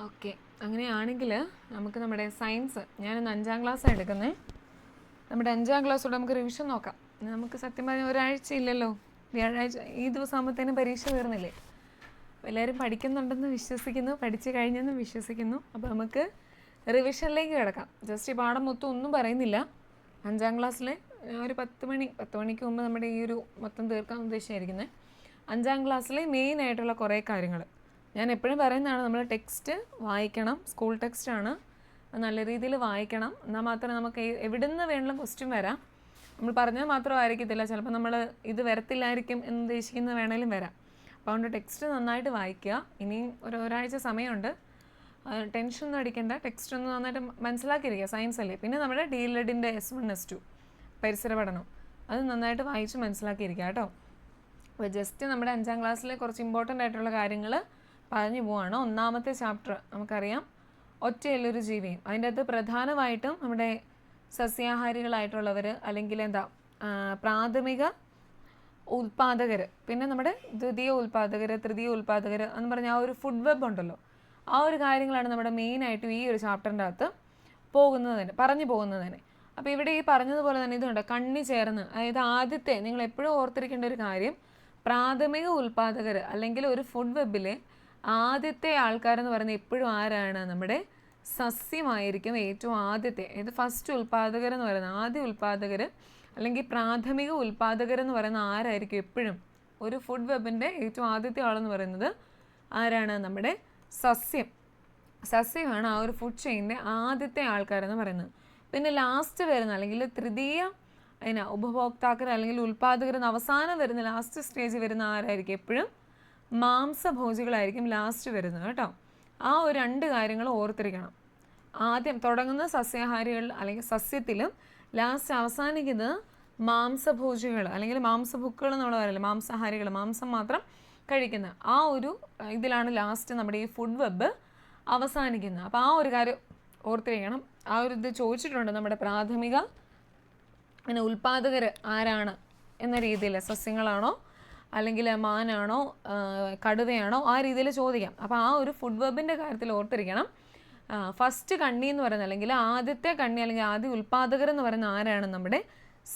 Okay, അങ്ങനെയാണെങ്കിൽ നമുക്ക് നമ്മുടെ സയൻസ് ഞാനിന്ന് 5ാം ക്ലാസ്സാണ് എടുക്കുന്നത്. നമ്മുടെ 5ാം ക്ലാസ്സോടെ നമുക്ക് റിവിഷൻ നോക്കാം. നമുക്ക് സത്യം പറഞ്ഞാൽ ഒരാഴ്ച ഇല്ലല്ലോ, വ്യാഴാഴ്ച ഈ ദിവസം ആകുമ്പോഴത്തേനും പരീക്ഷ തീർന്നില്ലേ. എല്ലാവരും പഠിക്കുന്നുണ്ടെന്ന് വിശ്വസിക്കുന്നു, പഠിച്ചു കഴിഞ്ഞെന്ന് വിശ്വസിക്കുന്നു. അപ്പോൾ നമുക്ക് റിവിഷനിലേക്ക് കിടക്കാം. ജസ്റ്റ് ഈ പാഠം മൊത്തം ഒന്നും പറയുന്നില്ല. 5ാം ക്ലാസ്സിലെ ഒരു 10 മണിക്ക് മുമ്പ് നമ്മുടെ ഈ ഒരു മൊത്തം തീർക്കാൻ ഉദ്ദേശിച്ചായിരിക്കുന്നത്. 5ാം ക്ലാസ്സിലെ മെയിൻ ആയിട്ടുള്ള കുറേ കാര്യങ്ങൾ ഞാൻ എപ്പോഴും പറയുന്നതാണ്. നമ്മൾ ടെക്സ്റ്റ് വായിക്കണം, സ്കൂൾ ടെക്സ്റ്റാണ്, നല്ല രീതിയിൽ വായിക്കണം. എന്നാൽ മാത്രമേ നമുക്ക് എവിടെ നിന്ന് വേണമെങ്കിലും ക്വസ്റ്റ്യൻ വരാം. നമ്മൾ പറഞ്ഞാൽ മാത്രമായിരിക്കത്തില്ല, ചിലപ്പോൾ നമ്മൾ ഇത് വരത്തില്ലായിരിക്കും എന്ന് ഉദ്ദേശിക്കുന്നത് വേണമെങ്കിലും വരാം. അപ്പോൾ അതുകൊണ്ട് ടെക്സ്റ്റ് നന്നായിട്ട് വായിക്കുക. ഇനിയും ഒരാഴ്ച സമയമുണ്ട്, ടെൻഷനൊന്നും അടിക്കേണ്ട. ടെക്സ്റ്റ് ഒന്ന് നന്നായിട്ട് മനസ്സിലാക്കിയിരിക്കുക, സയൻസ് അല്ലേ. പിന്നെ നമ്മുടെ DLEDൻ്റെ S1 S2 പരിസര പഠനം അത് നന്നായിട്ട് വായിച്ച് മനസ്സിലാക്കിയിരിക്കുക കേട്ടോ. അപ്പോൾ ജസ്റ്റ് നമ്മുടെ 5ാം ക്ലാസ്സിലെ കുറച്ച് ഇമ്പോർട്ടൻ്റ് ആയിട്ടുള്ള കാര്യങ്ങൾ പറഞ്ഞു പോവാണ്. ഒന്നാമത്തെ ചാപ്റ്റർ നമുക്കറിയാം, ഒറ്റയുള്ളൊരു ജീവിയും. അതിൻ്റെ അകത്ത് പ്രധാനമായിട്ടും നമ്മുടെ സസ്യാഹാരികളായിട്ടുള്ളവർ, അല്ലെങ്കിൽ പ്രാഥമിക ഉൽപാദകർ, പിന്നെ നമ്മുടെ ദ്വിതീയ ഉൽപാദകർ, തൃതീയ ഉൽപാദകർ എന്ന് പറഞ്ഞാൽ ആ ഒരു ഫുഡ് വെബ് ഉണ്ടല്ലോ, ആ ഒരു കാര്യങ്ങളാണ് നമ്മുടെ മെയിനായിട്ടും ഈ ഒരു ചാപ്റ്ററിൻ്റെ അകത്ത് പറഞ്ഞു പോകുന്നത് തന്നെ. അപ്പോൾ ഇവിടെ ഈ പറഞ്ഞതുപോലെ തന്നെ ഇതുണ്ട്, കണ്ണി ചേർന്ന്. അതായത് ആദ്യത്തെ നിങ്ങൾ എപ്പോഴും ഓർത്തിരിക്കേണ്ട ഒരു കാര്യം, പ്രാഥമിക ഉൽപാദകർ അല്ലെങ്കിൽ ഒരു ഫുഡ് വെബിലെ ആദ്യത്തെ ആൾക്കാരെന്ന് പറയുന്നത് എപ്പോഴും ആരാണ്? നമ്മുടെ സസ്യമായിരിക്കും ഏറ്റവും ആദ്യത്തെ. ഇത് ഫസ്റ്റ് ഉൽപാദകർ എന്ന് പറയുന്നത്, ആദ്യ ഉൽപാദകർ അല്ലെങ്കിൽ പ്രാഥമിക ഉൽപാദകർ എന്ന് പറയുന്ന ആരായിരിക്കും? എപ്പോഴും ഒരു ഫുഡ് വെബിൻ്റെ ഏറ്റവും ആദ്യത്തെ ആളെന്ന് പറയുന്നത് ആരാണ്? നമ്മുടെ സസ്യമാണ് ആ ഒരു ഫുഡ് ചെയിൻ്റെ ആദ്യത്തെ ആൾക്കാരെന്ന് പറയുന്നത്. പിന്നെ ലാസ്റ്റ് വരുന്ന അല്ലെങ്കിൽ തൃതീയ ഉപഭോക്താക്കൾ അല്ലെങ്കിൽ ഉൽപാദകർ എന്ന് അവസാനം വരുന്ന ലാസ്റ്റ് സ്റ്റേജ് വരുന്ന ആരായിരിക്കും? എപ്പോഴും മാംസഭോജികളായിരിക്കും ലാസ്റ്റ് വരുന്നത് കേട്ടോ. ആ ഒരു 2 കാര്യങ്ങൾ ഓർത്തിരിക്കണം. ആദ്യം തുടങ്ങുന്ന സസ്യാഹാരികൾ അല്ലെങ്കിൽ സസ്യത്തിലും ലാസ്റ്റ് അവസാനിക്കുന്നത് മാംസഭോജികൾ അല്ലെങ്കിൽ മാംസഭുക്കുകൾ നമ്മൾ പറയില്ല, മാംസാഹാരികൾ, മാംസം മാത്രം കഴിക്കുന്ന ആ ഒരു ഇതിലാണ് ലാസ്റ്റ് നമ്മുടെ ഈ ഫുഡ് വെബ് അവസാനിക്കുന്നത്. അപ്പോൾ ആ ഒരു കാര്യം ഓർത്തിരിക്കണം. ആ ഒരു ഇത് ചോദിച്ചിട്ടുണ്ട്, നമ്മുടെ പ്രാഥമിക ഉൽപാദകർ ആരാണ് എന്ന രീതിയിൽ, സസ്യങ്ങളാണോ അല്ലെങ്കിൽ മാനാണോ കടുവയാണോ, ആ രീതിയിൽ ചോദിക്കാം. അപ്പോൾ ആ ഒരു ഫുഡ് വെബിൻ്റെ കാര്യത്തിൽ ഓർത്തിരിക്കണം. ഫസ്റ്റ് കണ്ണി എന്ന് പറയുന്നത് അല്ലെങ്കിൽ ആദ്യത്തെ കണ്ണി അല്ലെങ്കിൽ ആദ്യ ഉൽപാദകർ എന്ന് പറയുന്ന ആരാണ്? നമ്മുടെ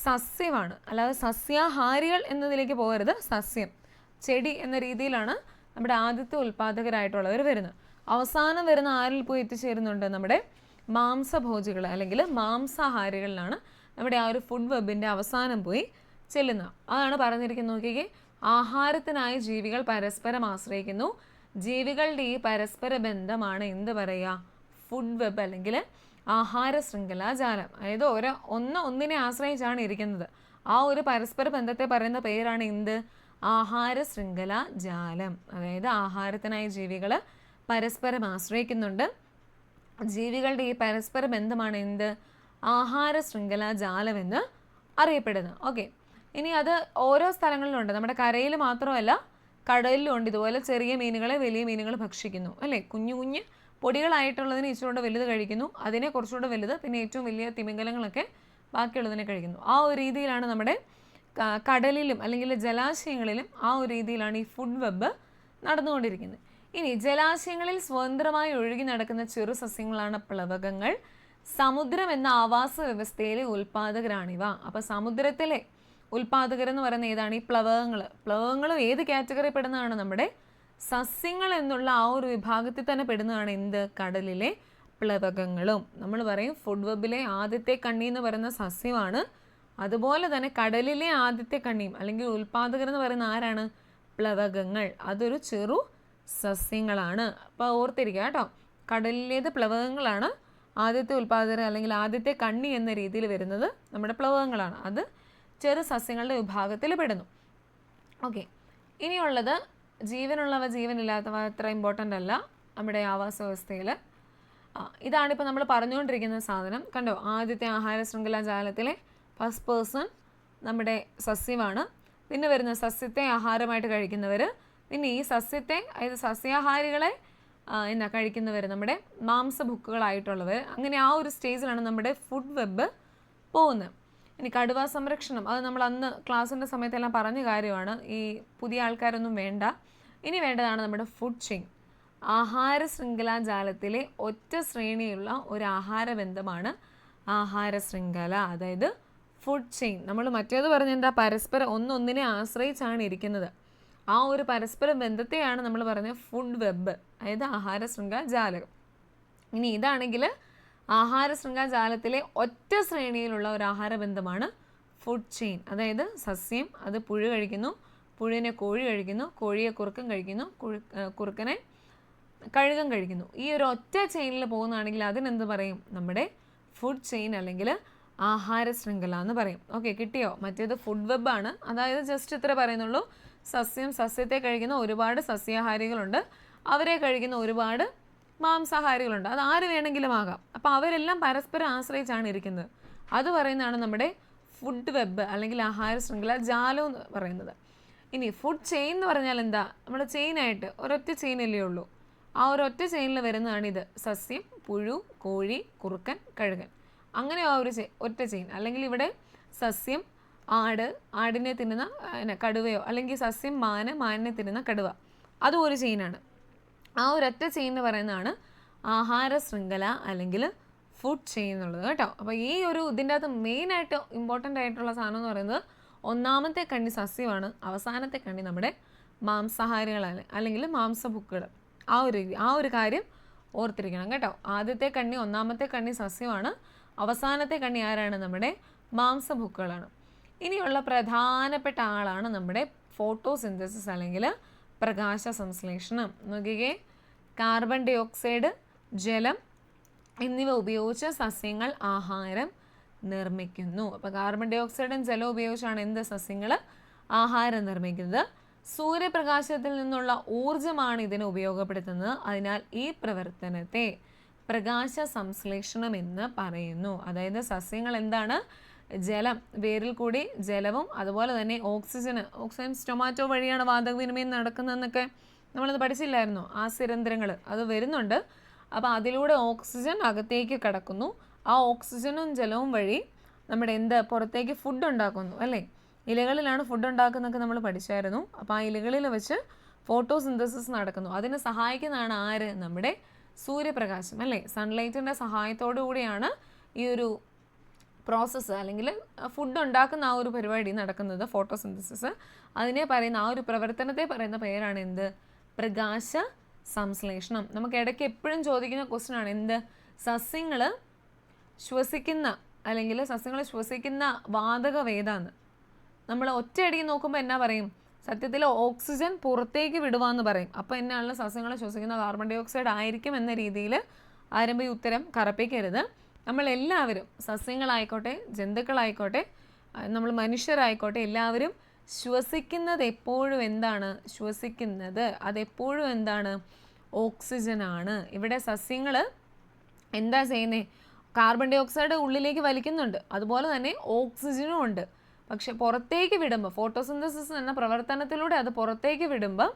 സസ്യമാണ്. അല്ലാതെ സസ്യാഹാരികൾ എന്നതിലേക്ക് പോകരുത്. സസ്യം, ചെടി എന്ന രീതിയിലാണ് നമ്മുടെ ആദ്യത്തെ ഉൽപാദകരായിട്ടുള്ളവർ വരുന്നത്. അവസാനം വരുന്ന ആരിൽ പോയി എത്തിച്ചേരുന്നുണ്ട്? നമ്മുടെ മാംസഭോജികൾ അല്ലെങ്കിൽ മാംസാഹാരികളിലാണ് നമ്മുടെ ആ ഒരു ഫുഡ് വെബിൻ്റെ അവസാനം പോയി ചെല്ലുന്നത്. അതാണ് പറഞ്ഞിരിക്കുന്നത്. നോക്കിക്കേ, ആഹാരത്തിനായി ജീവികൾ പരസ്പരം ആശ്രയിക്കുന്നു. ജീവികളുടെ ഈ പരസ്പര ബന്ധമാണ് എന്ത് പറയുക? ഫുഡ് വെബ് അല്ലെങ്കിൽ ആഹാര ശൃംഖലാജാലം. അതായത് ഒന്നിനെ ആശ്രയിച്ചാണ് ഇരിക്കുന്നത്. ആ ഒരു പരസ്പര ബന്ധത്തെ പറയുന്ന പേരാണ് എന്ത്? ആഹാര ശൃംഖലാജാലം. അതായത് ആഹാരത്തിനായി ജീവികൾ പരസ്പരം ആശ്രയിക്കുന്നുണ്ട്. ജീവികളുടെ ഈ പരസ്പര ബന്ധമാണ് എന്ത്? ആഹാര ശൃംഖലാജാലം എന്ന് അറിയപ്പെടുന്നത്. ഓക്കെ, ഇനി അത് ഓരോ സ്ഥലങ്ങളിലുണ്ട്. നമ്മുടെ കരയിൽ മാത്രമല്ല, കടലിലും ഉണ്ട്. ഇതുപോലെ ചെറിയ മീനുകളെ വലിയ മീനുകൾ ഭക്ഷിക്കുന്നു അല്ലേ. കുഞ്ഞു പൊടികളായിട്ടുള്ളതിനെ ഇച്ചിരി വലുത് കഴിക്കുന്നു, അതിനെ കുറച്ചുകൂടെ വലുത്, പിന്നെ ഏറ്റവും വലിയ തിമിംഗലങ്ങളൊക്കെ ബാക്കിയുള്ളതിനെ കഴിക്കുന്നു. ആ ഒരു രീതിയിലാണ് നമ്മുടെ കടലിലും അല്ലെങ്കിൽ ജലാശയങ്ങളിലും ആ ഒരു രീതിയിലാണ് ഈ ഫുഡ് വെബ് നടന്നുകൊണ്ടിരിക്കുന്നത്. ഇനി ജലാശയങ്ങളിൽ സ്വതന്ത്രമായി ഒഴുകി നടക്കുന്ന ചെറു സസ്യങ്ങളാണ് പ്ലവകങ്ങൾ. സമുദ്രം എന്ന ആവാസ വ്യവസ്ഥയിലെ ഉൽപാദകരാണിവ. അപ്പോൾ സമുദ്രത്തിലെ ഉൽപാദകരെന്ന് പറയുന്ന ഏതാണ്? ഈ പ്ലവകങ്ങളും ഏത് കാറ്റഗറി പെടുന്നതാണ്? നമ്മുടെ സസ്യങ്ങൾ എന്നുള്ള ആ ഒരു വിഭാഗത്തിൽ തന്നെ പെടുന്നതാണ് എന്ത്? കടലിലെ പ്ലവകങ്ങളും. നമ്മൾ പറയും ഫുഡ് വെബിലെ ആദ്യത്തെ കണ്ണി എന്ന് പറയുന്ന സസ്യമാണ്. അതുപോലെ തന്നെ കടലിലെ ആദ്യത്തെ കണ്ണിയും അല്ലെങ്കിൽ ഉൽപാദകർ എന്ന് പറയുന്ന ആരാണ്? പ്ലവകങ്ങൾ. അതൊരു ചെറു സസ്യങ്ങളാണ്. അപ്പോൾ ഓർത്തിരിക്കുക കേട്ടോ, കടലിലേത് പ്ലവകങ്ങളാണ്, ആദ്യത്തെ ഉൽപാദകർ അല്ലെങ്കിൽ ആദ്യത്തെ കണ്ണി എന്ന രീതിയിൽ വരുന്നത് നമ്മുടെ പ്ലവകങ്ങളാണ്. അത് ചെറു സസ്യങ്ങളുടെ വിഭാഗത്തിൽ പെടുന്നു. ഓക്കെ, ഇനിയുള്ളത് ജീവനുള്ളവ ജീവനില്ലാത്തവ അത്ര ഇമ്പോർട്ടൻ്റ് അല്ല നമ്മുടെ ആവാസ വ്യവസ്ഥയിൽ. ഇതാണിപ്പോൾ നമ്മൾ പറഞ്ഞുകൊണ്ടിരിക്കുന്ന സാധനം. കണ്ടോ, ആദ്യത്തെ ആഹാര ശൃംഖലാജാലത്തിലെ ഫസ്റ്റ് പേഴ്സൺ നമ്മുടെ സസ്യമാണ്. പിന്നെ വരുന്ന സസ്യത്തെ ആഹാരമായിട്ട് കഴിക്കുന്നവർ, പിന്നെ ഈ സസ്യത്തെ അതായത് സസ്യാഹാരികളെ കഴിക്കുന്നവർ നമ്മുടെ മാംസഭുക്കുകളായിട്ടുള്ളവർ. അങ്ങനെ ആ ഒരു സ്റ്റേജിലാണ് നമ്മുടെ ഫുഡ് വെബ് പോകുന്നത്. ഇനി കടുവ സംരക്ഷണം, അത് നമ്മൾ അന്ന് ക്ലാസ്സിൻ്റെ സമയത്തെല്ലാം പറഞ്ഞ കാര്യമാണ്. ഈ പുതിയ ആൾക്കാരൊന്നും വേണ്ട. ഇനി വേണ്ടതാണ് നമ്മുടെ ഫുഡ് ചെയിൻ. ആഹാര ശൃംഖലാജാലത്തിലെ ഒറ്റ ശ്രേണിയുള്ള ഒരു ആഹാരബന്ധമാണ് ആഹാര ശൃംഖല, അതായത് ഫുഡ് ചെയിൻ. നമ്മൾ മറ്റേത് പറഞ്ഞ എന്താ, പരസ്പരം ഒന്നൊന്നിനെ ആശ്രയിച്ചാണ് ഇരിക്കുന്നത്. ആ ഒരു പരസ്പര ബന്ധത്തെയാണ് നമ്മൾ പറഞ്ഞ ഫുഡ് വെബ്, അതായത് ആഹാര ശൃംഖലാജാലകം. ഇനി ഇതാണെങ്കിൽ ആഹാര ശൃംഖലാജാലത്തിലെ ഒറ്റ ശ്രേണിയിലുള്ള ഒരു ആഹാരബന്ധമാണ് ഫുഡ് ചെയിൻ. അതായത് സസ്യം അത് പുഴു കഴിക്കുന്നു, പുഴുവിനെ കോഴി കഴിക്കുന്നു, കോഴിയെ കുറുക്കൻ കഴിക്കുന്നു, കുറുക്കനെ കഴുകൻ കഴിക്കുന്നു. ഈ ഒരു ഒറ്റ ചെയിനിൽ പോകുന്നതാണെങ്കിൽ അതിനെന്ത് പറയും, നമ്മുടെ ഫുഡ് ചെയിൻ അല്ലെങ്കിൽ ആഹാര ശൃംഖല എന്ന് പറയും. ഓക്കെ, കിട്ടിയോ? മറ്റേത് ഫുഡ് വെബാണ്, അതായത് ജസ്റ്റ് ഇത്ര പറയുന്നുള്ളൂ. സസ്യത്തെ കഴിക്കുന്ന ഒരുപാട് സസ്യാഹാരികളുണ്ട്, അവരെ കഴിക്കുന്ന ഒരുപാട് മാംസാഹാരികളുണ്ട്, അത് ആര് വേണമെങ്കിലും ആകാം. അപ്പോൾ അവരെല്ലാം പരസ്പരം ആശ്രയിച്ചാണ് ഇരിക്കുന്നത്. അത് പറയുന്നതാണ് നമ്മുടെ ഫുഡ് വെബ് അല്ലെങ്കിൽ ആഹാര ശൃംഖല ജാലം എന്ന് പറയുന്നത്. ഇനി ഫുഡ് ചെയിൻ എന്ന് പറഞ്ഞാൽ എന്താ, നമ്മുടെ ചെയിനായിട്ട് ഒരൊറ്റ ചെയിനല്ലേ ഉള്ളൂ. ആ ഒരൊറ്റ ചെയിനിൽ വരുന്നതാണ് ഇത്. സസ്യം, പുഴു, കോഴി, കുറുക്കൻ, കഴുകൻ, അങ്ങനെ ആ ഒരു ഒറ്റ ചെയിൻ. അല്ലെങ്കിൽ ഇവിടെ സസ്യം, ആടിനെ തിന്നുന്ന കടുവയോ, അല്ലെങ്കിൽ സസ്യം, മാനിനെ തിന്നുന്ന കടുവ, അതും ഒരു ചെയിനാണ്. ആ ഒരൊറ്റ ചെയിൻ എന്ന് പറയുന്നതാണ് ആഹാര ശൃംഖല അല്ലെങ്കിൽ ഫുഡ് ചെയിൻ എന്നുള്ളത് കേട്ടോ. അപ്പോൾ ഈ ഒരു ഇതിൻ്റെ അകത്ത് മെയിനായിട്ട് ഇമ്പോർട്ടൻ്റ് ആയിട്ടുള്ള സാധനം എന്ന് പറയുന്നത് ഒന്നാമത്തെ കണ്ണി സസ്യമാണ്, അവസാനത്തെ കണ്ണി നമ്മുടെ മാംസാഹാരികളാണ് അല്ലെങ്കിൽ മാംസഭുക്കുകൾ. ആ ഒരു കാര്യം ഓർത്തിരിക്കണം കേട്ടോ. ആദ്യത്തെ കണ്ണി, ഒന്നാമത്തെ കണ്ണി സസ്യമാണ്, അവസാനത്തെ കണ്ണി ആരാണ്, നമ്മുടെ മാംസഭുക്കുകളാണ്. ഇനിയുള്ള പ്രധാനപ്പെട്ട ആളാണ് നമ്മുടെ ഫോട്ടോസിന്തസിസ് അല്ലെങ്കിൽ പ്രകാശ സംശ്ലേഷണം. നോക്കിക്കേ, കാർബൺ ഡൈ ഓക്സൈഡ്, ജലം എന്നിവ ഉപയോഗിച്ച് സസ്യങ്ങൾ ആഹാരം നിർമ്മിക്കുന്നു. അപ്പോൾ കാർബൺ ഡൈ ഓക്സൈഡും ജലവും ഉപയോഗിച്ചാണ് എന്ത് സസ്യങ്ങൾ ആഹാരം നിർമ്മിക്കുന്നത്. സൂര്യപ്രകാശത്തിൽ നിന്നുള്ള ഊർജമാണ് ഇതിനെ ഉപയോഗപ്പെടുത്തുന്നത്. അതിനാൽ ഈ പ്രവർത്തനത്തെ പ്രകാശ സംശ്ലേഷണം എന്ന് പറയുന്നു. അതായത് സസ്യങ്ങൾ എന്താണ്, ജലം, വേരിൽ കൂടി ജലവും അതുപോലെ തന്നെ ഓക്സിജൻ സ്റ്റൊമാറ്റോ വഴിയാണ് വാതക വിനിമയം നടക്കുന്നതെന്നൊക്കെ നമ്മളത് പഠിച്ചില്ലായിരുന്നോ? ആ സിരന്തരങ്ങൾ അത് വരുന്നുണ്ട്. അപ്പോൾ അതിലൂടെ ഓക്സിജൻ അകത്തേക്ക് കടക്കുന്നു. ആ ഓക്സിജനും ജലവും വഴി നമ്മുടെ പുറത്തേക്ക് ഫുഡ് ഉണ്ടാക്കുന്നു അല്ലേ? ഇലകളിലാണ് ഫുഡ് ഉണ്ടാക്കുന്നതൊക്കെ നമ്മൾ പഠിച്ചായിരുന്നു. അപ്പോൾ ആ ഇലകളിൽ വെച്ച് ഫോട്ടോസിന്തസിസ് നടക്കുന്നു. അതിന് സഹായിക്കുന്നതാണ് ആര്, നമ്മുടെ സൂര്യപ്രകാശം അല്ലേ? സൺലൈറ്റിൻ്റെ സഹായത്തോടു കൂടിയാണ് ഈ ഒരു പ്രോസസ്സ് അല്ലെങ്കിൽ ഫുഡ് ഉണ്ടാക്കുന്ന ആ ഒരു പരിപാടി നടക്കുന്നത്, ഫോട്ടോസിന്തസിസ്. അതിനെ പറയുന്ന ആ ഒരു പ്രവർത്തനത്തെ പറയുന്ന പേരാണ് എന്ത്, പ്രകാശ സംശ്ലേഷണം. നമുക്ക് ഇടയ്ക്ക് എപ്പോഴും ചോദിക്കുന്ന ക്വസ്റ്റ്യൻ ആണ് എന്ത്, സസ്യങ്ങൾ ശ്വസിക്കുന്ന വാതകം ഏതാന്ന്. നമ്മൾ ഒറ്റയടിക്ക് നോക്കുമ്പോൾ എന്നാ പറയും, സത്യത്തിൽ ഓക്സിജൻ പുറത്തേക്ക് വിടുവാന്ന് പറയും. അപ്പോൾ എന്നാണല്ലോ സസ്യങ്ങൾ ശ്വസിക്കുന്ന കാർബൺ ഡൈ ഓക്സൈഡ് ആയിരിക്കും എന്ന രീതിയിൽ ആരംഭ ഉത്തരം കറപ്പിക്കരുത്. നമ്മളെല്ലാവരും, സസ്യങ്ങളായിക്കോട്ടെ ജന്തുക്കളായിക്കോട്ടെ നമ്മൾ മനുഷ്യരായിക്കോട്ടെ, എല്ലാവരും ശ്വസിക്കുന്നത് എപ്പോഴും എന്താണ്, അതെപ്പോഴും എന്താണ്, ഓക്സിജനാണ്. ഇവിടെ സസ്യങ്ങൾ എന്താ ചെയ്യുന്നത്, കാർബൺ ഡൈ ഓക്സൈഡ് ഉള്ളിലേക്ക് വലിക്കുന്നുണ്ട്, അതുപോലെ തന്നെ ഓക്സിജനും ഉണ്ട്. പക്ഷെ പുറത്തേക്ക് വിടുമ്പോൾ, ഫോട്ടോസിന്തസിസ് എന്ന പ്രവർത്തനത്തിലൂടെ അത് പുറത്തേക്ക് വിടുമ്പോൾ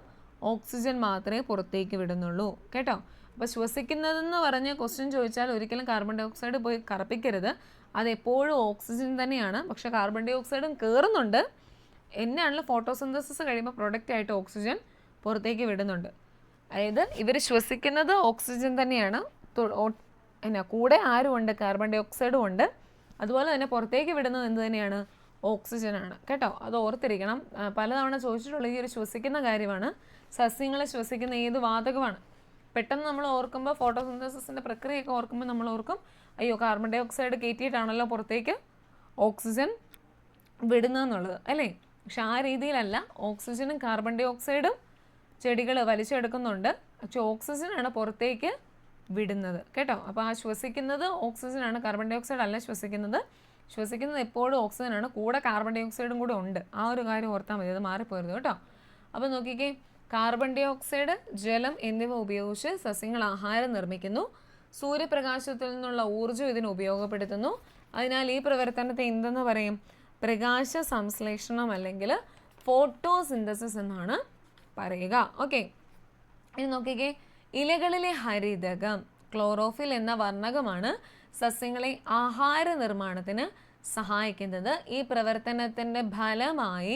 ഓക്സിജൻ മാത്രമേ പുറത്തേക്ക് വിടുന്നുള്ളൂ കേട്ടോ. അപ്പോൾ ശ്വസിക്കുന്നതെന്ന് പറഞ്ഞ് ക്വസ്റ്റ്യൻ ചോദിച്ചാൽ ഒരിക്കലും കാർബൺ ഡൈ ഓക്സൈഡ് പോയി കറപ്പിക്കരുത്. അതെപ്പോഴും ഓക്സിജൻ തന്നെയാണ്. പക്ഷേ കാർബൺ ഡൈ ഓക്സൈഡും കയറുന്നുണ്ട്. എന്നാണല്ലോ ഫോട്ടോസിന്തസിസ് കഴിയുമ്പോൾ പ്രൊഡക്റ്റായിട്ട് ഓക്സിജൻ പുറത്തേക്ക് വിടുന്നുണ്ട്. അതായത് ഇവർ ശ്വസിക്കുന്നത് ഓക്സിജൻ തന്നെയാണ്, കൂടെ ആരുമുണ്ട്, കാർബൺ ഡൈ ഓക്സൈഡും ഉണ്ട്. അതുപോലെ തന്നെ പുറത്തേക്ക് വിടുന്നത് എന്ത് തന്നെയാണ്, ഓക്സിജനാണ് കേട്ടോ. അത് ഓർത്തിരിക്കണം. പലതവണ ചോദിച്ചിട്ടുള്ള ഈ ഒരു ശ്വസിക്കുന്ന കാര്യമാണ്. സസ്യങ്ങൾ ശ്വസിക്കുന്ന ഏത് വാതകമാണ്? പെട്ടെന്ന് നമ്മൾ ഓർക്കുമ്പോൾ, ഫോട്ടോസിന്തസിസിൻ്റെ പ്രക്രിയയൊക്കെ ഓർക്കുമ്പോൾ നമ്മൾ ഓർക്കും, അയ്യോ കാർബൺ ഡൈ ഓക്സൈഡ് കയറ്റിയിട്ടാണല്ലോ പുറത്തേക്ക് ഓക്സിജൻ വിടുന്നതെന്നുള്ളത് അല്ലേ? പക്ഷെ ആ രീതിയിലല്ല. ഓക്സിജനും കാർബൺ ഡൈ ഓക്സൈഡും ചെടികൾ വലിച്ചെടുക്കുന്നുണ്ട്, പക്ഷെ ഓക്സിജനാണ് പുറത്തേക്ക് വിടുന്നത് കേട്ടോ. അപ്പോൾ ആ ശ്വസിക്കുന്നത് ഓക്സിജനാണ്, കാർബൺ ഡൈ ഓക്സൈഡ് അല്ല ശ്വസിക്കുന്നത് എപ്പോഴും ഓക്സിജനാണ്, കൂടെ കാർബൺ ഡൈ ഓക്സൈഡും കൂടെ ഉണ്ട്. ആ ഒരു കാര്യം ഓർത്താൽ മതി, അത് മാറിപ്പോരുത് കേട്ടോ. അപ്പോൾ നോക്കിക്കേ, കാർബൺ ഡൈ ഓക്സൈഡ്, ജലം എന്നിവ ഉപയോഗിച്ച് സസ്യങ്ങൾ ആഹാരം നിർമ്മിക്കുന്നു. സൂര്യപ്രകാശത്തിൽ നിന്നുള്ള ഊർജ്ജം ഇതിന് ഉപയോഗപ്പെടുത്തുന്നു. അതിനാൽ ഈ പ്രവർത്തനത്തെ എന്തെന്ന് പറയും, പ്രകാശ സംശ്ലേഷണം അല്ലെങ്കിൽ ഫോട്ടോസിന്തസിസ് എന്നാണ് പറയുക. ഓക്കെ, ഇനി നോക്കിക്കേ, ഇലകളിലെ ഹരിതകം ക്ലോറോഫിൽ എന്ന വർണ്ണകമാണ് സസ്യങ്ങളെ ആഹാര നിർമ്മാണത്തിന് സഹായിക്കുന്നത്. ഈ പ്രവർത്തനത്തിൻ്റെ ഫലമായി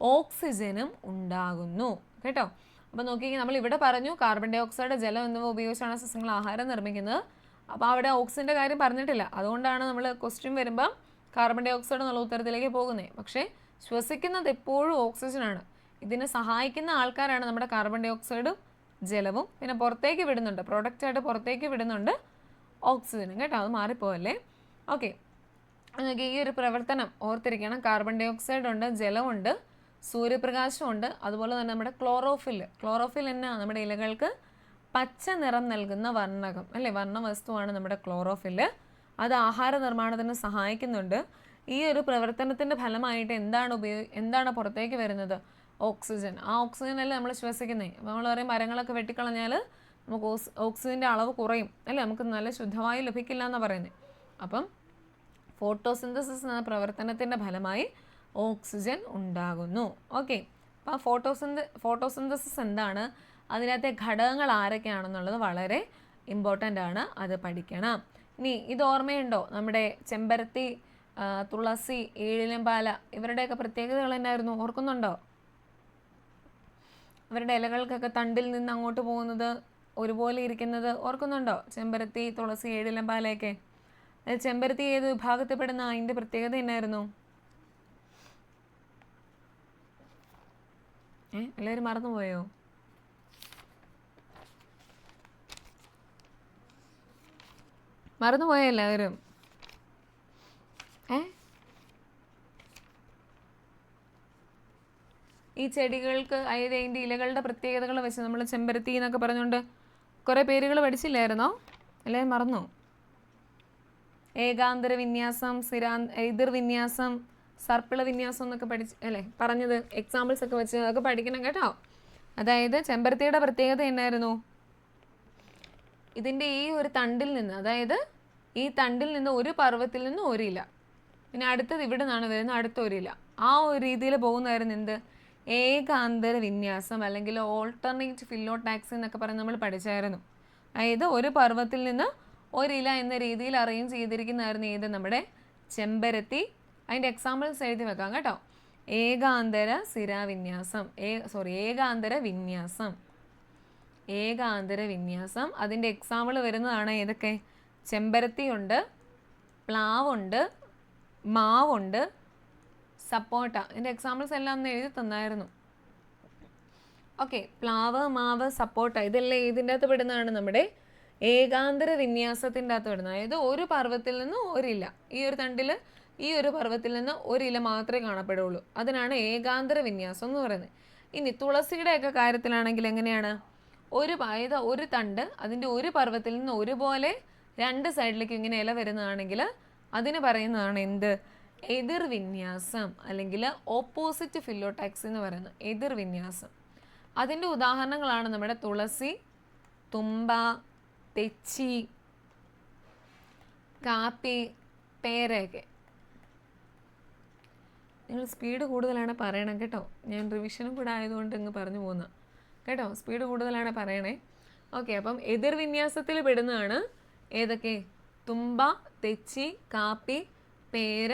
ഓക്സിജനും ഉണ്ടാകുന്നു കേട്ടോ. അപ്പോൾ നോക്കിയെങ്കിൽ നമ്മൾ ഇവിടെ പറഞ്ഞു കാർബൺ ഡൈ ഓക്സൈഡ്, ജലം എന്നിവ ഉപയോഗിച്ചാണ് സസ്യങ്ങൾ ആഹാരം നിർമ്മിക്കുന്നത്. അപ്പോൾ അവിടെ ഓക്സിജൻ്റെ കാര്യം പറഞ്ഞിട്ടില്ല. അതുകൊണ്ടാണ് നമ്മൾ ക്വസ്റ്റ്യൻ വരുമ്പോൾ കാർബൺ ഡൈ ഓക്സൈഡ് എന്നുള്ള ഉത്തരത്തിലേക്ക് പോകുന്നത്. പക്ഷേ ശ്വസിക്കുന്നത് എപ്പോഴും ഓക്സിജനാണ്. ഇതിനെ സഹായിക്കുന്ന ആൾക്കാരാണ് നമ്മുടെ കാർബൺ ഡൈ ഓക്സൈഡും ജലവും. പിന്നെ പുറത്തേക്ക് വിടുന്നുണ്ട്, പ്രൊഡക്റ്റായിട്ട് പുറത്തേക്ക് വിടുന്നുണ്ട് ഓക്സിജനും. കേട്ടോ, അത് മാറിപ്പോവല്ലേ. ഓക്കെ, നിങ്ങൾക്ക് ഈ ഒരു പ്രവർത്തനം ഓർത്തിരിക്കണം. കാർബൺ ഡൈ ഓക്സൈഡ് ഉണ്ട്, ജലമുണ്ട്, സൂര്യപ്രകാശമുണ്ട്, അതുപോലെ തന്നെ നമ്മുടെ ക്ലോറോഫിൽ എന്നാ നമ്മുടെ ഇലകൾക്ക് പച്ച നിറം നൽകുന്ന വർണ്ണകം അല്ലേ, വർണ്ണവസ്തുവാണ് നമ്മുടെ ക്ലോറോഫിൽ. അത് ആഹാര നിർമ്മാണത്തിന് സഹായിക്കുന്നുണ്ട്. ഈ ഒരു പ്രവർത്തനത്തിൻ്റെ ഫലമായിട്ട് എന്താണ് പുറത്തേക്ക് വരുന്നത്? ഓക്സിജൻ. ആ ഓക്സിജൻ അല്ലേ നമ്മൾ ശ്വസിക്കുന്നത്. അപ്പോൾ നമ്മൾ പറയും മരങ്ങളൊക്കെ വെട്ടിക്കളഞ്ഞാൽ നമുക്ക് ഓക്സിജൻ്റെ അളവ് കുറയും അല്ലേ, നമുക്ക് നല്ല ശുദ്ധവായു ലഭിക്കില്ല എന്നാണ് പറയുന്നത്. അപ്പം ഫോട്ടോസിന്തസിസ് എന്ന പ്രവർത്തനത്തിൻ്റെ ഫലമായി ഓക്സിജൻ ഉണ്ടാകുന്നു. ഓക്കെ, അപ്പോൾ ഫോട്ടോസിന്തസിസ് എന്താണ്, അതിനകത്തെ ഘടകങ്ങൾ ആരൊക്കെയാണെന്നുള്ളത് വളരെ ഇമ്പോർട്ടൻ്റ് ആണ്, അത് പഠിക്കണം. ഇനി ഇത് ഓർമ്മയുണ്ടോ? നമ്മുടെ ചെമ്പരത്തി, തുളസി, ഏഴിലമ്പാല ഇവരുടെയൊക്കെ പ്രത്യേകതകൾ എന്നായിരുന്നു, ഓർക്കുന്നുണ്ടോ? ഇവരുടെ ഇലകൾക്കൊക്കെ തണ്ടിൽ നിന്ന് അങ്ങോട്ട് പോകുന്നത് ഒരുപോലെ ഇരിക്കുന്നത് ഓർക്കുന്നുണ്ടോ? ചെമ്പരത്തി, തുളസി, ഏഴിലമ്പാലയൊക്കെ. ചെമ്പരത്തി ഏത് വിഭാഗത്തിൽപ്പെടുന്ന, അതിൻ്റെ പ്രത്യേകത എന്നായിരുന്നു? എല്ലാവരും മറന്നുപോയോ? മറന്നുപോയോ എല്ലാവരും? ഈ ചെടികൾക്ക് അതായത് അതിൻ്റെ ഇലകളുടെ പ്രത്യേകതകൾ വെച്ച് നമ്മൾ ചെമ്പരത്തി എന്നൊക്കെ പറഞ്ഞുകൊണ്ട് കുറേ പേരുകൾ പഠിച്ചില്ലായിരുന്നോ? എല്ലാവരും മറന്നു? ഏകാന്തര വിന്യാസം, എതിർ വിന്യാസം, സർപ്പിള വിന്യാസം എന്നൊക്കെ അല്ലേ പറഞ്ഞത്, എക്സാമ്പിൾസ് ഒക്കെ വെച്ച് അതൊക്കെ പഠിക്കണം കേട്ടോ. അതായത് ചെമ്പരത്തിയുടെ പ്രത്യേകത എന്നായിരുന്നു? ഇതിൻ്റെ ഈ ഒരു തണ്ടിൽ നിന്ന്, അതായത് ഈ തണ്ടിൽ നിന്ന് ഒരു പർവ്വത്തിൽ നിന്ന് ഒരു ഇല, പിന്നെ അടുത്തത് ഇവിടെ നിന്നാണ് വരുന്നത്, അടുത്ത ഒരു ഇല, ആ ഒരു രീതിയിൽ പോകുന്നതായിരുന്നു എന്ത്? ഏകാന്തര വിന്യാസം അല്ലെങ്കിൽ ഓൾട്ടർനേറ്റ് ഫില്ലോടാക്സി എന്നൊക്കെ പറഞ്ഞ് നമ്മൾ പഠിച്ചായിരുന്നു. അതായത് ഒരു പർവ്വത്തിൽ നിന്ന് ഒരില എന്ന രീതിയിൽ അറേഞ്ച് ചെയ്തിരിക്കുന്നതായിരുന്നു ഏത്? നമ്മുടെ ചെമ്പരത്തി. അതിൻ്റെ എക്സാമ്പിൾസ് എഴുതി വെക്കാം കേട്ടോ. ഏകാന്തര വിന്യാസം, ഏകാന്തര വിന്യാസം. അതിൻ്റെ എക്സാമ്പിൾ വരുന്നതാണ് ഏതൊക്കെ? ചെമ്പരത്തിയുണ്ട്, പ്ലാവുണ്ട്, മാവുണ്ട്, സപ്പോട്ട. ഇതിൻ്റെ എക്സാമ്പിൾസ് എല്ലാം ഒന്ന് എഴുതി തന്നായിരുന്നു. ഓക്കെ, പ്ലാവ്, മാവ്, സപ്പോട്ട ഇതെല്ലാം ഇതിൻ്റെ അകത്ത് പെടുന്നതാണ്, നമ്മുടെ ഏകാന്തര വിന്യാസത്തിൻ്റെ അകത്ത് പെടുന്നത്. അതായത് ഒരു പർവ്വത്തിൽ നിന്ന് ഒരില, ഈ ഒരു തണ്ടിൽ ഈ ഒരു പർവ്വത്തിൽ നിന്ന് ഒരില മാത്രമേ കാണപ്പെടുള്ളൂ. അതിനാണ് ഏകാന്തര വിന്യാസം എന്ന് പറയുന്നത്. ഇനി തുളസിയുടെയൊക്കെ കാര്യത്തിലാണെങ്കിൽ എങ്ങനെയാണ്? അതായത് ഒരു തണ്ട് അതിൻ്റെ ഒരു പർവ്വത്തിൽ നിന്ന് ഒരുപോലെ രണ്ട് സൈഡിലേക്ക് ഇങ്ങനെ ഇല വരുന്നതാണെങ്കിൽ അതിന് പറയുന്നതാണ് എന്ത്? എതിർവിന്യാസം അല്ലെങ്കിൽ ഓപ്പോസിറ്റ് ഫില്ലോടാക്സി എന്ന് പറയുന്നത് എതിർവിന്യാസം. അതിൻ്റെ ഉദാഹരണങ്ങളാണ് നമ്മുടെ തുളസി, തുമ്പ, തെച്ചി, കാപ്പി, പേരയൊക്കെ. നിങ്ങൾ സ്പീഡ് കൂടുതലാണ് പറയണം കേട്ടോ. ഞാൻ റിവിഷനും കൂടെ ആയതുകൊണ്ട് ഇങ്ങ് പറഞ്ഞു പോകുന്ന കേട്ടോ, സ്പീഡ് കൂടുതലാണ് പറയണേ. ഓക്കെ, അപ്പം എതിർവിന്യാസത്തിൽ പെടുന്നതാണ് ഏതൊക്കെ? തുമ്പ, തെച്ചി, കാപ്പി, പേര,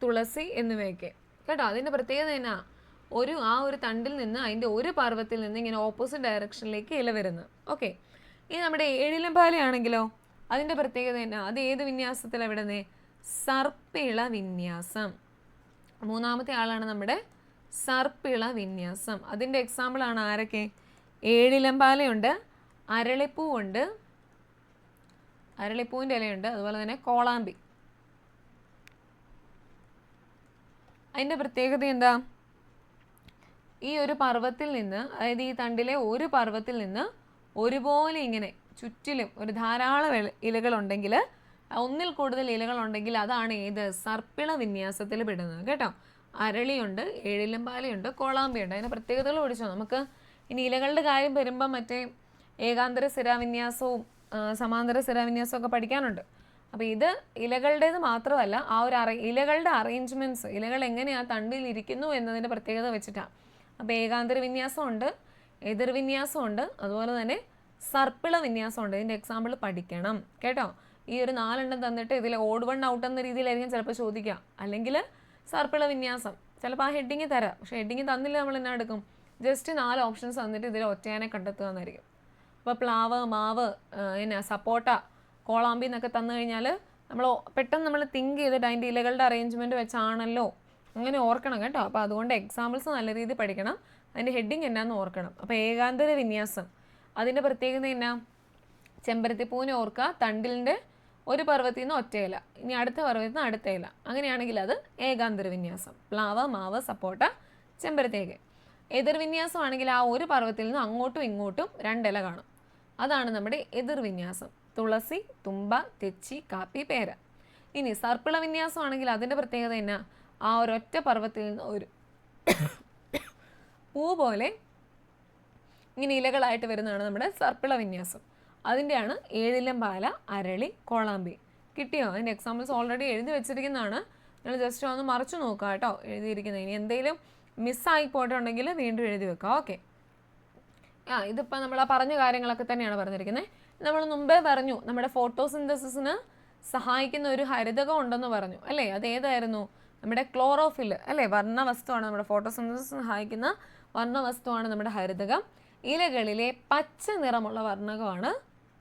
തുളസി എന്നിവയൊക്കെ കേട്ടോ. അതിൻ്റെ പ്രത്യേകത എന്നാ? ആ ഒരു തണ്ടിൽ നിന്ന് അതിൻ്റെ ഒരു പർവ്വത്തിൽ നിന്ന് ഇങ്ങനെ ഓപ്പോസിറ്റ് ഡയറക്ഷനിലേക്ക് ഇല വരുന്നത്. ഓക്കെ, ഇനി നമ്മുടെ ഏഴിലമ്പാലയാണെങ്കിലോ അതിൻ്റെ പ്രത്യേകത എന്നാ? അത് ഏത് വിന്യാസത്തിലാണ് വിടുന്നത്? സർപ്പിള വിന്യാസം. മൂന്നാമത്തെ ആളാണ് നമ്മുടെ സർപ്പിള വിന്യാസം. അതിൻ്റെ എക്സാമ്പിളാണ് ആരൊക്കെ? ഏഴിലമ്പാലയുണ്ട്, അരളിപ്പൂവുണ്ട്, അരളിപ്പൂവിൻ്റെ ഇലയുണ്ട്, അതുപോലെ തന്നെ കോളാമ്പി. അതിൻ്റെ പ്രത്യേകത എന്താ? ഈ ഒരു പർവ്വത്തിൽ നിന്ന്, അതായത് ഈ തണ്ടിലെ ഒരു പർവ്വത്തിൽ നിന്ന് ഒരുപോലെ ഇങ്ങനെ ചുറ്റിലും ഒരു ധാരാളം ഇലകളുണ്ടെങ്കിൽ, ഒന്നിൽ കൂടുതൽ ഇലകളുണ്ടെങ്കിൽ അതാണ് ഏത്? സർപ്പിള വിന്യാസത്തിൽ പെടുന്നത് കേട്ടോ. അരളിയുണ്ട്, ഏഴിലമ്പാലയുണ്ട്, കോളാമ്പിയുണ്ട്. അതിൻ്റെ പ്രത്യേകതകൾ പഠിച്ചോ. നമുക്ക് ഇനി ഇലകളുടെ കാര്യം വരുമ്പം മറ്റേ ഏകാന്തര സ്ഥിരാവിന്യാസവും സമാന്തര സ്ഥിരാവിന്യാസവും ഒക്കെ പഠിക്കാനുണ്ട്. അപ്പോൾ ഇത് ഇലകളുടേത് മാത്രമല്ല, ആ ഒരു ഇലകളുടെ അറേഞ്ച്മെൻറ്റ്സ്, ഇലകൾ എങ്ങനെയാണ് തണ്ടിൽ ഇരിക്കുന്നു എന്നതിൻ്റെ പ്രത്യേകത വെച്ചിട്ടാണ്. അപ്പോൾ ഏകാന്തര വിന്യാസമുണ്ട്, എതിർവിന്യാസമുണ്ട്, അതുപോലെ തന്നെ സർപ്പിള വിന്യാസമുണ്ട്. ഇതിൻ്റെ എക്സാമ്പിൾ പഠിക്കണം കേട്ടോ. ഈ ഒരു 4 തന്നിട്ട് ഇതിൽ ഓഡ് വൺ ഔട്ട് എന്ന രീതിയിലായിരിക്കും ചിലപ്പോൾ ചോദിക്കുക. അല്ലെങ്കിൽ സർപ്പിള വിന്യാസം ചിലപ്പോൾ ആ ഹെഡിങ് തരാം, പക്ഷേ ഹെഡിങ് തന്നില്ല നമ്മൾ എന്നാ എടുക്കും? ജസ്റ്റ് 4 ഓപ്ഷൻസ് തന്നിട്ട് ഇതിൽ ഒറ്റയാനെ കണ്ടെത്തുക എന്നായിരിക്കും. അപ്പോൾ പ്ലാവ്, മാവ്, സപ്പോട്ട, കോളാമ്പി എന്നൊക്കെ തന്നു കഴിഞ്ഞാൽ നമ്മൾ പെട്ടെന്ന് നമ്മൾ തിങ്ക് ചെയ്തിട്ട് അതിൻ്റെ ഇലകളുടെ അറേഞ്ച്മെൻറ്റ് വെച്ചാണല്ലോ അങ്ങനെ ഓർക്കണം കേട്ടോ. അപ്പോൾ അതുകൊണ്ട് എക്സാമ്പിൾസ് നല്ല രീതിയിൽ പഠിക്കണം, അതിൻ്റെ ഹെഡിങ് എന്നാന്ന് ഓർക്കണം. അപ്പോൾ ഏകാന്തര വിന്യാസം അതിൻ്റെ പ്രത്യേകത എന്നാ? ചെമ്പരത്തിപ്പൂവിനെ ഓർക്കുക, തണ്ടിലിൻ്റെ ഒരു പർവ്വത്തിൽ നിന്ന് ഒറ്റ ഇല, ഇനി അടുത്ത പർവ്വത്തിൽ നിന്ന് അടുത്ത ഇല, അങ്ങനെയാണെങ്കിൽ അത് ഏകാന്തര വിന്യാസം. പ്ലാവ്, മാവ്, സപ്പോട്ട, ചെമ്പരത്തിയൊക്കെ. എതിർവിന്യാസമാണെങ്കിൽ ആ ഒരു പർവ്വത്തിൽ നിന്ന് അങ്ങോട്ടും ഇങ്ങോട്ടും 2 ഇല കാണും, അതാണ് നമ്മുടെ എതിർവിന്യാസം. തുളസി, തുമ്പ, തെച്ചി, കാപ്പി, പേര. ഇനി സർപ്പിള വിന്യാസമാണെങ്കിൽ അതിൻ്റെ പ്രത്യേകത എന്നാ? ആ ഒരൊറ്റ പർവ്വത്തിൽ നിന്ന് ഒരു പൂ പോലെ ഇങ്ങനെ ഇലകളായിട്ട് വരുന്നതാണ് നമ്മുടെ സർപ്പിള വിന്യാസം. അതിൻ്റെയാണ് ഏഴിലം പാല, അരളി, കോളാമ്പി. കിട്ടിയോ? അതിൻ്റെ എക്സാമ്പിൾസ് ഓൾറെഡി എഴുതി വെച്ചിരിക്കുന്നതാണ്, നിങ്ങൾ ജസ്റ്റ് ഒന്ന് മറിച്ച് നോക്കുക കേട്ടോ എഴുതിയിരിക്കുന്നത്. ഇനി എന്തെങ്കിലും മിസ്സായി പോയിട്ടുണ്ടെങ്കിൽ വീണ്ടും എഴുതി വെക്കുക. ഓക്കെ, ഇതിപ്പോൾ നമ്മൾ ആ പറഞ്ഞ കാര്യങ്ങളൊക്കെ തന്നെയാണ് പറഞ്ഞിരിക്കുന്നത്. നമ്മൾ മുമ്പേ പറഞ്ഞു നമ്മുടെ ഫോട്ടോസിന്തസിസിന് സഹായിക്കുന്ന ഒരു ഹരിതകം ഉണ്ടെന്ന് പറഞ്ഞു അല്ലേ? അത് ഏതായിരുന്നു? നമ്മുടെ ക്ലോറോഫിൽ അല്ലേ? വർണ്ണവസ്തുവാണ് നമ്മുടെ ഫോട്ടോസിന്തസിസ് സഹായിക്കുന്ന വർണ്ണവസ്തുവാണ് നമ്മുടെ ഹരിതകം. ഇലകളിലെ പച്ച നിറമുള്ള വർണ്ണകമാണ്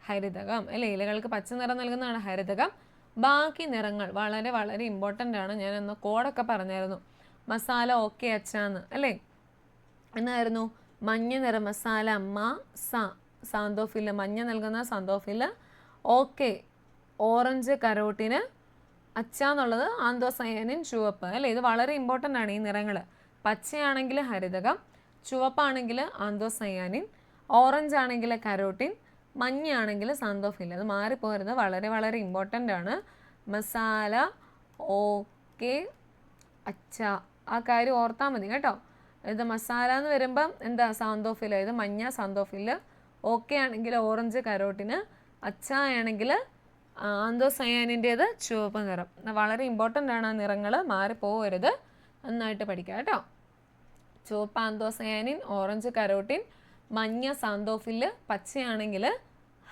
ഹരിതകം അല്ലേ? ഇലകൾക്ക് പച്ച നിറം നൽകുന്നതാണ് ഹരിതകം. ബാക്കി നിറങ്ങൾ വളരെ വളരെ ഇമ്പോർട്ടൻ്റ് ആണ്. ഞാൻ അന്ന് കോഡൊക്കെ പറഞ്ഞായിരുന്നു. മസാല ഓക്കെ അച്ചാന്ന് അല്ലേ? എന്നായിരുന്നു മഞ്ഞ നിറം മസാല അമ്മ സാന്തോഫില്, മഞ്ഞ നൽകുന്ന സാന്തോഫില്. ഓക്കെ ഓറഞ്ച് കരോട്ടിന്, അച്ചാന്നുള്ളത് ആന്തോസയാനിൻ ചുവപ്പ് അല്ലേ? ഇത് വളരെ ഇമ്പോർട്ടൻ്റ് ആണ് ഈ നിറങ്ങൾ. പച്ചയാണെങ്കിൽ ഹരിതകം, ചുവപ്പാണെങ്കിൽ ആന്തോസയാനിൻ, ഓറഞ്ച് ആണെങ്കിൽ കരോട്ടിൻ, മഞ്ഞയാണെങ്കിൽ സാന്തോഫിൽ. അത് മാറിപ്പോരുന്നത് വളരെ വളരെ ഇമ്പോർട്ടൻ്റ് ആണ്. മസാല ഓക്കെ അച്ച, ആ കാര്യം ഓർത്താൽ മതി കേട്ടോ. ഇത് മസാല എന്ന് വരുമ്പം എന്താ? സാന്തോഫിൽ. ഇത് മഞ്ഞ സാന്തോഫിൽ. ഓക്കെ ആണെങ്കിൽ ഓറഞ്ച് കരോട്ടിന്, അച്ച ആണെങ്കിൽ ആന്തോസയാനിൻ്റേത് ചുവപ്പ് നിറം. വളരെ ഇമ്പോർട്ടൻ്റ് ആണ് ആ നിറങ്ങൾ, മാറിപ്പോകരുത്, നന്നായിട്ട് പഠിക്കുക കേട്ടോ. ചുവപ്പ് ആന്തോസയാനിൻ, ഓറഞ്ച് കരോട്ടിൻ, മഞ്ഞ സാന്തോഫില്, പച്ചയാണെങ്കിൽ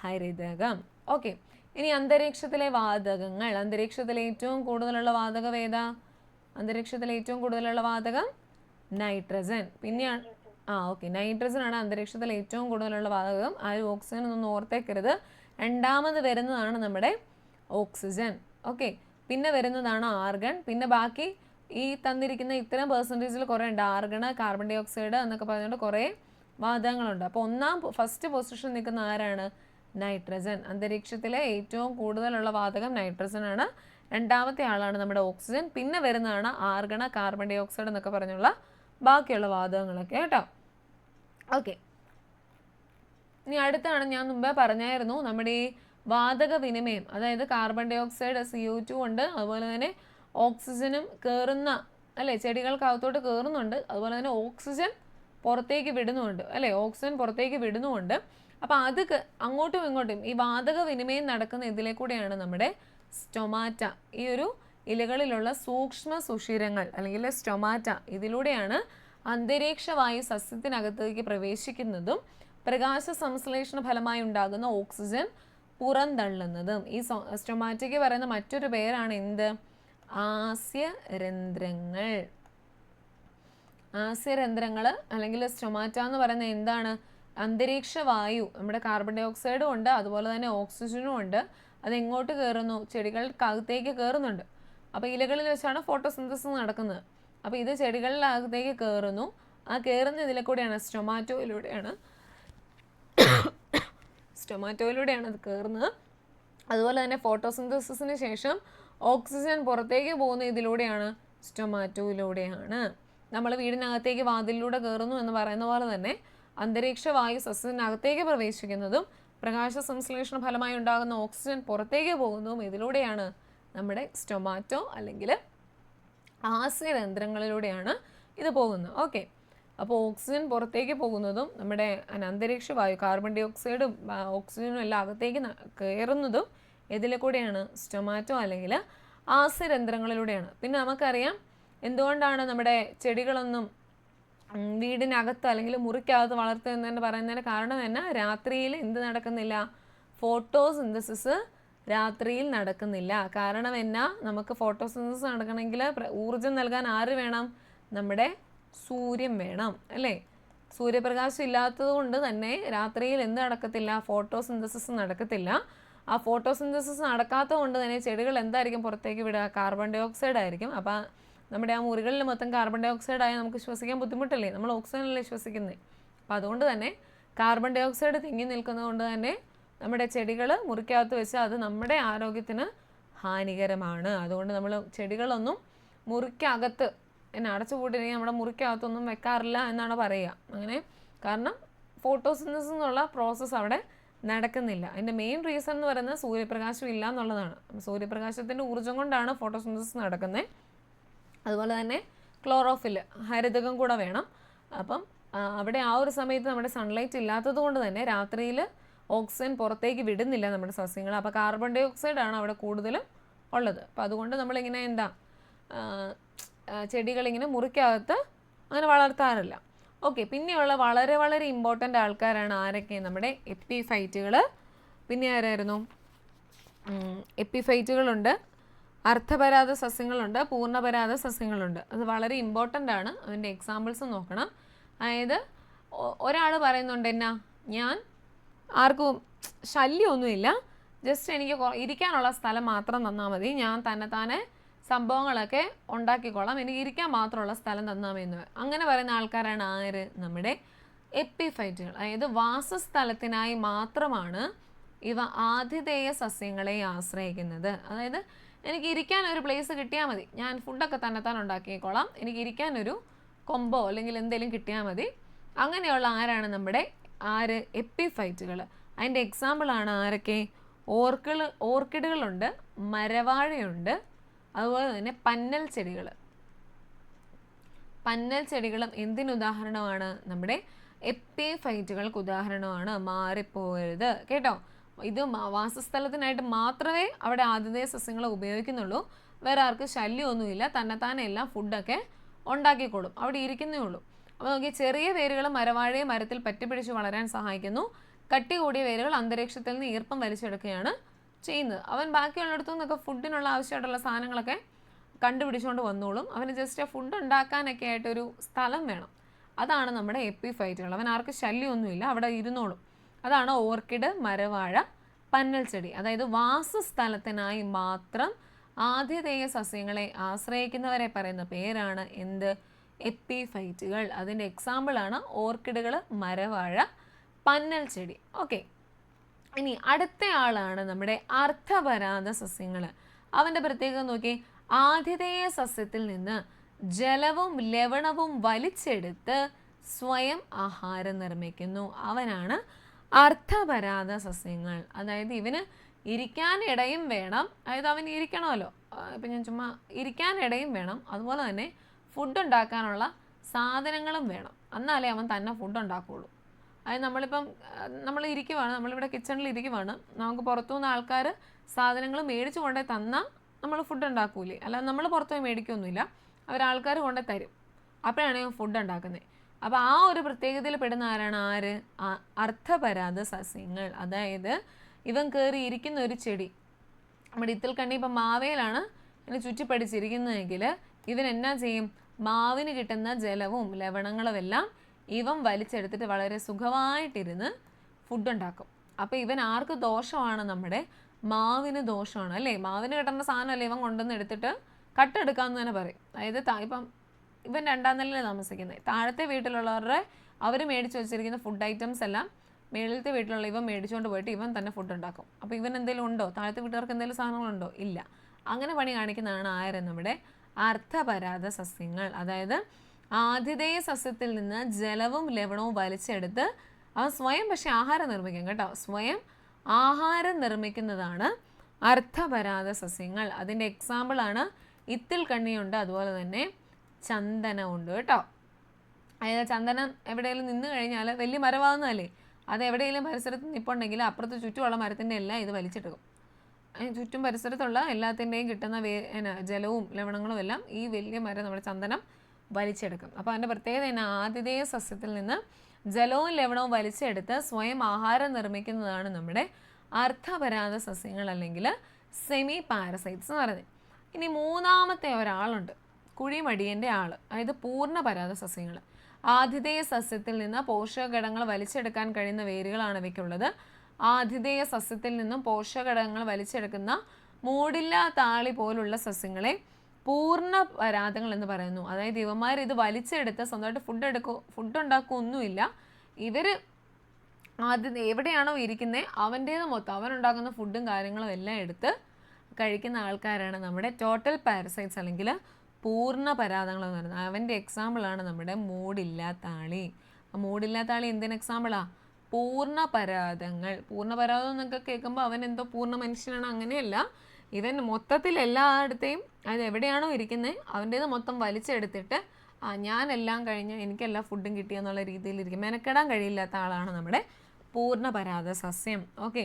ഹരിതകം. ഓക്കെ, ഇനി അന്തരീക്ഷത്തിലെ വാതകങ്ങൾ. അന്തരീക്ഷത്തിലെ ഏറ്റവും കൂടുതലുള്ള വാതകം ഏതാ? അന്തരീക്ഷത്തിലെ ഏറ്റവും കൂടുതലുള്ള വാതകം നൈട്രജൻ. പിന്നെയാണ് ഓക്കെ, നൈട്രജൻ ആണ് അന്തരീക്ഷത്തിലെ ഏറ്റവും കൂടുതലുള്ള വാതകം. ആരും ഓക്സിജൻ ഒന്നും ഓർത്തേക്കരുത്. രണ്ടാമത് വരുന്നതാണ് നമ്മുടെ ഓക്സിജൻ. ഓക്കെ, പിന്നെ വരുന്നതാണ് ആർഗൺ. പിന്നെ ബാക്കി ഈ തന്നിരിക്കുന്ന ഇത്തരം പെർസെൻറ്റേജിൽ കുറേ ഉണ്ട്. ആർഗൺ, കാർബൺ ഡൈ ഓക്സൈഡ് എന്നൊക്കെ പറഞ്ഞുകൊണ്ട് കുറേ വാതകങ്ങളുണ്ട്. അപ്പോൾ ഫസ്റ്റ് പൊസിഷൻ നിൽക്കുന്ന ആരാണ്? നൈട്രജൻ. അന്തരീക്ഷത്തിലെ ഏറ്റവും കൂടുതലുള്ള വാതകം നൈട്രജൻ ആണ്. രണ്ടാമത്തെ ആളാണ് നമ്മുടെ ഓക്സിജൻ. പിന്നെ വരുന്നതാണ് ആർഗൺ, കാർബൺ ഡൈ ഓക്സൈഡ് എന്നൊക്കെ പറഞ്ഞുള്ള ബാക്കിയുള്ള വാതകങ്ങളൊക്കെ കേട്ടോ. ഓക്കെ, ഇനി അടുത്താണ് ഞാൻ മുമ്പേ പറഞ്ഞായിരുന്നു നമ്മുടെ ഈ വാതക വിനിമയം. അതായത് കാർബൺ ഡൈ ഓക്സൈഡ് CO2 ഉണ്ട്, അതുപോലെ തന്നെ ഓക്സിജനും കയറുന്ന അല്ലേ? ചെടികൾക്കകത്തോട്ട് കയറുന്നുണ്ട്, അതുപോലെ തന്നെ ഓക്സിജൻ പുറത്തേക്ക് വിടുന്നുമുണ്ട് അല്ലേ? ഓക്സിജൻ പുറത്തേക്ക് വിടുന്നുമുണ്ട്. അപ്പോൾ അത് അങ്ങോട്ടും ഇങ്ങോട്ടും ഈ വാതക വിനിമയം നടക്കുന്ന ഇതിലെ കൂടെയാണ് നമ്മുടെ സ്റ്റൊമാറ്റ. ഈ ഒരു ഇലകളിലുള്ള സൂക്ഷ്മ സുഷിരങ്ങൾ അല്ലെങ്കിൽ സ്റ്റൊമാറ്റ, ഇതിലൂടെയാണ് അന്തരീക്ഷ വായു സസ്യത്തിനകത്തേക്ക് പ്രവേശിക്കുന്നതും പ്രകാശ സംശ്ലേഷണ ഫലമായി ഉണ്ടാകുന്ന ഓക്സിജൻ പുറന്തള്ളുന്നതും. ഈ സ്റ്റൊമാറ്റയ്ക്ക് പറയുന്ന മറ്റൊരു പേരാണ് എന്ത്? ആസ്യരന്ധ്രങ്ങൾ. ആസ്യരന്ധ്രങ്ങൾ അല്ലെങ്കിൽ സ്റ്റൊമാറ്റ എന്ന് പറയുന്നത് എന്താണ്? അന്തരീക്ഷ വായു, നമ്മുടെ കാർബൺ ഡൈ ഓക്സൈഡും ഉണ്ട്, അതുപോലെ തന്നെ ഓക്സിജനും ഉണ്ട്. അത് എങ്ങോട്ട് കയറുന്നു? ചെടികൾക്കകത്തേക്ക് കയറുന്നുണ്ട്. അപ്പോൾ ഇലകളിൽ വെച്ചാണ് ഫോട്ടോസിന്തസിസ് നടക്കുന്നത്. അപ്പോൾ ഇത് ചെടികളിലകത്തേക്ക് കയറുന്നു. ആ കയറുന്ന ഇതിലെ കൂടെയാണ് സ്റ്റൊമാറ്റോയിലൂടെയാണ് അത് കയറുന്നത്. അതുപോലെ തന്നെ ഫോട്ടോസിന്തസിസിന് ശേഷം ഓക്സിജൻ പുറത്തേക്ക് പോകുന്ന ഇതിലൂടെയാണ് സ്റ്റൊമാറ്റോയിലൂടെയാണ്. നമ്മൾ വീടിനകത്തേക്ക് വാതിലിലൂടെ കയറുന്നു എന്ന് പറയുന്ന പോലെ തന്നെ അന്തരീക്ഷ വായു സസ്യത്തിനകത്തേക്ക് പ്രവേശിക്കുന്നതും പ്രകാശ സംശ്ലേഷണ ഫലമായി ഉണ്ടാകുന്ന ഓക്സിജൻ പുറത്തേക്ക് പോകുന്നതും ഇതിലൂടെയാണ് നമ്മുടെ സ്റ്റൊമാറ്റോ അല്ലെങ്കിൽ ആസ്യരന്ധ്രങ്ങളിലൂടെയാണ് ഇത് പോകുന്നത്. ഓക്കെ, അപ്പോൾ ഓക്സിജൻ പുറത്തേക്ക് പോകുന്നതും നമ്മുടെ അന്തരീക്ഷ വായു കാർബൺ ഡൈ ഓക്സൈഡും ഓക്സിജനും എല്ലാം അകത്തേക്ക് കയറുന്നതും ഇതിലെ കൂടെയാണ്? സ്റ്റൊമാറ്റോ അല്ലെങ്കിൽ ആസ്യരന്ധ്രങ്ങളിലൂടെയാണ്. പിന്നെ നമുക്കറിയാം എന്തുകൊണ്ടാണ് നമ്മുടെ ചെടികളൊന്നും വീടിനകത്ത് അല്ലെങ്കിൽ മുറിക്കകത്ത് വളർത്തുന്നതെന്ന് പറയുന്നതിന് കാരണം തന്നെ രാത്രിയിൽ എന്ത് നടക്കുന്നില്ല? ഫോട്ടോസിന്തസിസ് രാത്രിയിൽ നടക്കുന്നില്ല. കാരണം എന്നാ? നമുക്ക് ഫോട്ടോസിന്തസിസ് നടക്കണമെങ്കിൽ ഊർജം നൽകാൻ ആര് വേണം? നമ്മുടെ സൂര്യൻ വേണം അല്ലേ? സൂര്യപ്രകാശം ഇല്ലാത്തത് കൊണ്ട് തന്നെ രാത്രിയിൽ എന്ത് നടക്കത്തില്ല, ഫോട്ടോസിന്തസിസ് നടക്കത്തില്ല. ആ ഫോട്ടോസിന്തസിസ് നടക്കാത്തത് കൊണ്ട് തന്നെ ചെടികൾ എന്തായിരിക്കും പുറത്തേക്ക് വിടുക, കാർബൺ ഡൈ ഓക്സൈഡ് ആയിരിക്കും. അപ്പോൾ നമ്മുടെ ആ മുറികളിൽ മൊത്തം കാർബൺ ഡൈ ഓക്സൈഡ് ആയാൽ നമുക്ക് ശ്വസിക്കാൻ ബുദ്ധിമുട്ടല്ലേ, നമ്മൾ ഓക്സിജനല്ലേ ശ്വസിക്കുന്നത്. അപ്പോൾ അതുകൊണ്ട് തന്നെ കാർബൺ ഡൈ ഓക്സൈഡ് തിങ്ങി നിൽക്കുന്നത് കൊണ്ട് തന്നെ നമ്മുടെ ചെടികൾ മുറിക്കകത്ത് വെച്ചാൽ അത് നമ്മുടെ ആരോഗ്യത്തിന് ഹാനികരമാണ്. അതുകൊണ്ട് നമ്മൾ ചെടികളൊന്നും മുറിക്കകത്ത് അടച്ചു പൂട്ടില്ലെങ്കിൽ നമ്മുടെ മുറിക്കകത്തൊന്നും വെക്കാറില്ല എന്നാണ് പറയുക. അങ്ങനെ കാരണം ഫോട്ടോസിന്തസിസ് എന്നുള്ള പ്രോസസ്സ് അവിടെ നടക്കുന്നില്ല. അതിൻ്റെ മെയിൻ റീസൺ എന്ന് പറയുന്നത് സൂര്യപ്രകാശം ഇല്ല എന്നുള്ളതാണ്. സൂര്യപ്രകാശത്തിൻ്റെ ഊർജ്ജം കൊണ്ടാണ് ഫോട്ടോസിന്തസിസ് നടക്കുന്നത്. അതുപോലെ തന്നെ ക്ലോറോഫിൽ, ഹരിതകം കൂടെ വേണം. അപ്പം അവിടെ ആ ഒരു സമയത്ത് നമ്മുടെ സൺലൈറ്റ് ഇല്ലാത്തത് കൊണ്ട് തന്നെ രാത്രിയിൽ ഓക്സിജൻ പുറത്തേക്ക് വിടുന്നില്ല നമ്മുടെ സസ്യങ്ങൾ. അപ്പോൾ കാർബൺ ഡൈ ഓക്സൈഡാണ് അവിടെ കൂടുതലും ഉള്ളത്. അപ്പോൾ അതുകൊണ്ട് നമ്മളിങ്ങനെ ചെടികളിങ്ങനെ മുറിക്കകത്ത് അങ്ങനെ വളർത്താറില്ല. ഓക്കെ, പിന്നെയുള്ള വളരെ വളരെ ഇമ്പോർട്ടൻ്റ് ആൾക്കാരാണ് ആരൊക്കെ, നമ്മുടെ എപ്പിഫൈറ്റുകൾ. പിന്നെ ആരായിരുന്നു, എപ്പിഫൈറ്റുകളുണ്ട്, അർദ്ധപരാഗ സസ്യങ്ങളുണ്ട്, പൂർണ്ണപരാഗ സസ്യങ്ങളുണ്ട്. അത് വളരെ ഇമ്പോർട്ടൻ്റ് ആണ്. അതിൻ്റെ എക്സാമ്പിൾസ് നോക്കണം. അതായത് ഒരാൾ പറയുന്നുണ്ട് ഞാൻ ആർക്കും ശല്യമൊന്നുമില്ല, ജസ്റ്റ് എനിക്ക് ഇരിക്കാനുള്ള സ്ഥലം മാത്രം തന്നാൽ മതി, ഞാൻ തന്നെ സംഭവങ്ങളൊക്കെ ഉണ്ടാക്കിക്കോളാം, എനിക്ക് ഇരിക്കാൻ മാത്രമുള്ള സ്ഥലം തന്നാൽ മതി എന്ന്. അങ്ങനെ പറയുന്ന ആൾക്കാരാണ് ആര്, നമ്മുടെ എപ്പിഫൈറ്റുകൾ. അതായത് വാസസ്ഥലത്തിനായി മാത്രമാണ് ഇവ ആതിഥേയ സസ്യങ്ങളെ ആശ്രയിക്കുന്നത്. അതായത് എനിക്ക് ഇരിക്കാൻ ഒരു പ്ലേസ് കിട്ടിയാൽ മതി, ഞാൻ ഫുഡൊക്കെ തന്നെ ഉണ്ടാക്കിക്കോളാം, എനിക്ക് ഇരിക്കാനൊരു കൊമ്പോ അല്ലെങ്കിൽ എന്തെങ്കിലും കിട്ടിയാൽ മതി. അങ്ങനെയുള്ള ആരാണ് നമ്മുടെ എപ്പിഫൈറ്റുകൾ. അതിൻ്റെ എക്സാമ്പിളാണ് ആരൊക്കെ, ഓർക്കിഡുകളുണ്ട്, മരവാഴയുണ്ട്, അതുപോലെ തന്നെ പന്നൽ ചെടികൾ. പന്നൽ ചെടികളും എന്തിനുദാഹരണമാണ്, നമ്മുടെ എപ്പിഫൈറ്റുകൾക്ക് ഉദാഹരണമാണ്. മാറിപ്പോകരുത് കേട്ടോ. ഇത് വാസസ്ഥലത്തിനായിട്ട് മാത്രമേ അവിടെ ആതിഥേയ സസ്യങ്ങൾ ഉപയോഗിക്കുന്നുള്ളൂ. വേറെ ആർക്ക് ശല്യമൊന്നുമില്ല, തന്നെത്താനെ എല്ലാം ഫുഡൊക്കെ ഉണ്ടാക്കിക്കോളും, അവിടെ ഇരിക്കുന്നേ ഉള്ളൂ. അപ്പോൾ നോക്കി, ചെറിയ വേരുകൾ മരവാഴയെ മരത്തിൽ പറ്റിപ്പിടിച്ച് വളരാൻ സഹായിക്കുന്നു. കട്ടി കൂടിയ വേരുകൾ അന്തരീക്ഷത്തിൽ നിന്ന് ഈർപ്പം വലിച്ചെടുക്കുകയാണ് ചെയ്യുന്നത്. അവൻ ബാക്കിയുള്ളിടത്തു നിന്നൊക്കെ ഫുഡിനുള്ള ആവശ്യമായിട്ടുള്ള സാധനങ്ങളൊക്കെ കണ്ടുപിടിച്ചുകൊണ്ട് വന്നോളും. അവന് ജസ്റ്റ് ഫുഡ് ഉണ്ടാക്കാനൊക്കെ ആയിട്ടൊരു സ്ഥലം വേണം. അതാണ് നമ്മുടെ എപ്പിഫൈറ്റുകൾ. അവൻ ആർക്ക് ശല്യമൊന്നുമില്ല, അവിടെ ഇരുന്നോളും. അതാണ് ഓർക്കിഡ്, മരവാഴ, പന്നൽ ചെടി. അതായത് വാസസ്ഥലത്തിനായി മാത്രം ആതിഥേയ സസ്യങ്ങളെ ആശ്രയിക്കുന്നവരെ പറയുന്ന പേരാണ് എന്ത്, എപ്പിഫൈറ്റുകൾ. അതിൻ്റെ എക്സാമ്പിളാണ് ഓർക്കിഡുകൾ, മരവാഴ, പന്നൽ ചെടി. ഓക്കെ, ഇനി അടുത്ത ആളാണ് നമ്മുടെ അർദ്ധപരാഗ സസ്യങ്ങൾ. അവൻ്റെ പ്രത്യേകത നോക്കി, ആതിഥേയ സസ്യത്തിൽ നിന്ന് ജലവും ലവണവും വലിച്ചെടുത്ത് സ്വയം ആഹാരം നിർമ്മിക്കുന്നു. അവനാണ് അർദ്ധപരാഗ സസ്യങ്ങൾ. അതായത് ഇവന് ഇരിക്കാൻ ഇടയും വേണം, അതായത് അവന് ഇരിക്കണമല്ലോ, ഇപ്പം ഞാൻ ചുമ്മാ ഇരിക്കാൻ ഇടയും വേണം, അതുപോലെ തന്നെ ഫുഡ് ഉണ്ടാക്കാനുള്ള സാധനങ്ങളും വേണം, എന്നാലേ അവൻ തന്നെ ഫുഡ് ഉണ്ടാക്കുകയുള്ളൂ. അതായത് നമ്മൾ ഇരിക്കുവാണ്, നമ്മളിവിടെ കിച്ചണിൽ ഇരിക്കുവാണ്, നമുക്ക് പുറത്തുനിന്ന് ആൾക്കാർ സാധനങ്ങൾ മേടിച്ച് കൊണ്ടേ തന്നാൽ നമ്മൾ ഫുഡ് ഉണ്ടാക്കൂലേ, അല്ലാതെ നമ്മൾ പുറത്തുപോയി മേടിക്കൊന്നുമില്ല, അവരാൾക്കാർ കൊണ്ടേ തരും, അപ്പോഴാണ് ഫുഡ് ഉണ്ടാക്കുന്നത്. അപ്പോൾ ആ ഒരു പ്രത്യേകതയിൽ പെടുന്ന ആരാണ്, അർദ്ധപരാഗ സസ്യങ്ങൾ. അതായത് ഇവൻ കയറി ഇരിക്കുന്ന ഒരു ചെടി, നമ്മുടെ ഇത്തിൽ കണ്ണി ഇപ്പം മാവേലാണ് ഇതിന് ചുറ്റിപ്പടിച്ചിരിക്കുന്നതെങ്കിൽ ഇവൻ എന്നാ ചെയ്യും, മാവിന് കിട്ടുന്ന ജലവും ലവണങ്ങളും എല്ലാം ഇവൻ വലിച്ചെടുത്തിട്ട് വളരെ സുഖമായിട്ടിരുന്ന് ഫുഡ് ഉണ്ടാക്കും. അപ്പോൾ ഇവൻ ആർക്ക് ദോഷമാണ്, നമ്മുടെ മാവിന് ദോഷമാണ് അല്ലേ. മാവിന് കിട്ടുന്ന സാധനമല്ലേ ഇവൻ കൊണ്ടുവന്ന് എടുത്തിട്ട് കട്ടെടുക്കാമെന്ന് തന്നെ പറയും. അതായത് ഇപ്പം ഇവൻ 2ാം നിലയിലാണ് താമസിക്കുന്നത്, താഴത്തെ വീട്ടിലുള്ളവരുടെ അവർ മേടിച്ച് വെച്ചിരിക്കുന്ന ഫുഡ് ഐറ്റംസ് എല്ലാം മേളിലത്തെ വീട്ടിലുള്ള ഇവൻ മേടിച്ചുകൊണ്ട് പോയിട്ട് ഇവൻ തന്നെ ഫുഡ് ഉണ്ടാക്കും. അപ്പോൾ ഇവൻ എന്തെങ്കിലും ഉണ്ടോ, താഴത്തെ വീട്ടുകാർക്ക് എന്തെങ്കിലും സാധനങ്ങളുണ്ടോ, ഇല്ല. അങ്ങനെ പണി കാണിക്കുന്നതാണ് ആര്, നമ്മുടെ അർദ്ധപരാഗ സസ്യങ്ങൾ. അതായത് ആതിഥേയ സസ്യത്തിൽ നിന്ന് ജലവും ലവണവും വലിച്ചെടുത്ത് അവൻ സ്വയം പക്ഷേ ആഹാരം നിർമ്മിക്കും കേട്ടോ, സ്വയം ആഹാരം നിർമ്മിക്കുന്നതാണ് അർദ്ധപരാഗ സസ്യങ്ങൾ. അതിൻ്റെ എക്സാമ്പിളാണ് ഇത്തിൽ കണ്ണിയുണ്ട്, അതുപോലെ തന്നെ ചന്ദനമുണ്ട് കേട്ടോ. അതായത് ചന്ദനം എവിടെയെങ്കിലും നിന്ന് കഴിഞ്ഞാൽ വലിയ മരമാകുന്നതല്ലേ, അത് എവിടെയെങ്കിലും പരിസരത്ത് നിൽപ്പുണ്ടെങ്കിൽ അപ്പുറത്ത് ചുറ്റുമുള്ള മരത്തിൻ്റെ എല്ലാം ഇത് വലിച്ചെടുക്കും. ചുറ്റും പരിസരത്തുള്ള എല്ലാത്തിൻ്റെയും കിട്ടുന്ന ജലവും ലവണങ്ങളും എല്ലാം ഈ വലിയ മരം നമ്മുടെ ചന്ദനം വലിച്ചെടുക്കും. അപ്പോൾ അതിൻ്റെ പ്രത്യേകത തന്നെ ആതിഥേയ സസ്യത്തിൽ നിന്ന് ജലവും ലവണവും വലിച്ചെടുത്ത് സ്വയം ആഹാരം നിർമ്മിക്കുന്നതാണ് നമ്മുടെ അർദ്ധപരാഗ സസ്യങ്ങൾ, അല്ലെങ്കിൽ സെമി പാരസൈറ്റ്സ് എന്ന് പറയുന്നത്. ഇനി മൂന്നാമത്തെ ഒരാളുണ്ട്, കുഴിമടിയൻ്റെ ആൾ, അതായത് പൂർണ്ണപരാഗ സസ്യങ്ങൾ. ആതിഥേയ സസ്യത്തിൽ നിന്ന് പോഷകഘടകങ്ങൾ വലിച്ചെടുക്കാൻ കഴിയുന്ന വേരുകളാണ് ഇവയ്ക്കുള്ളത്. ആതിഥേയ സസ്യത്തിൽ നിന്നും പോഷകഘടകങ്ങൾ വലിച്ചെടുക്കുന്ന മൂടില്ല താളി പോലുള്ള സസ്യങ്ങളെ പൂർണ്ണ പരാതങ്ങൾ എന്ന് പറയുന്നു. അതായത് ഇവന്മാർ ഇത് വലിച്ചെടുത്ത് സ്വന്തമായിട്ട് ഫുഡ് ഉണ്ടാക്കുകയൊന്നുമില്ല. ഇവർ ആദ്യം എവിടെയാണോ ഇരിക്കുന്നത് അവൻ്റേത് മൊത്തം അവനുണ്ടാക്കുന്ന ഫുഡും കാര്യങ്ങളും എല്ലാം എടുത്ത് കഴിക്കുന്ന ആൾക്കാരാണ് നമ്മുടെ ടോട്ടൽ പാരസൈറ്റ്സ് അല്ലെങ്കിൽ പൂർണ്ണ പരാതങ്ങൾ എന്ന് പറയുന്നത്. അവൻ്റെ എക്സാമ്പിളാണ് നമ്മുടെ മൂടില്ലാത്താളി. മൂടില്ലാത്താളി എന്തിന് എക്സാമ്പിളാണ്? പൂർണ്ണ പരാതങ്ങൾ. പൂർണ്ണ പരാതം എന്നൊക്കെ കേൾക്കുമ്പോൾ അവൻ എന്തോ പൂർണ്ണ മനുഷ്യനാണ്, അങ്ങനെയല്ല. ഇവൻ മൊത്തത്തിൽ എല്ലായിടത്തെയും അത് എവിടെയാണോ ഇരിക്കുന്നത് അവൻ്റേത് മൊത്തം വലിച്ചെടുത്തിട്ട് ഞാനെല്ലാം കഴിഞ്ഞ് എനിക്കെല്ലാ ഫുഡും കിട്ടിയെന്നുള്ള രീതിയിലിരിക്കും. മെനക്കെടാൻ കഴിയില്ലാത്ത ആളാണ് നമ്മുടെ പൂർണ്ണ പരാത സസ്യം. Okay,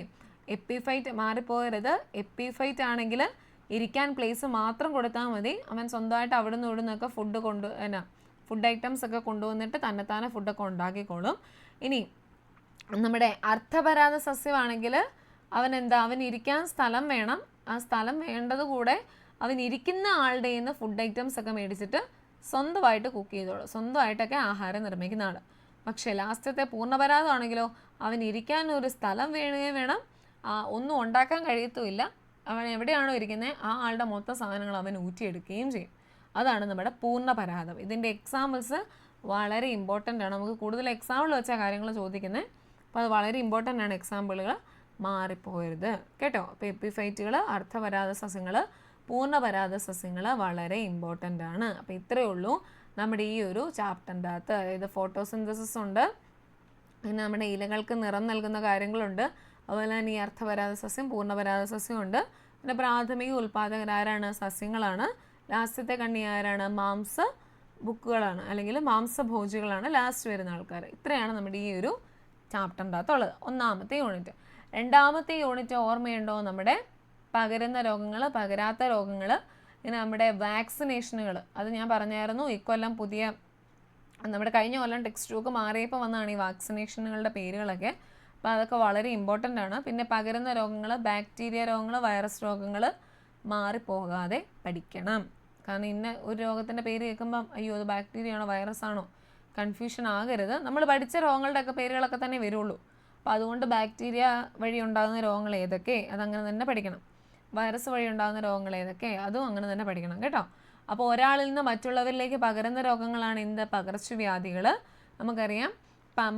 epiphyte മാറിപ്പോകരുത്. എപ്പിഫൈറ്റ് ആണെങ്കിൽ ഇരിക്കാൻ പ്ലേസ് മാത്രം കൊടുത്താൽ മതി. അവൻ സ്വന്തമായിട്ട് അവിടെ നിന്ന് ഇവിടെ നിന്നൊക്കെ ഫുഡ് ഐറ്റംസ് ഒക്കെ കൊണ്ടുവന്നിട്ട് തന്നെത്താനെ ഫുഡൊക്കെ ഉണ്ടാക്കിക്കോളും. ഇനി നമ്മുടെ അർത്ഥപരാത സസ്യമാണെങ്കിൽ അവൻ ഇരിക്കാൻ സ്ഥലം വേണം. ആ സ്ഥലം വേണ്ടത് കൂടെ അവൻ ഇരിക്കുന്ന ആളുടെ നിന്ന് ഫുഡ് ഐറ്റംസ് ഒക്കെ മേടിച്ചിട്ട് സ്വന്തമായിട്ട് കുക്ക് ചെയ്തോളും, സ്വന്തമായിട്ടൊക്കെ ആഹാരം നിർമ്മിക്കുന്ന ആൾ. പക്ഷേ ലാസ്റ്റത്തെ പൂർണ്ണപരാതമാണെങ്കിലോ അവൻ ഇരിക്കാൻ ഒരു സ്ഥലം വേണം, ഒന്നും ഉണ്ടാക്കാൻ കഴിയത്തുമില്ല. അവൻ എവിടെയാണോ ഇരിക്കുന്നത് ആ ആളുടെ മൊത്തം സാധനങ്ങൾ അവൻ ഊറ്റിയെടുക്കുകയും ചെയ്യും. അതാണ് നമ്മുടെ പൂർണ്ണപരാതം. ഇതിൻ്റെ എക്സാമ്പിൾസ് വളരെ ഇമ്പോർട്ടൻ്റ് ആണ്. നമുക്ക് കൂടുതൽ എക്സാമ്പിൾ വെച്ചാൽ കാര്യങ്ങൾ ചോദിക്കുന്നത്. അപ്പോൾ അത് വളരെ ഇമ്പോർട്ടൻ്റ് ആണ്, എക്സാമ്പിളുകൾ മാറിപ്പോകരുത് കേട്ടോ. അപ്പോൾ എപ്പിഫൈറ്റുകൾ, അർത്ഥപരാത സസ്യങ്ങൾ, പൂർണ്ണപരാത സസ്യങ്ങൾ വളരെ ഇമ്പോർട്ടൻ്റ് ആണ്. അപ്പോൾ ഇത്രയേ ഉള്ളൂ നമ്മുടെ ഈ ഒരു ചാപ്റ്ററിൻ്റെ അകത്ത്. അതായത് ഫോട്ടോസിന്തസിസ് ഉണ്ട്, പിന്നെ നമ്മുടെ ഇലകൾക്ക് നിറം നൽകുന്ന കാര്യങ്ങളുണ്ട്, അതുപോലെ തന്നെ ഈ അർത്ഥപരാത സസ്യം, പൂർണ്ണപരാത സസ്യം ഉണ്ട്. പിന്നെ പ്രാഥമിക ഉൽപ്പാദകരാരാണ്? സസ്യങ്ങളാണ്. ലാസ്റ്റത്തെ കണ്ണി ആരാണ്? ബുക്കുകളാണ് അല്ലെങ്കിൽ മാംസഭോജികളാണ് ലാസ്റ്റ് വരുന്ന ആൾക്കാർ. ഇത്രയാണ് നമ്മുടെ ഈ ഒരു ചാപ്റ്ററിൻ്റെ അകത്തുള്ളത്, ഒന്നാമത്തെ യൂണിറ്റ്. രണ്ടാമത്തെ യൂണിറ്റ് ഓർമ്മയുണ്ടോ? നമ്മുടെ പകരുന്ന രോഗങ്ങൾ, പകരാത്ത രോഗങ്ങൾ, പിന്നെ നമ്മുടെ വാക്സിനേഷനുകൾ. അത് ഞാൻ പറഞ്ഞായിരുന്നു. ഇക്കൊല്ലം നമ്മുടെ കഴിഞ്ഞ കൊല്ലം ടെക്സ്റ്റ് ബുക്ക് മാറിയപ്പോൾ വന്നതാണ് ഈ വാക്സിനേഷനുകളുടെ പേരുകളൊക്കെ. അപ്പോൾ അതൊക്കെ വളരെ ഇമ്പോർട്ടൻ്റ് ആണ്. പിന്നെ പകരുന്ന രോഗങ്ങൾ, ബാക്ടീരിയ രോഗങ്ങൾ, വൈറസ് രോഗങ്ങൾ മാറിപ്പോകാതെ പഠിക്കണം. കാരണം ഇന്ന ഒരു രോഗത്തിൻ്റെ പേര് കേൾക്കുമ്പം അയ്യോ അത് ബാക്ടീരിയ ആണോ വൈറസ് ആണോ കൺഫ്യൂഷൻ ആകരുത്. നമ്മൾ പഠിച്ച രോഗങ്ങളുടെയൊക്കെ പേരുകളൊക്കെ തന്നെ വരുള്ളൂ. അപ്പോൾ അതുകൊണ്ട് ബാക്ടീരിയ വഴി ഉണ്ടാകുന്ന രോഗങ്ങൾ ഏതൊക്കെ അതങ്ങനെ തന്നെ പഠിക്കണം. വൈറസ് വഴി ഉണ്ടാകുന്ന രോഗങ്ങൾ ഏതൊക്കെ അതും അങ്ങനെ തന്നെ പഠിക്കണം കേട്ടോ. അപ്പോൾ ഒരാളിൽ നിന്ന് മറ്റുള്ളവരിലേക്ക് പകരുന്ന രോഗങ്ങളാണ് എന്ത്? പകർച്ചവ്യാധികൾ. നമുക്കറിയാം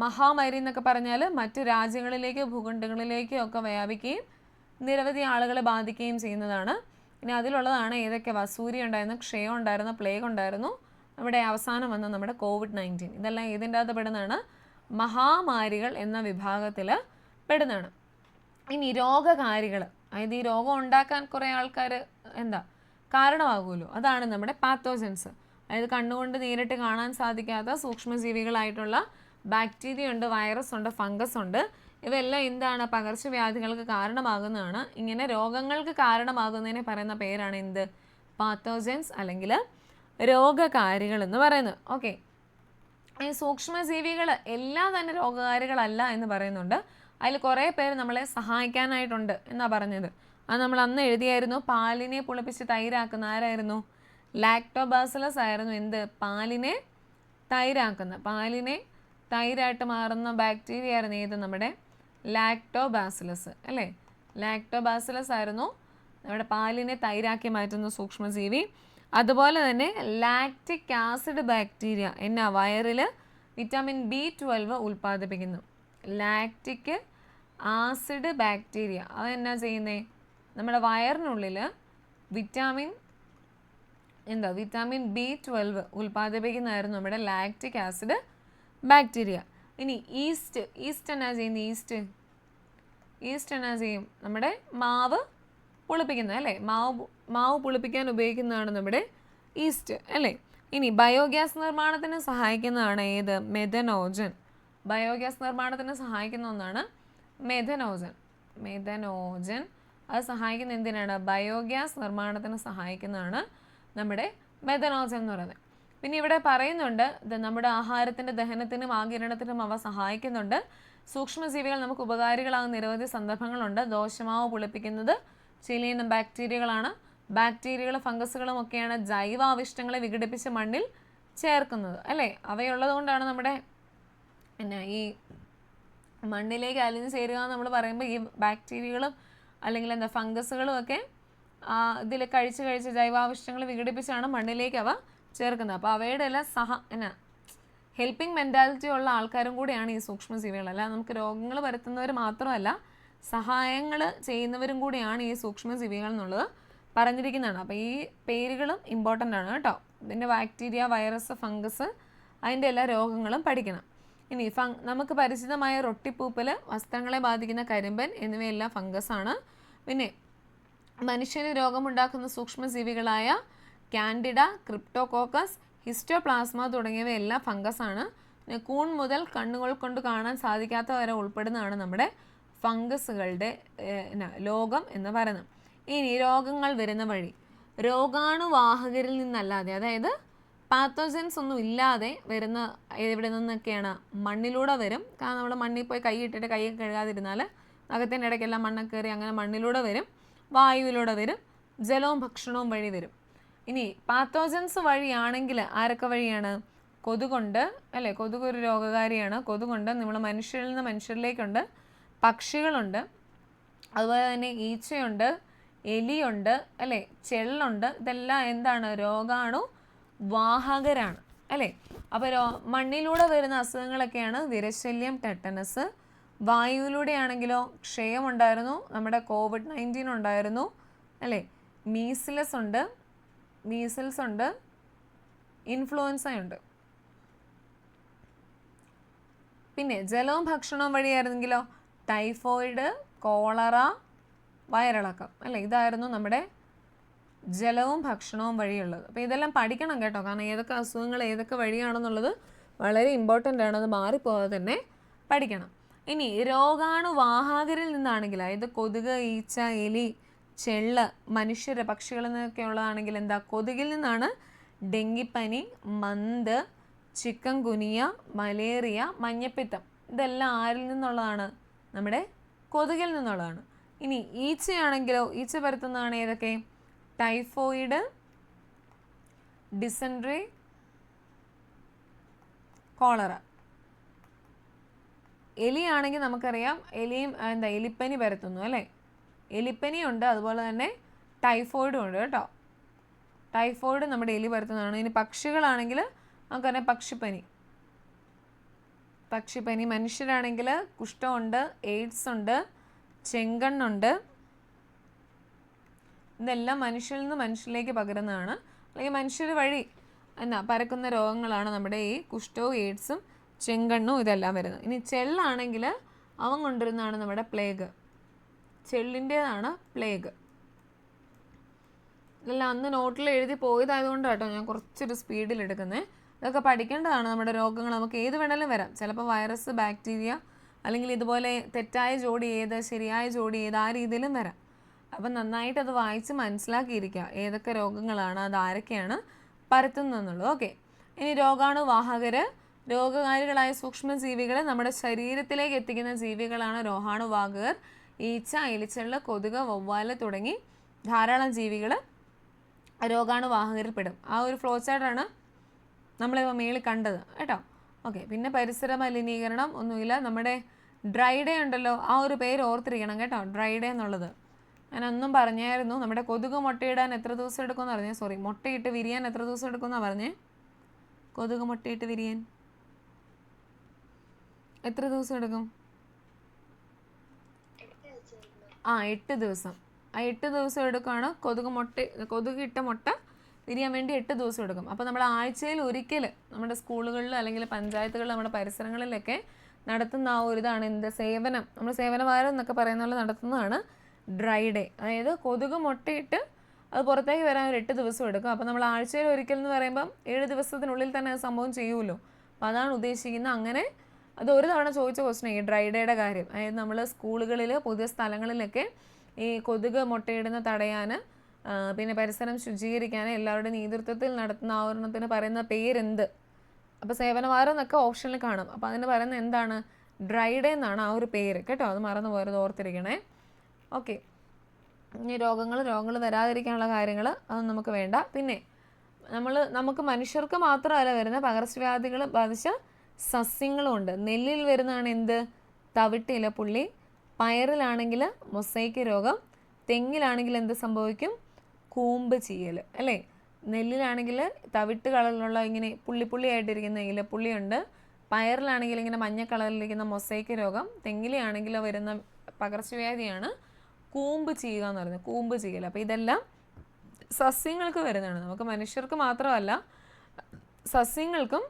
മഹാമാരി എന്നൊക്കെ പറഞ്ഞാൽ മറ്റു രാജ്യങ്ങളിലേക്ക്, ഭൂഖണ്ഡങ്ങളിലേക്കും ഒക്കെ വ്യാപിക്കുകയും നിരവധി ആളുകളെ ബാധിക്കുകയും ചെയ്യുന്നതാണ്. ഇനി അതിലുള്ളതാണ് ഏതൊക്കെ? വസൂരി ഉണ്ടായിരുന്നു, ക്ഷയം ഉണ്ടായിരുന്നു, പ്ലേഗ് ഉണ്ടായിരുന്നു, നമ്മുടെ അവസാനം വന്ന നമ്മുടെ COVID-19. ഇതെല്ലാം ഇതിൻ്റെ അകത്ത് പെടുന്നതാണ്, മഹാമാരികൾ എന്ന വിഭാഗത്തിൽ പെടുന്നതാണ്. ഇനി രോഗകാരികൾ, അതായത് ഈ രോഗം ഉണ്ടാക്കാൻ കുറേ ആൾക്കാർ കാരണമാകുമല്ലോ, അതാണ് നമ്മുടെ പാത്തോജൻസ്. അതായത് കണ്ണുകൊണ്ട് നേരിട്ട് കാണാൻ സാധിക്കാത്ത സൂക്ഷ്മജീവികളായിട്ടുള്ള ബാക്ടീരിയ ഉണ്ട്, വൈറസ് ഉണ്ട്, ഫംഗസ് ഉണ്ട്. ഇവയെല്ലാം എന്താണ്? പകർച്ചവ്യാധികൾക്ക് കാരണമാകുന്നതാണ്. ഇങ്ങനെ രോഗങ്ങൾക്ക് കാരണമാകുന്നതിനെ പറയുന്ന പേരാണ് എന്ത്? പാത്തോജൻസ് അല്ലെങ്കിൽ രോഗകാരികൾ എന്ന് പറയുന്നത്. ഓക്കെ, ഈ സൂക്ഷ്മജീവികൾ എല്ലാം തന്നെ രോഗകാരികളല്ല എന്ന് പറയുന്നുണ്ട്. അതിൽ കുറേ പേര് നമ്മളെ സഹായിക്കാനായിട്ടുണ്ട് എന്നാണ് പറഞ്ഞത്. അത് നമ്മൾ അന്ന് എഴുതിയായിരുന്നു. പാലിനെ പുളിപ്പിച്ച് തൈരാക്കുന്ന ആരായിരുന്നു? ലാക്ടോബാസിലസ് ആയിരുന്നു. എന്ത്? പാലിനെ തൈരാക്കുന്ന, പാലിനെ തൈരായിട്ട് മാറുന്ന ബാക്ടീരിയ ആയിരുന്നു ഏത്? നമ്മുടെ ലാക്ടോബാസിലസ് അല്ലേ? ലാക്ടോബാസിലസ് ആയിരുന്നു നമ്മുടെ പാലിനെ തൈരാക്കി മാറ്റുന്ന സൂക്ഷ്മജീവി. അതുപോലെ തന്നെ ലാക്റ്റിക് ആസിഡ് ബാക്ടീരിയ വയറിൽ വിറ്റാമിൻ B12 ഉൽപ്പാദിപ്പിക്കുന്നു. ലാക്റ്റിക് ആസിഡ് ബാക്ടീരിയ അതെന്നാ ചെയ്യുന്നത്? നമ്മുടെ വയറിനുള്ളിൽ വിറ്റാമിൻ B12 ഉൽപ്പാദിപ്പിക്കുന്നതായിരുന്നു നമ്മുടെ ലാക്റ്റിക് ആസിഡ് ബാക്ടീരിയ. ഇനി ഈസ്റ്റ് എന്നാ ചെയ്യുന്നത്? ഈസ്റ്റ് എന്നാ ചെയ്യും? നമ്മുടെ മാവ് പുളിപ്പിക്കുന്നത് അല്ലേ? മാവ് പുളിപ്പിക്കാൻ ഉപയോഗിക്കുന്നതാണ് നമ്മുടെ ഈസ്റ്റ് അല്ലേ? ഇനി ബയോഗ്യാസ് നിർമ്മാണത്തിന് സഹായിക്കുന്നതാണ് ഏത്? മെഥനോജൻ. ബയോഗ്യാസ് നിർമ്മാണത്തിന് സഹായിക്കുന്ന ഒന്നാണ് മെഥനോജൻ. അത് സഹായിക്കുന്ന എന്തിനാണ്? ബയോഗ്യാസ് നിർമ്മാണത്തിന് സഹായിക്കുന്നതാണ് നമ്മുടെ മെഥനോജൻ എന്ന് പറയുന്നത്. പിന്നെ ഇവിടെ പറയുന്നുണ്ട് ഇത് നമ്മുടെ ആഹാരത്തിൻ്റെ ദഹനത്തിനും ആകിരണത്തിനും അവ സഹായിക്കുന്നുണ്ട്. സൂക്ഷ്മജീവികൾ നമുക്ക് ഉപകാരികളാകുന്ന നിരവധി സന്ദർഭങ്ങളുണ്ട്. ദോശമാവ് പുളിപ്പിക്കുന്നത് ചിലയിനം ബാക്ടീരിയകളാണ്. ബാക്ടീരിയകളും ഫംഗസുകളും ഒക്കെയാണ് ജൈവാവശിഷ്ടങ്ങളെ വിഘടിപ്പിച്ച് മണ്ണിൽ ചേർക്കുന്നത് അല്ലേ. അവയുള്ളത് കൊണ്ടാണ് നമ്മുടെ പിന്നെ ഈ മണ്ണിലേക്ക് അലിഞ്ഞ് ചേരുക എന്ന് നമ്മൾ പറയുമ്പോൾ ഈ ബാക്ടീരിയകളും അല്ലെങ്കിൽ എന്താ ഫംഗസുകളും ഒക്കെ ഇതിൽ കഴിച്ച് ജൈവാവശിഷ്ടങ്ങൾ വിഘടിപ്പിച്ചാണ് മണ്ണിലേക്ക് അവ ചേർക്കുന്നത്. അപ്പോൾ അവയുടെ എല്ലാം ഹെൽപ്പിംഗ് മെൻറ്റാലിറ്റി ഉള്ള ആൾക്കാരും കൂടിയാണ് ഈ സൂക്ഷ്മജീവികൾ. അല്ല നമുക്ക് രോഗങ്ങൾ വരുത്തുന്നവർ മാത്രമല്ല, സഹായങ്ങൾ ചെയ്യുന്നവരും കൂടിയാണ് ഈ സൂക്ഷ്മജീവികൾ എന്നുള്ളത് പറഞ്ഞിരിക്കുന്നതാണ്. അപ്പോൾ ഈ പേരുകളും ഇമ്പോർട്ടൻ്റ് ആണ് കേട്ടോ. ഇതിൻ്റെ ബാക്ടീരിയ, വൈറസ്, ഫംഗസ്, അതിൻ്റെ എല്ലാ രോഗങ്ങളും പഠിക്കണം. ഇനി നമുക്ക് പരിചിതമായ റൊട്ടിപ്പൂപ്പൽ, വസ്ത്രങ്ങളെ ബാധിക്കുന്ന കരിമ്പൻ എന്നിവയെല്ലാം ഫംഗസാണ്. പിന്നെ മനുഷ്യന് രോഗമുണ്ടാക്കുന്ന സൂക്ഷ്മജീവികളായ കാൻഡിഡ, ക്രിപ്റ്റോകോക്കസ്, ഹിസ്റ്റോപ്ലാസ്മ തുടങ്ങിയവയെല്ലാം ഫംഗസാണ്. കൂൺ മുതൽ കണ്ണുകൾ കൊണ്ട് കാണാൻ സാധിക്കാത്ത വരെ ഉൾപ്പെടുന്നതാണ് നമ്മുടെ ഫംഗസുകളുടെ ലോകം എന്ന് പറയുന്നത്. ഇനി രോഗങ്ങൾ വരുന്ന വഴി, രോഗാണുവാഹകരിൽ നിന്നല്ലാതെ, അതായത് പാത്തോജൻസ് ഒന്നും ഇല്ലാതെ വരുന്ന എവിടെ നിന്നൊക്കെയാണ്? മണ്ണിലൂടെ വരും. കാരണം നമ്മൾ മണ്ണിൽ പോയി കൈ ഇട്ടിട്ട് കൈ കഴുകാതിരുന്നാൽ നഖത്തിൻ്റെ ഇടയ്ക്കെല്ലാം മണ്ണൊക്കെ കയറി അങ്ങനെ മണ്ണിലൂടെ വരും, വായുവിലൂടെ വരും, ജലവും ഭക്ഷണവും വഴി വരും. ഇനി പാത്തോജൻസ് വഴിയാണെങ്കിൽ ആരൊക്കെ വഴിയാണ്? കൊതുകൊണ്ട് അല്ലേ, കൊതുക് ഒരു രോഗകാരിയാണ്. കൊതുകൊണ്ട് നമ്മൾ മനുഷ്യരിൽ നിന്ന് മനുഷ്യരിലേക്കുണ്ട്, പക്ഷികളുണ്ട്, അതുപോലെ തന്നെ ഈച്ചയുണ്ട്, എലിയുണ്ട് അല്ലേ, ചെള്ളുണ്ട്. ഇതെല്ലാം എന്താണ്? രോഗാണു വാഹകരാണ് അല്ലേ. അപ്പോൾ മണ്ണിലൂടെ വരുന്ന അസുഖങ്ങളൊക്കെയാണ് വിരശല്യം, ടെറ്റനസ്. വായുവിലൂടെയാണെങ്കിലോ ക്ഷയം ഉണ്ടായിരുന്നു, നമ്മുടെ COVID-19 ഉണ്ടായിരുന്നു അല്ലേ, മീസിൽസ് ഉണ്ട്, ഇൻഫ്ലുവൻസ ഉണ്ട്. പിന്നെ ജലവും ഭക്ഷണവും വഴിയായിരുന്നെങ്കിലോ ടൈഫോയിഡ്, കോളറ, വയറിളക്കം അല്ലേ. ഇതായിരുന്നു നമ്മുടെ ജലവും ഭക്ഷണവും വഴിയുള്ളത്. അപ്പോൾ ഇതെല്ലാം പഠിക്കണം കേട്ടോ. കാരണം ഏതൊക്കെ അസുഖങ്ങൾ ഏതൊക്കെ വഴിയാണെന്നുള്ളത് വളരെ ഇമ്പോർട്ടൻ്റ് ആണ്. അത് മാറിപ്പോകാതെ തന്നെ പഠിക്കണം. ഇനി രോഗാണുവാഹകരിൽ നിന്നാണെങ്കിൽ, അതായത് കൊതുക്, ഈച്ച, എലി, ചെള്ള്, മനുഷ്യർ, പക്ഷികളിൽ നിന്നൊക്കെ ഉള്ളതാണെങ്കിൽ എന്താ? കൊതുകിൽ നിന്നാണ് ഡെങ്കിപ്പനി, മന്ത്, ചിക്കൻ ഗുനിയ, മലേറിയ, മഞ്ഞപ്പിത്തം. ഇതെല്ലാം ആരിൽ നിന്നുള്ളതാണ്? നമ്മുടെ കൊതുകിൽ നിന്നുള്ളതാണ്. ഇനി ഈച്ചയാണെങ്കിലോ, ഈച്ച പരത്തുന്നതാണ് ഏതൊക്കെ? Typhoid, dysentery, cholera. എലിയാണെങ്കിൽ നമുക്കറിയാം, എലിയും എലിപ്പനി പരത്തുന്നു അല്ലേ. എലിപ്പനിയുണ്ട്, അതുപോലെ തന്നെ ടൈഫോയിഡും ഉണ്ട് കേട്ടോ. ടൈഫോയിഡ് നമ്മുടെ എലി പരത്തുന്നതാണ്. ഇനി പക്ഷികളാണെങ്കിൽ നമുക്കറിയാം പക്ഷിപ്പനി. മനുഷ്യരാണെങ്കിൽ കുഷ്ഠമുണ്ട്, എയ്ഡ്സ് ഉണ്ട്, ചെങ്കണ്ണുണ്ട്. ഇതെല്ലാം മനുഷ്യരിൽ നിന്ന് മനുഷ്യരിലേക്ക് പകരുന്നതാണ്, അല്ലെങ്കിൽ മനുഷ്യർ വഴി പരക്കുന്ന രോഗങ്ങളാണ് നമ്മുടെ ഈ കുഷ്ഠവും എയ്ഡ്സും ചെങ്കണ്ണും ഇതെല്ലാം വരുന്നത്. ഇനി ചെള്ളാണെങ്കിൽ അവൻ കൊണ്ടുവരുന്നതാണ് നമ്മുടെ പ്ലേഗ്. ചെള്ളിൻ്റേതാണ് പ്ലേഗ്. ഇതെല്ലാം അന്ന് നോട്ടിൽ എഴുതി പോയതായതുകൊണ്ട് കേട്ടോ ഞാൻ കുറച്ചൊരു സ്പീഡിൽ എടുക്കുന്നത്. ഇതൊക്കെ പഠിക്കേണ്ടതാണ്. നമ്മുടെ രോഗങ്ങൾ നമുക്ക് ഏത് വേണമെങ്കിലും വരാം. ചിലപ്പോൾ വൈറസ്, ബാക്ടീരിയ, അല്ലെങ്കിൽ ഇതുപോലെ തെറ്റായ ജോഡി ഏത്, ശരിയായ ജോഡി ഏത്, ആ രീതിയിലും വരാം. അപ്പം നന്നായിട്ട് അത് വായിച്ച് മനസ്സിലാക്കിയിരിക്കുക ഏതൊക്കെ രോഗങ്ങളാണ്, അത് ആരൊക്കെയാണ് പരത്തുന്നതെന്നുള്ളത്. ഓക്കെ. ഇനി രോഗാണുവാഹകർ, രോഗകാരികളായ സൂക്ഷ്മജീവികളെ നമ്മുടെ ശരീരത്തിലേക്ക് എത്തിക്കുന്ന ജീവികളാണ് രോഗാണുവാഹകർ. ഈച്ച, എലിച്ചെള്ള്, കൊതുക്, വവ്വാല് തുടങ്ങി ധാരാളം ജീവികൾ രോഗാണുവാഹകരിൽ പെടും. ആ ഒരു ഫ്ലോ ചാർട്ടാണ് നമ്മളിപ്പോൾ മേളിൽ കണ്ടത് കേട്ടോ. ഓക്കെ. പിന്നെ പരിസര മലിനീകരണം ഒന്നുമില്ല. നമ്മുടെ ഡ്രൈ ഡേ ഉണ്ടല്ലോ, ആ ഒരു പേര് ഓർത്തിരിക്കണം കേട്ടോ, ഡ്രൈ ഡേ എന്നുള്ളത്. ഞാൻ ഒന്നും പറഞ്ഞായിരുന്നു. നമ്മുടെ കൊതുക് മുട്ടയിടാൻ എത്ര ദിവസം എടുക്കുമെന്ന് പറഞ്ഞേ, മുട്ടയിട്ട് വിരിയാൻ എത്ര ദിവസം എടുക്കുമെന്നാണ് പറഞ്ഞേ? കൊതുക് മുട്ടയിട്ട് വിരിയാൻ എത്ര ദിവസം എടുക്കും? 8 ദിവസം. ആ 8 ദിവസം എടുക്കുകയാണ്. കൊതുകിട്ട മുട്ട വിരിയാൻ വേണ്ടി 8 ദിവസം എടുക്കും. അപ്പോൾ നമ്മൾ ആഴ്ചയിൽ ഒരിക്കൽ നമ്മുടെ സ്കൂളുകളിൽ അല്ലെങ്കിൽ പഞ്ചായത്തുകളിൽ, നമ്മുടെ പരിസരങ്ങളിലൊക്കെ നടത്തുന്ന ആ ഒരു ഇതാണ് എന്ത് സേവനം, നമ്മൾ സേവനവാരം എന്നൊക്കെ പറയുന്ന പോലെ നടത്തുന്നതാണ് ഡ്രൈ ഡേ. അതായത് കൊതുക് മുട്ടയിട്ട് അത് പുറത്തേക്ക് വരാൻ ഒരു 8 ദിവസം എടുക്കും. അപ്പോൾ നമ്മൾ ആഴ്ചയിൽ ഒരിക്കൽ എന്ന് പറയുമ്പം 7 ദിവസത്തിനുള്ളിൽ തന്നെ അത് സംഭവം ചെയ്യുമല്ലോ. അപ്പോൾ അതാണ് ഉദ്ദേശിക്കുന്നത്. അങ്ങനെ അത് ഒരു തവണ ചോദിച്ച ക്വസ്റ്റൻ ഈ ഡ്രൈ ഡേയുടെ കാര്യം. അതായത് നമ്മൾ സ്കൂളുകളിൽ, പുതിയ സ്ഥലങ്ങളിലൊക്കെ ഈ കൊതുക് മുട്ടയിടുന്ന തടയാൻ, പിന്നെ പരിസരം ശുചീകരിക്കാൻ എല്ലാവരുടെ നേതൃത്വത്തിൽ നടത്തുന്ന ആവരണത്തിന് പറയുന്ന പേരെന്ത്? അപ്പോൾ സേവനവാരം എന്നൊക്കെ ഓപ്ഷനിൽ കാണും. അപ്പോൾ അതിന് പറയുന്നത് എന്താണ്? ഡ്രൈ ഡേ എന്നാണ് ആ ഒരു പേര് കേട്ടോ. അത് മറന്നു പോയത് ഓർത്തിരിക്കണേ. ഓക്കെ. ഇനി രോഗങ്ങൾ വരാതിരിക്കാനുള്ള കാര്യങ്ങൾ അതൊന്നും നമുക്ക് വേണ്ട. പിന്നെ നമുക്ക് മനുഷ്യർക്ക് മാത്രമല്ല വരുന്ന പകർച്ചവ്യാധികൾ ബാധിച്ച സസ്യങ്ങളും ഉണ്ട്. നെല്ലിൽ വരുന്നതാണ് എന്ത്? തവിട്ടില പുള്ളി. പയറിലാണെങ്കിൽ മൊസൈക്ക് രോഗം. തെങ്ങിലാണെങ്കിൽ എന്ത് സംഭവിക്കും? കൂമ്പ് ചീയൽ അല്ലേ. നെല്ലിലാണെങ്കിൽ തവിട്ട് കളറിലുള്ള ഇങ്ങനെ പുള്ളിയായിട്ടിരിക്കുന്ന ഇലപ്പുള്ളിയുണ്ട്. പയറിലാണെങ്കിൽ ഇങ്ങനെ മഞ്ഞ കളറിലിരിക്കുന്ന മൊസൈക്ക് രോഗം. തെങ്ങിലാണെങ്കിൽ വരുന്ന പകർച്ചവ്യാധിയാണ് കൂമ്പ് ചീയുക എന്ന് പറയുന്നത്, കൂമ്പ് ചീയൽ. അപ്പോൾ ഇതെല്ലാം സസ്യങ്ങൾക്ക് വരുന്നതാണ്. നമുക്ക് മനുഷ്യർക്ക് മാത്രമല്ല സസ്യങ്ങൾക്കും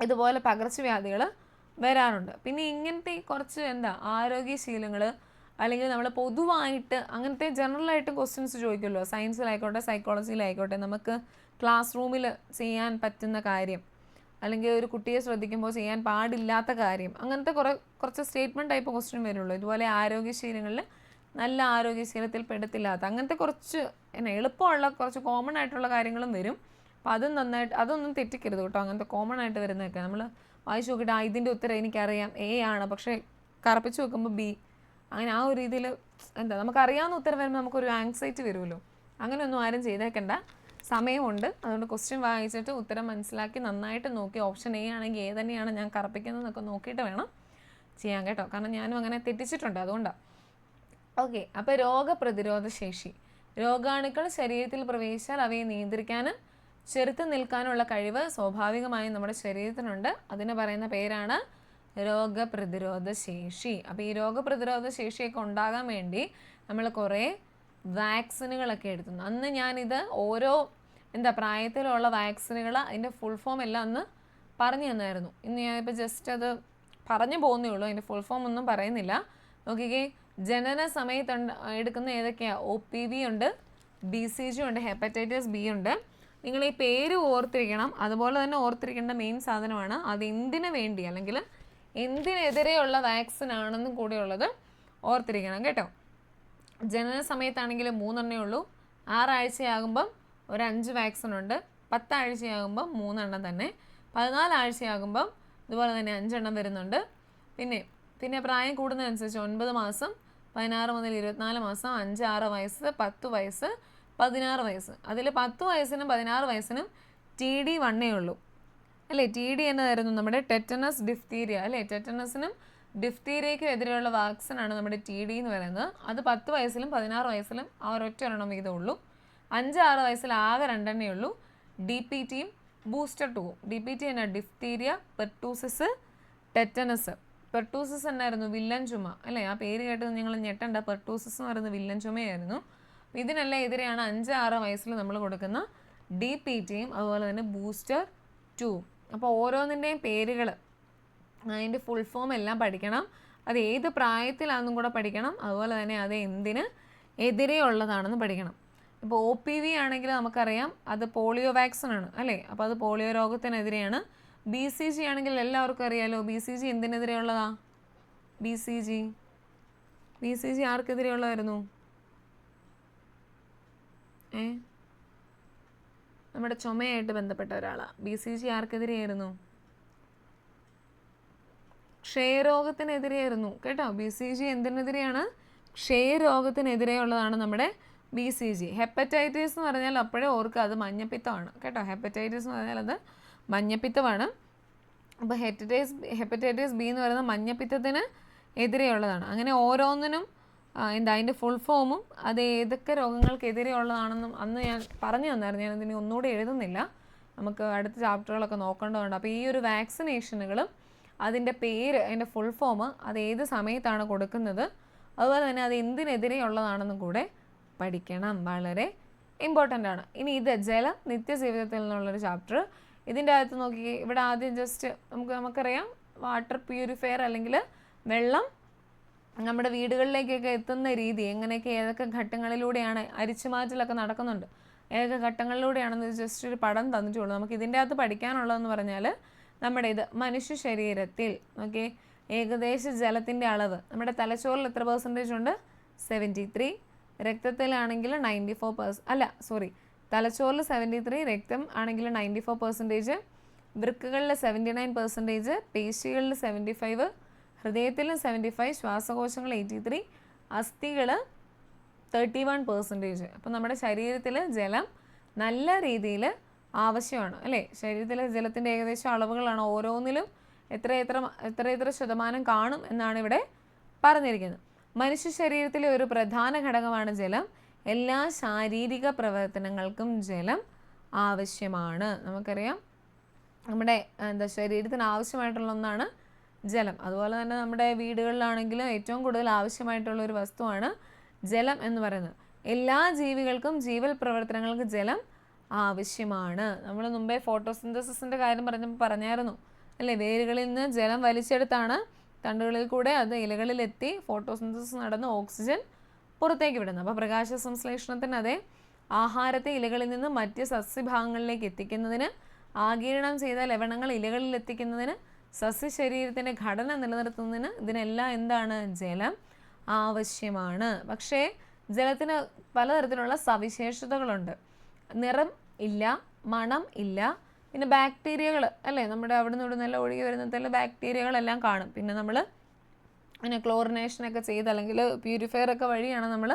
ഇതുപോലെ പകർച്ചവ്യാധികൾ വരാറുണ്ട്. പിന്നെ ഇങ്ങനത്തെ കുറച്ച് ആരോഗ്യശീലങ്ങൾ അല്ലെങ്കിൽ നമ്മൾ പൊതുവായിട്ട് അങ്ങനത്തെ ജനറലായിട്ട് ക്വസ്റ്റ്യൻസ് ചോദിക്കുമല്ലോ, സയൻസിലായിക്കോട്ടെ സൈക്കോളജിയിലായിക്കോട്ടെ. നമുക്ക് ക്ലാസ് റൂമിൽ ചെയ്യാൻ പറ്റുന്ന കാര്യം അല്ലെങ്കിൽ ഒരു കുട്ടിയെ ശ്രദ്ധിക്കുമ്പോൾ ചെയ്യാൻ പാടില്ലാത്ത കാര്യം, അങ്ങനത്തെ കുറച്ച് സ്റ്റേറ്റ്മെൻറ്റ് ടൈപ്പ് ക്വസ്റ്റ്യൻ വരുള്ളൂ. ഇതുപോലെ ആരോഗ്യശീലങ്ങളിൽ നല്ല ആരോഗ്യശീലത്തിൽ പെടുത്തില്ലാത്ത അങ്ങനത്തെ കുറച്ച് എളുപ്പമുള്ള കുറച്ച് കോമൺ ആയിട്ടുള്ള കാര്യങ്ങളും വരും. അപ്പോൾ അതൊന്നും തെറ്റിക്കരുത് കേട്ടോ. അങ്ങനത്തെ കോമൺ ആയിട്ട് വരുന്നതൊക്കെ നമ്മൾ വായിച്ചു നോക്കിയിട്ട് ഇതിൻ്റെ ഉത്തരം എനിക്കറിയാം A ആണ്, പക്ഷേ കറപ്പിച്ച് വെക്കുമ്പോൾ B, അങ്ങനെ ആ ഒരു രീതിയിൽ നമുക്കറിയാവുന്ന ഉത്തരം വരുമ്പോൾ നമുക്കൊരു ആങ്സൈറ്റി വരുമല്ലോ. അങ്ങനെയൊന്നും ആരും ചെയ്തേക്കണ്ട, സമയമുണ്ട്. അതുകൊണ്ട് ക്വസ്റ്റ്യൻ വായിച്ചിട്ട് ഉത്തരം മനസ്സിലാക്കി നന്നായിട്ട് നോക്കി ഓപ്ഷൻ A ആണെങ്കിൽ A തന്നെയാണ് ഞാൻ കറപ്പിക്കുന്നതെന്നൊക്കെ നോക്കിയിട്ട് വേണം ചെയ്യാൻ കേട്ടോ. കാരണം ഞാനും അങ്ങനെ തെറ്റിച്ചിട്ടുണ്ട്, അതുകൊണ്ടാണ്. ഓക്കെ, അപ്പോൾ രോഗപ്രതിരോധ ശേഷി. രോഗാണുക്കൾ ശരീരത്തിൽ പ്രവേശിച്ചാൽ അവയെ നിയന്ത്രിക്കാനും ചെറുത്ത് നിൽക്കാനുള്ള കഴിവ് സ്വാഭാവികമായും നമ്മുടെ ശരീരത്തിനുണ്ട്. അതിന് പറയുന്ന പേരാണ് രോഗപ്രതിരോധ ശേഷി. അപ്പോൾ ഈ രോഗപ്രതിരോധ ശേഷിയൊക്കെ ഉണ്ടാകാൻ വേണ്ടി നമ്മൾ കുറേ വാക്സിനുകളൊക്കെ എടുത്തുന്നു. അന്ന് ഞാനിത് ഓരോ പ്രായത്തിലുള്ള വാക്സിനുകൾ അതിൻ്റെ ഫുൾ ഫോം എല്ലാം അന്ന് പറഞ്ഞു തന്നായിരുന്നു. ഇന്ന് ഞാനിപ്പോൾ ജസ്റ്റ് അത് പറഞ്ഞു പോകുന്നേ ഉള്ളൂ, അതിൻ്റെ ഫുൾ ഫോം ഒന്നും പറയുന്നില്ല. നോക്കിക്കേ, ജനന സമയത്ത് എടുക്കുന്ന ഏതൊക്കെയാണ്? OPV ഉണ്ട്, BCG ഉണ്ട്, ഹെപ്പറ്റൈറ്റിസ് B ഉണ്ട്. നിങ്ങൾ ഈ പേര് ഓർത്തിരിക്കണം. അതുപോലെ തന്നെ ഓർത്തിരിക്കേണ്ട മെയിൻ സാധനമാണ് അത് എന്തിനു വേണ്ടി അല്ലെങ്കിൽ എന്തിനെതിരെയുള്ള വാക്സിൻ ആണെന്നും കൂടെയുള്ളത് ഓർത്തിരിക്കണം കേട്ടോ. ജനന സമയത്താണെങ്കിൽ 3 എണ്ണേ ഉള്ളൂ. 6 ആഴ്ചയാകുമ്പം ഒരു 5 വാക്സിൻ ഉണ്ട്. 10 ആഴ്ചയാകുമ്പം 3 എണ്ണം തന്നെ. 14 ആഴ്ചയാകുമ്പം ഇതുപോലെ തന്നെ 5 എണ്ണം വരുന്നുണ്ട്. പിന്നെ പ്രായം കൂടുന്നതനുസരിച്ച് 9 മാസം, 16 മുതൽ 24 മാസം, 5, 6 വയസ്സ്, 10 വയസ്സ്, 16 വയസ്സ്. അതിൽ 10 വയസ്സിനും 16 വയസ്സിനും TD 1 ഉള്ളൂ അല്ലേ. TD എന്നതായിരുന്നു നമ്മുടെ ടെറ്റനസ് ഡിഫ്തീരിയ അല്ലേ. ടെറ്റനസിനും ഡിഫ്തീരിയയ്ക്കും എതിരെയുള്ള വാക്സിനാണ് നമ്മുടെ TD എന്ന് പറയുന്നത്. അത് 10 വയസ്സിലും 16 വയസ്സിലും ആ ഒരൊറ്റ ഒരെണ്ണം വീതം ഉള്ളൂ. 5, 6 വയസ്സിൽ ആകെ 2 എണ്ണേ ഉള്ളൂ. DPTയും ബൂസ്റ്റർ 2. DPT എന്നാ? Diphtheria, pertussis, tetanus. പെർട്ടൂസിസ് എന്നായിരുന്നു? വില്ലൻ ചുമ അല്ലേ. ആ പേര് കേട്ട് നിങ്ങൾ ഞെട്ടണ്ട. പെർട്ടൂസിസ് എന്ന് പറയുന്നത് വില്ലൻ ചുമയായിരുന്നു. ഇതിനെല്ലാം എതിരെയാണ് 5, 6 വയസ്സിൽ നമ്മൾ കൊടുക്കുന്ന DPTയും അതുപോലെ തന്നെ ബൂസ്റ്റർ 2. അപ്പോൾ ഓരോന്നിൻ്റെയും പേരുകൾ അതിൻ്റെ ഫുൾ ഫോം എല്ലാം പഠിക്കണം. അത് ഏത് പ്രായത്തിലാണെന്നും കൂടെ പഠിക്കണം. അതുപോലെ തന്നെ അത് എന്തിന് എതിരെയുള്ളതാണെന്ന് പഠിക്കണം. ഇപ്പോൾ OPV ആണെങ്കിൽ നമുക്കറിയാം അത് പോളിയോ വാക്സിൻ ആണ് അല്ലേ. അപ്പോൾ അത് പോളിയോ രോഗത്തിനെതിരെയാണ്. BCG ആണെങ്കിൽ എല്ലാവർക്കും അറിയാലോ. BCG എന്തിനെതിരെയുള്ളതാ? BCG ആർക്കെതിരെയുള്ളതായിരുന്നു? നമ്മുടെ ചുമയായിട്ട് ബന്ധപ്പെട്ട ഒരാളാണ്. BCG ആർക്കെതിരെയായിരുന്നു? ക്ഷയരോഗത്തിനെതിരെയായിരുന്നു കേട്ടോ. BCG എന്തിനെതിരെയാണ്? ക്ഷയരോഗത്തിനെതിരെയുള്ളതാണ് നമ്മുടെ BCG. ഹെപ്പറ്റൈറ്റിസ് എന്ന് പറഞ്ഞാൽ അപ്പോഴേ ഓർക്കുക അത് മഞ്ഞപ്പിത്തമാണ് കേട്ടോ. ഹെപ്പറ്റൈറ്റിസ് എന്ന് പറഞ്ഞാൽ അത് മഞ്ഞപ്പിത്തമാണ്. അപ്പോൾ ഹെപ്പറ്റൈറ്റിസ് B എന്ന് പറയുന്നത് മഞ്ഞപ്പിത്തത്തിന് എതിരെയുള്ളതാണ്. അങ്ങനെ ഓരോന്നിനും അതിൻ്റെ ഫുൾ ഫോമും അത് ഏതൊക്കെ രോഗങ്ങൾക്കെതിരെയുള്ളതാണെന്നും അന്ന് ഞാൻ പറഞ്ഞു തന്നായിരുന്നു. ഞാനതിനെ ഒന്നുകൂടി എഴുതുന്നില്ല, നമുക്ക് അടുത്ത ചാപ്റ്ററുകളൊക്കെ നോക്കേണ്ടതുണ്ട്. അപ്പോൾ ഈ ഒരു വാക്സിനേഷനുകളും അതിൻ്റെ പേര്, അതിൻ്റെ ഫുൾ ഫോം, അത് ഏത് സമയത്താണ് കൊടുക്കുന്നത്, അതുപോലെ തന്നെ അത് എന്തിനെതിരെയുള്ളതാണെന്നും കൂടെ പഠിക്കണം. വളരെ ഇമ്പോർട്ടൻ്റ് ആണ്. ഇനി ഇത് ജലം നിത്യജീവിതത്തിൽ നിന്നുള്ളൊരു ചാപ്റ്റർ. ഇതിൻ്റെ അകത്ത് നോക്കി, ഇവിടെ ആദ്യം ജസ്റ്റ് നമുക്കറിയാം വാട്ടർ പ്യൂരിഫയർ അല്ലെങ്കിൽ വെള്ളം നമ്മുടെ വീടുകളിലേക്കൊക്കെ എത്തുന്ന രീതി എങ്ങനെയൊക്കെ, ഏതൊക്കെ ഘട്ടങ്ങളിലൂടെയാണ് അരിച്ചുമാറ്റലൊക്കെ നടക്കുന്നുണ്ട്, ഏതൊക്കെ ഘട്ടങ്ങളിലൂടെയാണെന്ന് ജസ്റ്റ് ഒരു പടം തന്നിട്ടുള്ളൂ. നമുക്ക് ഇതിൻ്റെ അകത്ത് പഠിക്കാനുള്ളതെന്ന് പറഞ്ഞാൽ നമ്മുടെ ഇത് മനുഷ്യ ശരീരത്തിൽ ഏകദേശ ജലത്തിൻ്റെ അളവ് നമ്മുടെ തലച്ചോറിൽ എത്ര % ഉണ്ട്? 73. രക്തത്തിലാണെങ്കിൽ 94%. തലച്ചോറിൽ 73, രക്തം ആണെങ്കിൽ 94%, വൃക്കകളിൽ 79%, പേശികളിൽ 75, ഹൃദയത്തിലും 75, ശ്വാസകോശങ്ങൾ 83, അസ്ഥികൾ 31%. അപ്പോൾ നമ്മുടെ ശരീരത്തിൽ ജലം നല്ല രീതിയിൽ ആവശ്യമാണ് അല്ലേ? ശരീരത്തിലെ ജലത്തിൻ്റെ ഏകദേശം അളവുകളാണ്, ഓരോന്നിലും എത്ര ശതമാനം കാണും എന്നാണ് ഇവിടെ പറഞ്ഞിരിക്കുന്നത്. മനുഷ്യ ശരീരത്തിലെ ഒരു പ്രധാന ഘടകമാണ് ജലം. എല്ലാ ശാരീരിക പ്രവർത്തനങ്ങൾക്കും ജലം ആവശ്യമാണ്. നമുക്കറിയാം നമ്മുടെ ശരീരത്തിന് ആവശ്യമായിട്ടുള്ള ഒന്നാണ് ജലം. അതുപോലെ തന്നെ നമ്മുടെ വീടുകളിലാണെങ്കിലും ഏറ്റവും കൂടുതൽ ആവശ്യമായിട്ടുള്ള ഒരു വസ്തുവാണ് ജലം എന്ന് പറയുന്നത്. എല്ലാ ജീവികൾക്കും ജീവൽ പ്രവർത്തനങ്ങൾക്ക് ജലം ആവശ്യമാണ്. നമ്മൾ മുമ്പേ ഫോട്ടോസിന്തസിൻ്റെ കാര്യം പറഞ്ഞായിരുന്നു അല്ലേ? വേരുകളിൽ നിന്ന് ജലം വലിച്ചെടുത്താണ് തണ്ടുകളിൽ കൂടെ അത് ഇലകളിലെത്തി ഫോട്ടോസിന്തസിസ് നടന്ന് ഓക്സിജൻ പുറത്തേക്ക് വിടുന്നത്. അപ്പോൾ പ്രകാശ സംശ്ലേഷണത്തിന് അതേ ആഹാരത്തെ ഇലകളിൽ നിന്ന് മറ്റ് സസ്യഭാഗങ്ങളിലേക്ക് എത്തിക്കുന്നതിന്, ആഗിരണം ചെയ്ത ലവണങ്ങൾ ഇലകളിൽ എത്തിക്കുന്നതിന്, സസ്യശരീരത്തിൻ്റെ ഘടന നിലനിർത്തുന്നതിന് ഇതിനെല്ലാം എന്താണ്? ജലം ആവശ്യമാണ്. പക്ഷേ ജലത്തിന് പലതരത്തിലുള്ള സവിശേഷതകളുണ്ട്. നിറം ഇല്ല, മണം ഇല്ല, പിന്നെ ബാക്ടീരിയകൾ അല്ലേ, നമ്മുടെ അവിടെ നിന്ന് ഇവിടുന്നെല്ലാം ഒഴുകി വരുന്നതിൽ ബാക്ടീരിയകളെല്ലാം കാണും. പിന്നെ നമ്മൾ പിന്നെ ക്ലോറിനേഷനൊക്കെ ചെയ്ത് അല്ലെങ്കിൽ പ്യൂരിഫയർ ഒക്കെ വഴിയാണ് നമ്മൾ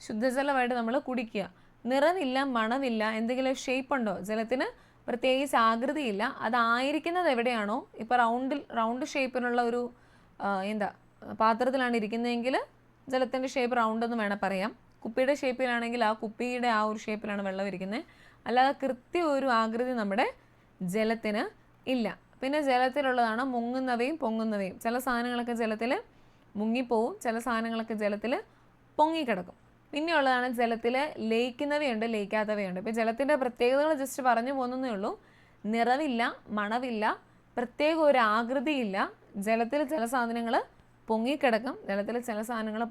ശുദ്ധജലമായിട്ട് നമ്മൾ കുടിക്കുക. നിറമില്ല, മണമില്ല, എന്തെങ്കിലും ഷേപ്പ് ഉണ്ടോ? ജലത്തിന് പ്രത്യേകിച്ച് ആകൃതിയില്ല. അതായിരിക്കുന്നത് എവിടെയാണോ, ഇപ്പോൾ റൗണ്ട് ഷേപ്പിനുള്ള ഒരു പാത്രത്തിലാണ് ഇരിക്കുന്നതെങ്കിൽ ജലത്തിൻ്റെ ഷേപ്പ് റൗണ്ട് എന്ന് വേണം പറയാം. കുപ്പിയുടെ ഷേപ്പിലാണെങ്കിൽ ആ കുപ്പിയുടെ ആ ഒരു ഷേപ്പിലാണ് വെള്ളം ഇരിക്കുന്നത്. അല്ലാതെ കൃത്യ ഒരു ആകൃതി നമ്മുടെ ജലത്തിന് ഇല്ല. പിന്നെ ജലത്തിലുള്ളതാണ് മുങ്ങുന്നവയും പൊങ്ങുന്നവയും. ചില സാധനങ്ങളൊക്കെ ജലത്തിൽ മുങ്ങിപ്പോവും, ചില സാധനങ്ങളൊക്കെ ജലത്തിൽ പൊങ്ങിക്കിടക്കും. പിന്നെയുള്ളതാണ് ജലത്തിൽ ലയിക്കുന്നവയുണ്ട്, ലയിക്കാത്തവയുണ്ട്. ഇപ്പോൾ ജലത്തിൻ്റെ പ്രത്യേകതകൾ ജസ്റ്റ് പറഞ്ഞു പോകുന്നതേ ഉള്ളൂ. നിറമില്ല, മണമില്ല, പ്രത്യേക ഒരു ആകൃതിയില്ല. ജലത്തിൽ ചില സാധനങ്ങൾ പൊങ്ങിക്കിടക്കും, ജലത്തിൽ ചില സാധനങ്ങൾ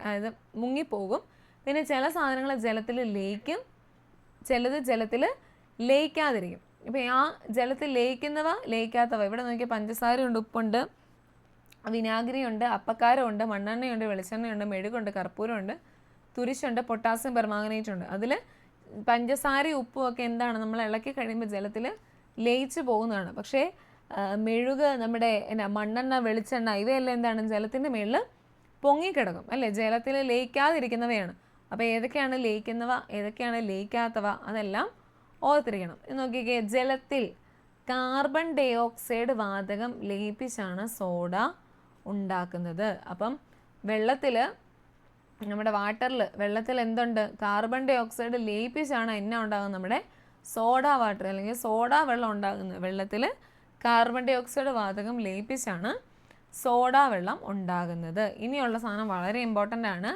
അതായത് മുങ്ങിപ്പോകും. പിന്നെ ചില സാധനങ്ങൾ ജലത്തിൽ ലയിക്കും, ചിലത് ജലത്തിൽ ലയിക്കാതിരിക്കും. ഇപ്പോൾ ആ ജലത്തിൽ ലയിക്കുന്നവ ലയിക്കാത്തവ, ഇവിടെ നോക്കിയാൽ പഞ്ചസാരയുണ്ട്, ഉപ്പുണ്ട്, വിനാഗിരിയുണ്ട്, അപ്പക്കാരമുണ്ട്, മണ്ണെണ്ണയുണ്ട്, വെളിച്ചെണ്ണയുണ്ട്, മെഴുകുണ്ട്, കർപ്പൂരമുണ്ട്, തുരിശുണ്ട്, പൊട്ടാസ്യം പെർമാംഗനേറ്റ് ഉണ്ട്. അതിൽ പഞ്ചസാരയും ഉപ്പും ഒക്കെ എന്താണ്, നമ്മൾ ഇളക്കി കഴിയുമ്പോൾ ജലത്തിൽ ലയിച്ചു പോകുന്നതാണ്. പക്ഷേ മെഴുക്, നമ്മുടെ മണ്ണെണ്ണ, വെളിച്ചെണ്ണ ഇവയെല്ലാം എന്താണ്, ജലത്തിൻ്റെ മുകളിൽ പൊങ്ങിക്കിടക്കും അല്ലേ? ജലത്തിൽ ലയിക്കാതിരിക്കുന്നവയാണ്. അപ്പോൾ ഏതൊക്കെയാണ് ലയിക്കുന്നവ, ഏതൊക്കെയാണ് ലയിക്കാത്തവ, അതെല്ലാം ഓർത്തിരിക്കണം. നോക്കിക്കേ, ജലത്തിൽ കാർബൺ ഡൈ ഓക്സൈഡ് വാതകം ലയിപ്പിച്ചാണ് സോഡ ഉണ്ടാക്കുന്നത്. അപ്പം വെള്ളത്തിൽ, നമ്മുടെ വെള്ളത്തിൽ എന്തുണ്ട്? കാർബൺ ഡൈ ഓക്സൈഡ് ലയിപ്പിച്ചാണ് ഉണ്ടാകുന്നത്, നമ്മുടെ സോഡ വാട്ടർ അല്ലെങ്കിൽ സോഡ വെള്ളം ഉണ്ടാകുന്നത്. വെള്ളത്തിൽ കാർബൺ ഡൈ ഓക്സൈഡ് വാതകം ലയിപ്പിച്ചാണ് സോഡ വെള്ളം ഉണ്ടാകുന്നത്. ഇനിയുള്ള സാധനം വളരെ ഇമ്പോർട്ടൻ്റ് ആണ്.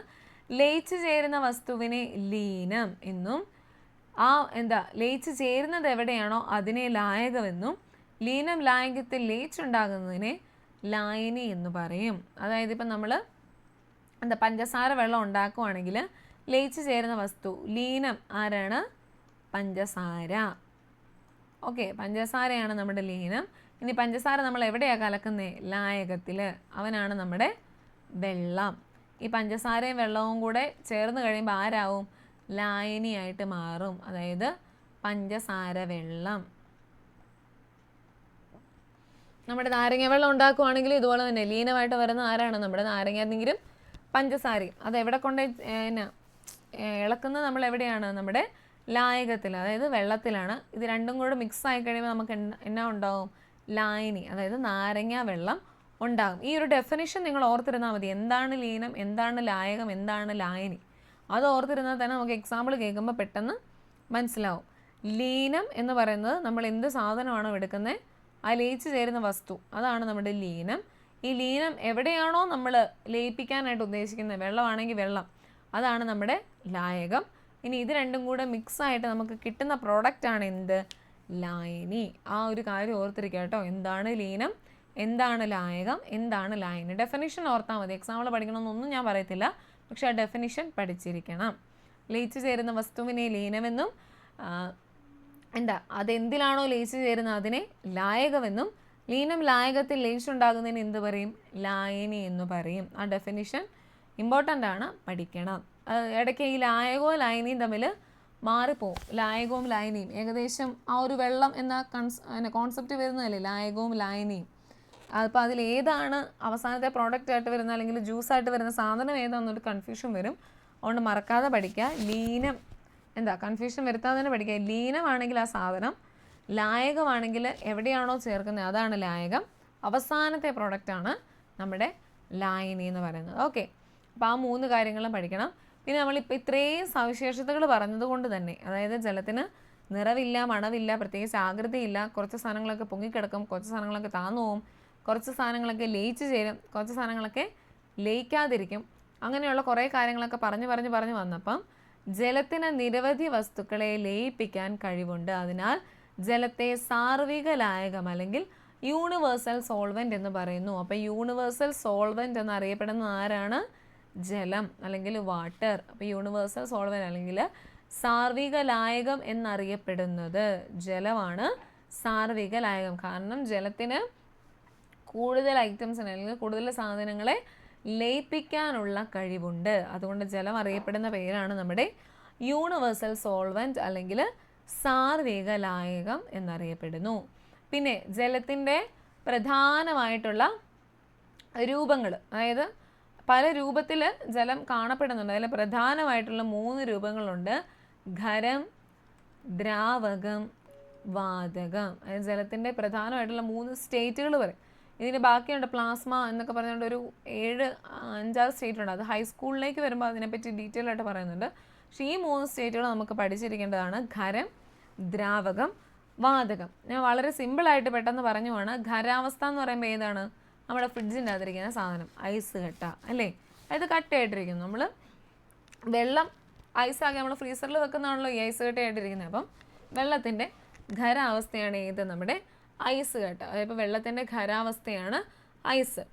ലയിച്ചു ചേരുന്ന വസ്തുവിനെ ലീനം എന്നും, ലയിച്ചു ചേരുന്നത് എവിടെയാണോ അതിനെ ലായകമെന്നും, ലീനം ലായകത്തിൽ ലയിച്ചുണ്ടാകുന്നതിനെ ലായനി എന്ന് പറയും. അതായത് ഇപ്പം നമ്മൾ പഞ്ചസാര വെള്ളം ഉണ്ടാക്കുവാണെങ്കിൽ ലയിച്ചു ചേരുന്ന വസ്തു ലീനം ആരാണ്? പഞ്ചസാര. ഓക്കെ, പഞ്ചസാരയാണ് നമ്മുടെ ലീനം. ഇനി പഞ്ചസാര നമ്മൾ എവിടെയാണ് കലക്കുന്നത്? ലായകത്തിൽ. അവനാണ് നമ്മുടെ വെള്ളം. ഈ പഞ്ചസാരയും വെള്ളവും കൂടെ ചേർന്ന് കഴിയുമ്പോൾ ആരാവും? ലായനിയായിട്ട് മാറും. അതായത് പഞ്ചസാര വെള്ളം. നമ്മുടെ നാരങ്ങ വെള്ളം ഉണ്ടാക്കുവാണെങ്കിൽ ഇതുപോലെ തന്നെ ലീനമായിട്ട് വരുന്ന ആരാണ്? നമ്മുടെ നാരങ്ങ നീരും പഞ്ചസാരയും. അതെവിടെ കൊണ്ട് ഇളക്കുന്നത്? നമ്മൾ എവിടെയാണ്? നമ്മുടെ ലായകത്തിൽ, അതായത് വെള്ളത്തിലാണ്. ഇത് രണ്ടും കൂടെ മിക്സ് ആയി കഴിയുമ്പോൾ നമുക്ക് എന്നാ ഉണ്ടാവും? ലായനി, അതായത് നാരങ്ങ വെള്ളം ഉണ്ടാകും. ഈ ഒരു ഡെഫിനിഷൻ നിങ്ങൾ ഓർത്തിരുന്നാൽ മതി. എന്താണ് ലീനം, എന്താണ് ലായകം, എന്താണ് ലായനി, അത് ഓർത്തിരുന്നാൽ തന്നെ നമുക്ക് എക്സാമ്പിൾ കേൾക്കുമ്പോൾ പെട്ടെന്ന് മനസ്സിലാവും. ലീനം എന്ന് പറയുന്നത് നമ്മൾ എന്ത് സാധനമാണോ എടുക്കുന്നത്, ആ ലയിച്ച് ചേരുന്ന വസ്തു, അതാണ് നമ്മുടെ ലീനം. ഈ ലീനം എവിടെയാണോ നമ്മൾ ലയിപ്പിക്കാനായിട്ട് ഉദ്ദേശിക്കുന്നത്, വെള്ളമാണെങ്കിൽ വെള്ളം, അതാണ് നമ്മുടെ ലായകം. ഇനി ഇത് രണ്ടും കൂടെ മിക്സായിട്ട് നമുക്ക് കിട്ടുന്ന പ്രോഡക്റ്റാണ് എന്ത്? ലായനി. ആ ഒരു കാര്യം ഓർത്തിരിക്കുക കേട്ടോ. എന്താണ് ലീനം, എന്താണ് ലായകം, എന്താണ് ലായനി. ഡെഫിനിഷൻ ഓർത്താൽ മതി. എക്സാമ്പിൾ പഠിക്കണമെന്നൊന്നും ഞാൻ പറയത്തില്ല, പക്ഷെ ആ ഡെഫിനിഷൻ പഠിച്ചിരിക്കണം. ലയിച്ചു ചേരുന്ന വസ്തുവിനെ ലീനമെന്നും, അതെന്തിലാണോ ലയിച്ചു ചേരുന്നത് അതിനെ ലായകമെന്നും, ലീനം ലായകത്തിൽ ലയിച്ചുണ്ടാകുന്നതിന് എന്ത് പറയും? ലായനി എന്ന് പറയും. ആ ഡെഫിനിഷൻ ഇമ്പോർട്ടൻ്റ് ആണ്, പഠിക്കണം. ഇടയ്ക്ക് ഈ ലായകവും ലായനിയും തമ്മിൽ മാറിപ്പോവും. ലായകവും ലായനിയും ഏകദേശം ആ ഒരു വെള്ളം എന്ന കോൺസെപ്റ്റ് വരുന്നതല്ലേ, ലായകവും ലായനിയും. അപ്പോൾ അതിലേതാണ് അവസാനത്തെ പ്രോഡക്റ്റ് ആയിട്ട് വരുന്നത്, അല്ലെങ്കിൽ ജ്യൂസായിട്ട് വരുന്ന സാധനം ഏതാണെന്നൊരു കൺഫ്യൂഷൻ വരും. അതുകൊണ്ട് മറക്കാതെ പഠിക്കുക. ലീനം എന്താ കൺഫ്യൂഷൻ വരുത്താതെ തന്നെ പഠിക്കുക. ലീനമാണെങ്കിൽ ആ സാധനം, ലായകമാണെങ്കിൽ എവിടെയാണോ ചേർക്കുന്നത് അതാണ് ലായകം, അവസാനത്തെ പ്രോഡക്റ്റാണ് നമ്മുടെ ലായനി എന്ന് പറയുന്നത്. ഓക്കെ, അപ്പോൾ ആ 3 കാര്യങ്ങളും പഠിക്കണം. പിന്നെ നമ്മളിപ്പോൾ ഇത്രയും സവിശേഷതകൾ പറഞ്ഞതുകൊണ്ട് തന്നെ, അതായത് ജലത്തിന് നിറവില്ല, മണവില്ല, പ്രത്യേകിച്ച് ആകൃതിയില്ല, കുറച്ച് സാധനങ്ങളൊക്കെ പൊങ്ങിക്കിടക്കും, കുറച്ച് സാധനങ്ങളൊക്കെ താന്നു പോവും, കുറച്ച് സാധനങ്ങളൊക്കെ ലയിച്ച് ചേരും, കുറച്ച് സാധനങ്ങളൊക്കെ ലയിക്കാതിരിക്കും, അങ്ങനെയുള്ള കുറേ കാര്യങ്ങളൊക്കെ പറഞ്ഞു വന്നപ്പം ജലത്തിന് നിരവധി വസ്തുക്കളെ ലയിപ്പിക്കാൻ കഴിവുണ്ട്. അതിനാൽ ജലത്തെ സാർവിക ലായകം അല്ലെങ്കിൽ യൂണിവേഴ്സൽ സോൾവെൻ്റ് എന്ന് പറയുന്നു. അപ്പോൾ യൂണിവേഴ്സൽ സോൾവെൻ്റ് എന്നറിയപ്പെടുന്ന ആരാണ്? ജലം അല്ലെങ്കിൽ വാട്ടർ. അപ്പോൾ യൂണിവേഴ്സൽ സോൾവെൻ്റ് അല്ലെങ്കിൽ സാർവിക ലായകം എന്നറിയപ്പെടുന്നത് ജലമാണ്. സാർവിക ലായകം കാരണം ജലത്തിന് കൂടുതൽ ഐറ്റംസിനെ അല്ലെങ്കിൽ കൂടുതൽ സാധനങ്ങളെ ലയിപ്പിക്കാനുള്ള കഴിവുണ്ട്. അതുകൊണ്ട് ജലം അറിയപ്പെടുന്ന പേരാണ് നമ്മുടെ യൂണിവേഴ്സൽ സോൾവെൻ്റ് അല്ലെങ്കിൽ സാർവിക ലായകം എന്നറിയപ്പെടുന്നു. പിന്നെ ജലത്തിൻ്റെ പ്രധാനമായിട്ടുള്ള രൂപങ്ങൾ, അതായത് പല രൂപത്തിൽ ജലം കാണപ്പെടുന്നുണ്ട്. അതിൽ പ്രധാനമായിട്ടുള്ള 3 രൂപങ്ങളുണ്ട്: ഖരം, ദ്രാവകം, വാതകം. അതായത് ജലത്തിൻ്റെ പ്രധാനമായിട്ടുള്ള 3 സ്റ്റേറ്റുകൾ പറയും. ഇതിന് ബാക്കിയുണ്ട് പ്ലാസ്മ എന്നൊക്കെ പറഞ്ഞുകൊണ്ട് ഒരു 5-6 സ്റ്റേറ്റ് ഉണ്ട്. അത് ഹൈസ്കൂളിലേക്ക് വരുമ്പോൾ അതിനെപ്പറ്റി ഡീറ്റെയിൽ ആയിട്ട് പറയുന്നുണ്ട്. പക്ഷേ ഈ 3 സ്റ്റേറ്റുകൾ നമുക്ക് പഠിച്ചിരിക്കേണ്ടതാണ്: ഖരം, ദ്രാവകം, വാതകം. ഞാൻ വളരെ സിമ്പിളായിട്ട് പെട്ടെന്ന് പറഞ്ഞുവാണ്. ഖരാവസ്ഥ എന്ന് പറയുമ്പോൾ ഏതാണ്? നമ്മുടെ ഫ്രിഡ്ജിൻ്റെ അകത്തിരിക്കുന്ന സാധനം, ഐസ് കട്ട അല്ലേ? അത് കട്ടയായിട്ടിരിക്കുന്നു. നമ്മൾ വെള്ളം ഐസാക്കി നമ്മൾ ഫ്രീസറിൽ വെക്കുന്നതാണല്ലോ ഈ ഐസ് കട്ടയായിട്ടിരിക്കുന്നത്. അപ്പം വെള്ളത്തിൻ്റെ ഖരാവസ്ഥയാണ് ഏത്? നമ്മുടെ ഐസ് കട്ട. അതായത് വെള്ളത്തിൻ്റെ ഖരാവസ്ഥയാണ് ഐസ്.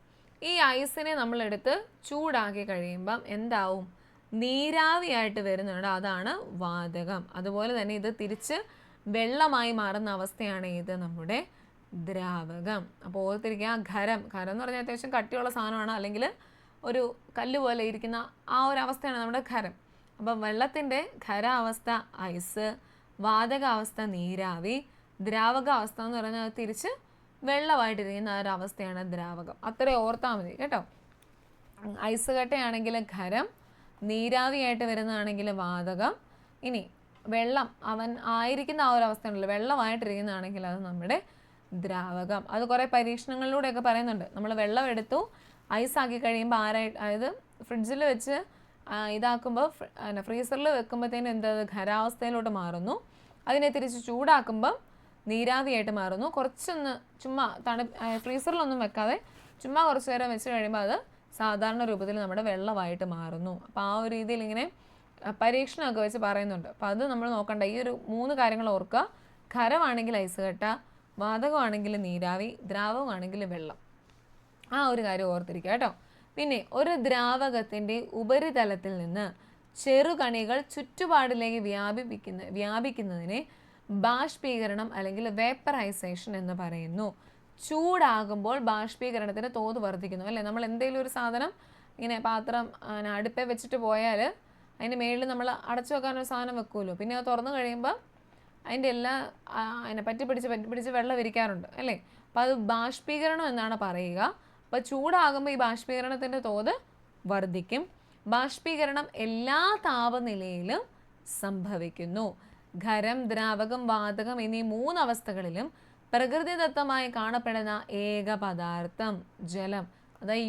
ഈ ഐസിനെ നമ്മളെടുത്ത് ചൂടാക്കി കഴിയുമ്പം എന്താവും? നീരാവിയായിട്ട് വരുന്നുണ്ട്, അതാണ് വാതകം. അതുപോലെ തന്നെ ഇത് തിരിച്ച് വെള്ളമായി മാറുന്ന അവസ്ഥയാണ് ഏത്? നമ്മുടെ ദ്രാവകം. അപ്പോൾ ഓർത്തിരിക്കുക, ഖരം എന്ന് പറഞ്ഞാൽ അത്യാവശ്യം കട്ടിയുള്ള സാധനമാണ്, അല്ലെങ്കിൽ ഒരു കല്ല് പോലെ ഇരിക്കുന്ന ആ ഒരു അവസ്ഥയാണ് നമ്മുടെ ഖരം. അപ്പം വെള്ളത്തിൻ്റെ ഖരാവസ്ഥ ഐസ്, വാതകാവസ്ഥ നീരാവി, ദ്രാവകാവസ്ഥ എന്ന് പറഞ്ഞാൽ തിരിച്ച് വെള്ളമായിട്ടിരിക്കുന്ന ആ ഒരു അവസ്ഥയാണ് ദ്രാവകം. അത്രയും ഓർത്താൽ മതി കേട്ടോ. ഐസ് കട്ടയാണെങ്കിൽ ഖരം, നീരാവിയായിട്ട് വരുന്നതാണെങ്കിൽ വാതകം. ഇനി വെള്ളം അവൻ ആയിരിക്കുന്ന ആ ഒരു അവസ്ഥ ഉണ്ടല്ലോ, വെള്ളമായിട്ടിരിക്കുന്നതാണെങ്കിൽ അത് നമ്മുടെ ദ്രാവകം. അത് കുറേ പരീക്ഷണങ്ങളിലൂടെയൊക്കെ പറയുന്നുണ്ട്. നമ്മൾ വെള്ളം എടുത്തു ഐസാക്കി കഴിയുമ്പോൾ അതായത് ഫ്രിഡ്ജിൽ വെച്ച് ഇതാക്കുമ്പോൾ ഫ്രീസറിൽ വെക്കുമ്പോഴത്തേനും എന്തത് ഖരാവസ്ഥയിലോട്ട് മാറുന്നു. അതിനെ തിരിച്ച് ചൂടാക്കുമ്പം നീരാവിയായിട്ട് മാറുന്നു. കുറച്ചൊന്ന് ചുമ്മാ ഫ്രീസറിലൊന്നും വെക്കാതെ ചുമ്മാ കുറച്ച് നേരം വെച്ച് കഴിയുമ്പോൾ അത് സാധാരണ രൂപത്തിൽ നമ്മുടെ വെള്ളമായിട്ട് മാറുന്നു. അപ്പോൾ ആ ഒരു രീതിയിൽ ഇങ്ങനെ പരീക്ഷണമൊക്കെ വെച്ച് പറയുന്നുണ്ട്. അപ്പോൾ അത് നമ്മൾ നോക്കണ്ട. ഈ ഒരു 3 കാര്യങ്ങൾ ഓർക്കുക. ഖരമാണെങ്കിൽ ഐസ് കട്ട, വാതകമാണെങ്കിൽ നീരാവി, ദ്രാവകമാണെങ്കിൽ വെള്ളം. ആ ഒരു കാര്യം ഓർത്തിരിക്കുക കേട്ടോ. പിന്നെ ഒരു ദ്രാവകത്തിൻ്റെ ഉപരിതലത്തിൽ നിന്ന് ചെറുകണികൾ ചുറ്റുപാടിലേക്ക് വ്യാപിക്കുന്നതിനെ ബാഷ്പീകരണം അല്ലെങ്കിൽ വേപ്പറൈസേഷൻ എന്ന് പറയുന്നു. ചൂടാകുമ്പോൾ ബാഷ്പീകരണത്തിൻ്റെ തോത് വർദ്ധിക്കുന്നു അല്ലേ? നമ്മൾ എന്തെങ്കിലും ഒരു സാധനം ഇങ്ങനെ പാത്രം അടുപ്പേ വെച്ചിട്ട് പോയാൽ അതിൻ്റെ മേളിൽ നമ്മൾ അടച്ചു വെക്കാനൊരു സാധനം വെക്കുമല്ലോ, പിന്നെ അത് തുറന്നു കഴിയുമ്പോൾ അതിൻ്റെ എല്ലാം അതിനെ പറ്റിപ്പിടിച്ച് വെള്ളം ഇരിക്കാറുണ്ട് അല്ലേ? അപ്പോൾ അത് ബാഷ്പീകരണം എന്നാണ് പറയുക. അപ്പോൾ ചൂടാകുമ്പോൾ ഈ ബാഷ്പീകരണത്തിൻ്റെ തോത് വർദ്ധിക്കും. ബാഷ്പീകരണം എല്ലാ താപനിലയിലും സംഭവിക്കുന്നു. ഖരം, ദ്രാവകം, വാതകം എന്നീ 3 അവസ്ഥകളിലും പ്രകൃതിദത്തമായി കാണപ്പെടുന്ന ഏക പദാർത്ഥം ജലം. അതായത്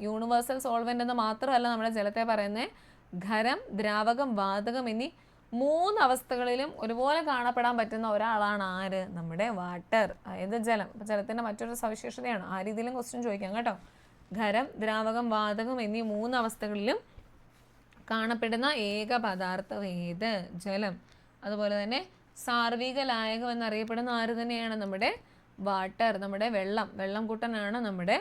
യൂണിവേഴ്സൽ സോൾവെൻ്റ് എന്ന് മാത്രമല്ല നമ്മുടെ ജലത്തെ പറയുന്നത്. ഖരം, ദ്രാവകം, വാതകം എന്നീ 3 അവസ്ഥകളിലും ഒരുപോലെ കാണപ്പെടാൻ പറ്റുന്ന ഒരാളാണ് ആര്? നമ്മുടെ വാട്ടർ, അതായത് ജലം. അപ്പോൾ ജലത്തിൻ്റെ മറ്റൊരു സവിശേഷതയാണ്. ആ രീതിയിലും ക്വസ്റ്റ്യൻ ചോദിക്കാം കേട്ടോ. ഖരം, ദ്രാവകം, വാതകം എന്നീ 3 അവസ്ഥകളിലും കാണപ്പെടുന്ന ഏക പദാർത്ഥം ഏത്? ജലം. അതുപോലെ തന്നെ സാർവിക ലായകം എന്നറിയപ്പെടുന്ന ആര് തന്നെയാണ്? നമ്മുടെ വാട്ടർ, നമ്മുടെ വെള്ളം കൂട്ടനാണ് നമ്മുടെ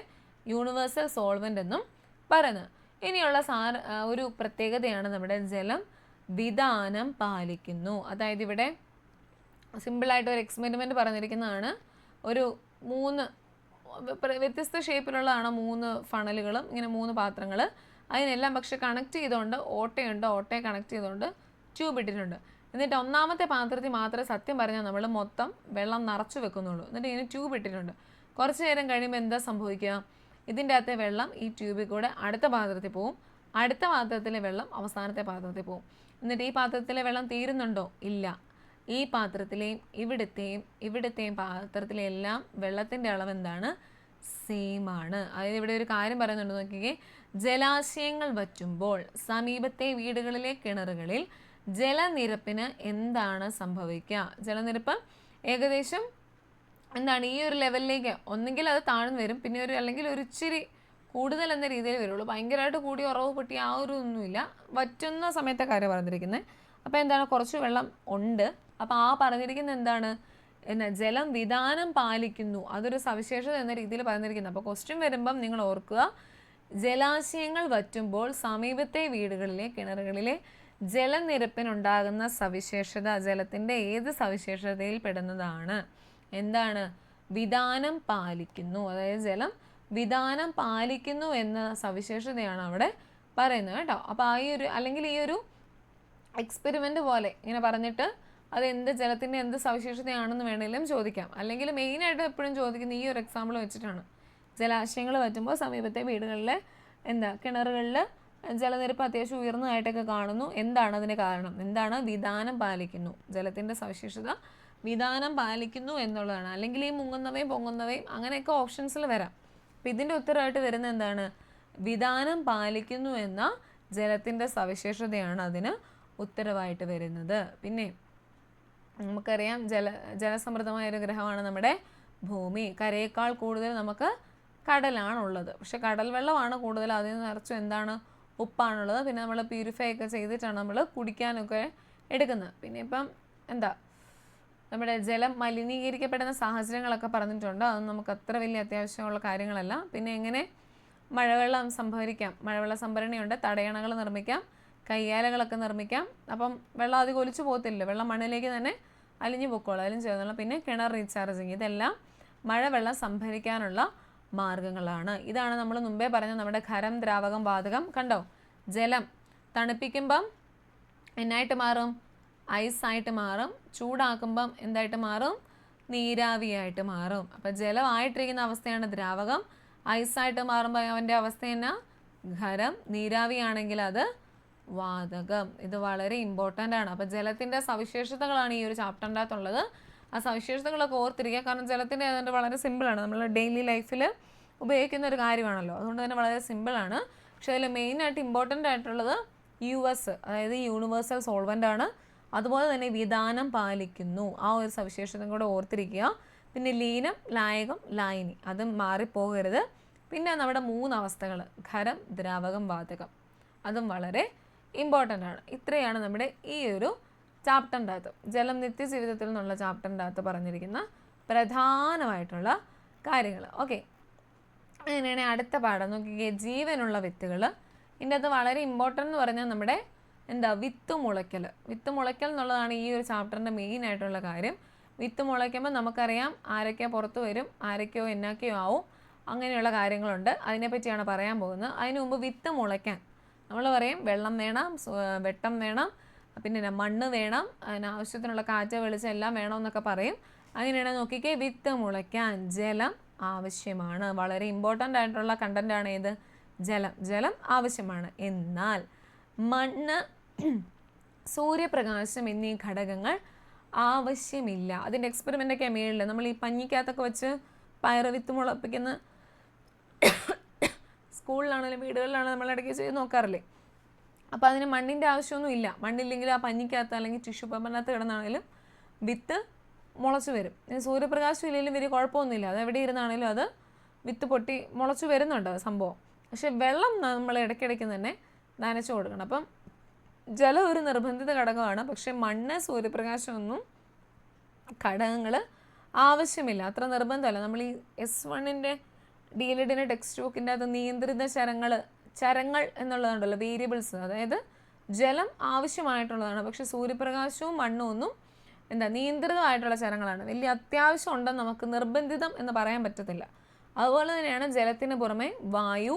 യൂണിവേഴ്സൽ സോൾവെൻ്റ് എന്നും പറയുന്നത്. ഇനിയുള്ള ഒരു പ്രത്യേകതയാണ് നമ്മുടെ ജലം വിധാനം പാലിക്കുന്നു. അതായത് ഇവിടെ സിമ്പിളായിട്ട് ഒരു എക്സ്പെരിമെൻറ്റ് പറഞ്ഞിരിക്കുന്നതാണ്. ഒരു 3 വ്യത്യസ്ത ഷേപ്പിലുള്ളതാണ് 3 ഫണലുകളും ഇങ്ങനെ 3 പാത്രങ്ങൾ. അതിനെല്ലാം പക്ഷെ കണക്ട് ചെയ്തുകൊണ്ട് ഓട്ടയെ കണക്ട് ചെയ്തുകൊണ്ട് ട്യൂബ് ഇട്ടിട്ടുണ്ട്. എന്നിട്ട് 1ാമത്തെ പാത്രത്തിൽ മാത്രമേ സത്യം പറഞ്ഞാൽ നമ്മൾ മൊത്തം വെള്ളം നിറച്ച് വെക്കുന്നുള്ളൂ. എന്നിട്ട് ഇങ്ങനെ ട്യൂബ് ഇട്ടിട്ടുണ്ട്. കുറച്ച് നേരം കഴിയുമ്പോൾ എന്താ സംഭവിക്കുക? ഇതിൻ്റെ അകത്തെ വെള്ളം ഈ ട്യൂബിൽ കൂടെ അടുത്ത പാത്രത്തിൽ പോവും. അടുത്ത പാത്രത്തിലെ വെള്ളം അവസാനത്തെ പാത്രത്തിൽ പോകും. എന്നിട്ട് ഈ പാത്രത്തിലെ വെള്ളം തീരുന്നുണ്ടോ? ഇല്ല. ഈ പാത്രത്തിലെയും ഇവിടുത്തെയും പാത്രത്തിലെ എല്ലാം വെള്ളത്തിൻ്റെ അളവ് എന്താണ്? സെയിം ആണ്. അതായത് ഇവിടെ ഒരു കാര്യം പറയുന്നുണ്ട് നോക്കിക്കേ. ജലാശയങ്ങൾ വറ്റുമ്പോൾ സമീപത്തെ വീടുകളിലെ കിണറുകളിൽ ജലനിരപ്പിന് എന്താണ് സംഭവിക്കുക? ജലനിരപ്പ് ഏകദേശം എന്താണ് ഈ ഒരു ലെവലിലേക്ക്, ഒന്നെങ്കിൽ അത് താഴ്ന്നു വരും, പിന്നെ അല്ലെങ്കിൽ ഒരു ഇച്ചിരി കൂടുതൽ എന്ന രീതിയിൽ വരുള്ളൂ. ഭയങ്കരമായിട്ട് കൂടി ഉറവ് പൊട്ടി ആ ഒരു ഒന്നുമില്ല. വറ്റുന്ന സമയത്തെ കാര്യം പറഞ്ഞിരിക്കുന്നത്. അപ്പോൾ എന്താണ്, കുറച്ച് വെള്ളം ഉണ്ട്. അപ്പോൾ ആ പറഞ്ഞിരിക്കുന്നത് എന്താണ്? ജലം വിധാനം പാലിക്കുന്നു, അതൊരു സവിശേഷത എന്ന രീതിയിൽ പറഞ്ഞിരിക്കുന്നത്. അപ്പോൾ ക്വസ്റ്റ്യൻ വരുമ്പം നിങ്ങൾ ഓർക്കുക, ജലാശയങ്ങൾ വറ്റുമ്പോൾ സമീപത്തെ വീടുകളിലെ കിണറുകളിലെ ജലനിരപ്പിനുണ്ടാകുന്ന സവിശേഷത ജലത്തിൻ്റെ ഏത് സവിശേഷതയിൽ പെടുന്നതാണ്? എന്താണ്? വിധാനം പാലിക്കുന്നു. അതായത് ജലം വിധാനം പാലിക്കുന്നു എന്ന സവിശേഷതയാണ് അവിടെ പറയുന്നത് കേട്ടോ. അപ്പോൾ അല്ലെങ്കിൽ ഈ ഒരു എക്സ്പെരിമെൻ്റ് പോലെ ഇങ്ങനെ പറഞ്ഞിട്ട് അത് ജലത്തിൻ്റെ എന്ത് സവിശേഷതയാണെന്ന് വേണമെങ്കിലും ചോദിക്കാം. അല്ലെങ്കിൽ മെയിനായിട്ട് എപ്പോഴും ചോദിക്കുന്ന ഈ ഒരു എക്സാമ്പിൾ വെച്ചിട്ടാണ്. ജലാശയങ്ങൾ വറ്റുമ്പോൾ സമീപത്തെ വീടുകളിലെ കിണറുകളിൽ ജലനിരപ്പ് അത്യാവശ്യം ഉയർന്നതായിട്ടൊക്കെ കാണുന്നു. എന്താണ് അതിന് കാരണം? എന്താണ്? വിധാനം പാലിക്കുന്നു. ജലത്തിൻ്റെ സവിശേഷത വിധാനം പാലിക്കുന്നു എന്നുള്ളതാണ്. അല്ലെങ്കിൽ ഈ മുങ്ങുന്നവയും പൊങ്ങുന്നവയും അങ്ങനെയൊക്കെ ഓപ്ഷൻസിൽ വരാം. അപ്പം ഇതിൻ്റെ ഉത്തരമായിട്ട് വരുന്ന എന്താണ്? വിധാനം പാലിക്കുന്നു എന്ന ജലത്തിൻ്റെ സവിശേഷതയാണ് അതിന് ഉത്തരവായിട്ട് വരുന്നത്. പിന്നെ നമുക്കറിയാം ജലസമൃദ്ധമായൊരു ഗ്രഹമാണ് നമ്മുടെ ഭൂമി. കരയേക്കാൾ കൂടുതൽ നമുക്ക് കടലാണുള്ളത്. പക്ഷെ കടൽ വെള്ളമാണ് കൂടുതൽ. അതിൽ നിന്ന് നിറച്ചും എന്താണ്? ഉപ്പാണുള്ളത്. പിന്നെ നമ്മൾ പ്യൂരിഫൈ ഒക്കെ ചെയ്തിട്ടാണ് നമ്മൾ കുടിക്കാനൊക്കെ എടുക്കുന്നത്. പിന്നെ ഇപ്പം നമ്മുടെ ജലം മലിനീകരിക്കപ്പെടുന്ന സാഹചര്യങ്ങളൊക്കെ പറഞ്ഞിട്ടുണ്ട്. അതൊന്നും നമുക്ക് അത്ര വലിയ അത്യാവശ്യമുള്ള കാര്യങ്ങളല്ല. പിന്നെ എങ്ങനെ മഴവെള്ളം സംഭരിക്കാം? മഴവെള്ള സംഭരണിയുണ്ട്, തടയണകൾ നിർമ്മിക്കാം, കയ്യാലകളൊക്കെ നിർമ്മിക്കാം. അപ്പം വെള്ളം അധികം ഒലിച്ചു പോകത്തില്ല, വെള്ളം മണ്ണിലേക്ക് തന്നെ അലിഞ്ഞു പൊക്കോളും. അതിലും ചേർന്നുള്ള പിന്നെ കിണർ റീചാർജിങ്, ഇതെല്ലാം മഴവെള്ളം സംഭരിക്കാനുള്ള മാർഗങ്ങളാണ്. ഇതാണ് നമ്മൾ മുമ്പേ പറഞ്ഞ നമ്മുടെ ഖരം, ദ്രാവകം, വാതകം. കണ്ടോ? ജലം തണുപ്പിക്കുമ്പം എന്നായിട്ട് മാറും? ഐസായിട്ട് മാറും. ചൂടാക്കുമ്പം എന്തായിട്ട് മാറും? നീരാവിയായിട്ട് മാറും. അപ്പം ജലമായിട്ടിരിക്കുന്ന അവസ്ഥയാണ് ദ്രാവകം. ഐസായിട്ട് മാറുമ്പോൾ അവൻ്റെ അവസ്ഥ എന്നാ? ഖരം. നീരാവിയാണെങ്കിൽ അത് വാതകം. ഇത് വളരെ ഇമ്പോർട്ടൻ്റ് ആണ്. അപ്പോൾ ജലത്തിൻ്റെ സവിശേഷതകളാണ് ഈ ഒരു ചാപ്റ്ററിൻ്റെ അകത്തുള്ളത്. ആ സവിശേഷതകളൊക്കെ ഓർത്തിരിക്കുക. കാരണം ജലത്തിൻ്റെ ഏതാണ്ട് വളരെ സിമ്പിളാണ്. നമ്മൾ ഡെയിലി ലൈഫിൽ ഉപയോഗിക്കുന്ന ഒരു കാര്യമാണല്ലോ. അതുകൊണ്ട് തന്നെ വളരെ സിമ്പിളാണ്. പക്ഷേ അതിൽ മെയിനായിട്ട് ഇമ്പോർട്ടൻ്റ് ആയിട്ടുള്ളത് US, അതായത് യൂണിവേഴ്സൽ സോൾവൻ്റ് ആണ്. അതുപോലെ തന്നെ വിധാനം പാലിക്കുന്നു, ആ ഒരു സവിശേഷതയും കൂടെ ഓർത്തിരിക്കുക. പിന്നെ ലീനം, ലായകം, ലായനി, അതും മാറിപ്പോകരുത്. പിന്നെ നമ്മുടെ 3 അവസ്ഥകൾ, ഖരം, ദ്രാവകം, വാതകം, അതും വളരെ ഇമ്പോർട്ടൻ്റ് ആണ്. ഇത്രയാണ് നമ്മുടെ ഈ ഒരു ചാപ്റ്ററിൻ്റെ അകത്ത്, ജലം നിത്യജീവിതത്തിൽ നിന്നുള്ള ചാപ്റ്ററിൻ്റെ അകത്ത് പറഞ്ഞിരിക്കുന്ന പ്രധാനമായിട്ടുള്ള കാര്യങ്ങൾ. ഓക്കെ, അങ്ങനെയാണെങ്കിൽ അടുത്ത പാഠം നോക്കിക്കേ, ജീവനുള്ള വിത്തുകൾ. ഇതിൻ്റെ അകത്ത് വളരെ ഇമ്പോർട്ടൻ്റ് എന്ന് പറഞ്ഞാൽ നമ്മുടെ വിത്ത് മുളയ്ക്കൽ. വിത്ത് മുളയ്ക്കൽ എന്നുള്ളതാണ് ഈ ഒരു ചാപ്റ്ററിൻ്റെ മെയിൻ ആയിട്ടുള്ള കാര്യം. വിത്ത് മുളയ്ക്കുമ്പോൾ നമുക്കറിയാം ആരൊക്കെ പുറത്ത് വരും, ആരൊക്കെയോ എന്നാക്കെയോ ആവും, അങ്ങനെയുള്ള കാര്യങ്ങളുണ്ട്. അതിനെപ്പറ്റിയാണ് പറയാൻ പോകുന്നത്. അതിന് മുമ്പ് വിത്ത് മുളയ്ക്കാൻ നമ്മൾ പറയും വെള്ളം വേണം, വെട്ടം വേണം, പിന്നെ മണ്ണ് വേണം, അതിനാവശ്യത്തിനുള്ള കാറ്റ്, വെളിച്ചം എല്ലാം വേണമെന്നൊക്കെ പറയും. അങ്ങനെയാണ് നോക്കിക്കേ, വിത്ത് മുളയ്ക്കാൻ ജലം ആവശ്യമാണ്. വളരെ ഇമ്പോർട്ടൻ്റ് ആയിട്ടുള്ള കണ്ടൻ്റാണ് ഏത്? ജലം. ജലം ആവശ്യമാണ്. എന്നാൽ മണ്ണ്, സൂര്യപ്രകാശം എന്നീ ഘടകങ്ങൾ ആവശ്യമില്ല. അതിൻ്റെ എക്സ്പെരിമെൻ്റൊക്കെ മേളിൽ നമ്മൾ ഈ പഞ്ഞിക്കകത്തൊക്കെ വെച്ച് പയറ് വിത്ത് മുളപ്പിക്കുന്ന സ്കൂളിലാണെങ്കിലും വീടുകളിലാണെങ്കിലും നമ്മൾ ഇടയ്ക്ക് ചെയ്ത് നോക്കാറില്ലേ. അപ്പോൾ അതിന് മണ്ണിൻ്റെ ആവശ്യമൊന്നും ഇല്ല. മണ്ണില്ലെങ്കിൽ ആ പഞ്ഞിക്കകത്ത് അല്ലെങ്കിൽ ടിഷ്യൂ പേപ്പറിനകത്ത് കിടന്നാണെങ്കിലും വിത്ത് മുളച്ച് വരും. സൂര്യപ്രകാശം ഇല്ലെങ്കിലും വലിയ കുഴപ്പമൊന്നുമില്ല. അത് എവിടെ ഇരുന്നാണെങ്കിലും അത് വിത്ത് പൊട്ടി മുളച്ച് വരുന്നുണ്ട് സംഭവം. പക്ഷെ വെള്ളം നമ്മൾ ഇടയ്ക്കിടയ്ക്ക് തന്നെ നനച്ചു കൊടുക്കണം. അപ്പം ജലം ഒരു നിർബന്ധിത ഘടകമാണ്. പക്ഷെ മണ്ണ്, സൂര്യപ്രകാശമൊന്നും ഘടകങ്ങൾ ആവശ്യമില്ല, അത്ര നിർബന്ധമല്ല. നമ്മൾ ഈ S1-ൻ്റെ DLED ടെക്സ്റ്റ് ബുക്കിൻ്റെ അത് നിയന്ത്രിത ചരങ്ങൾ എന്നുള്ളതുണ്ടല്ലോ, വേരിയബിൾസ്. അതായത് ജലം ആവശ്യമായിട്ടുള്ളതാണ്. പക്ഷെ സൂര്യപ്രകാശവും മണ്ണും ഒന്നും നിയന്ത്രിതമായിട്ടുള്ള ചരങ്ങളാണ്. വലിയ അത്യാവശ്യം ഉണ്ടെന്ന് നമുക്ക് നിർബന്ധിതം എന്ന് പറയാൻ പറ്റത്തില്ല. അതുപോലെ തന്നെയാണ് ജലത്തിന് പുറമെ വായു,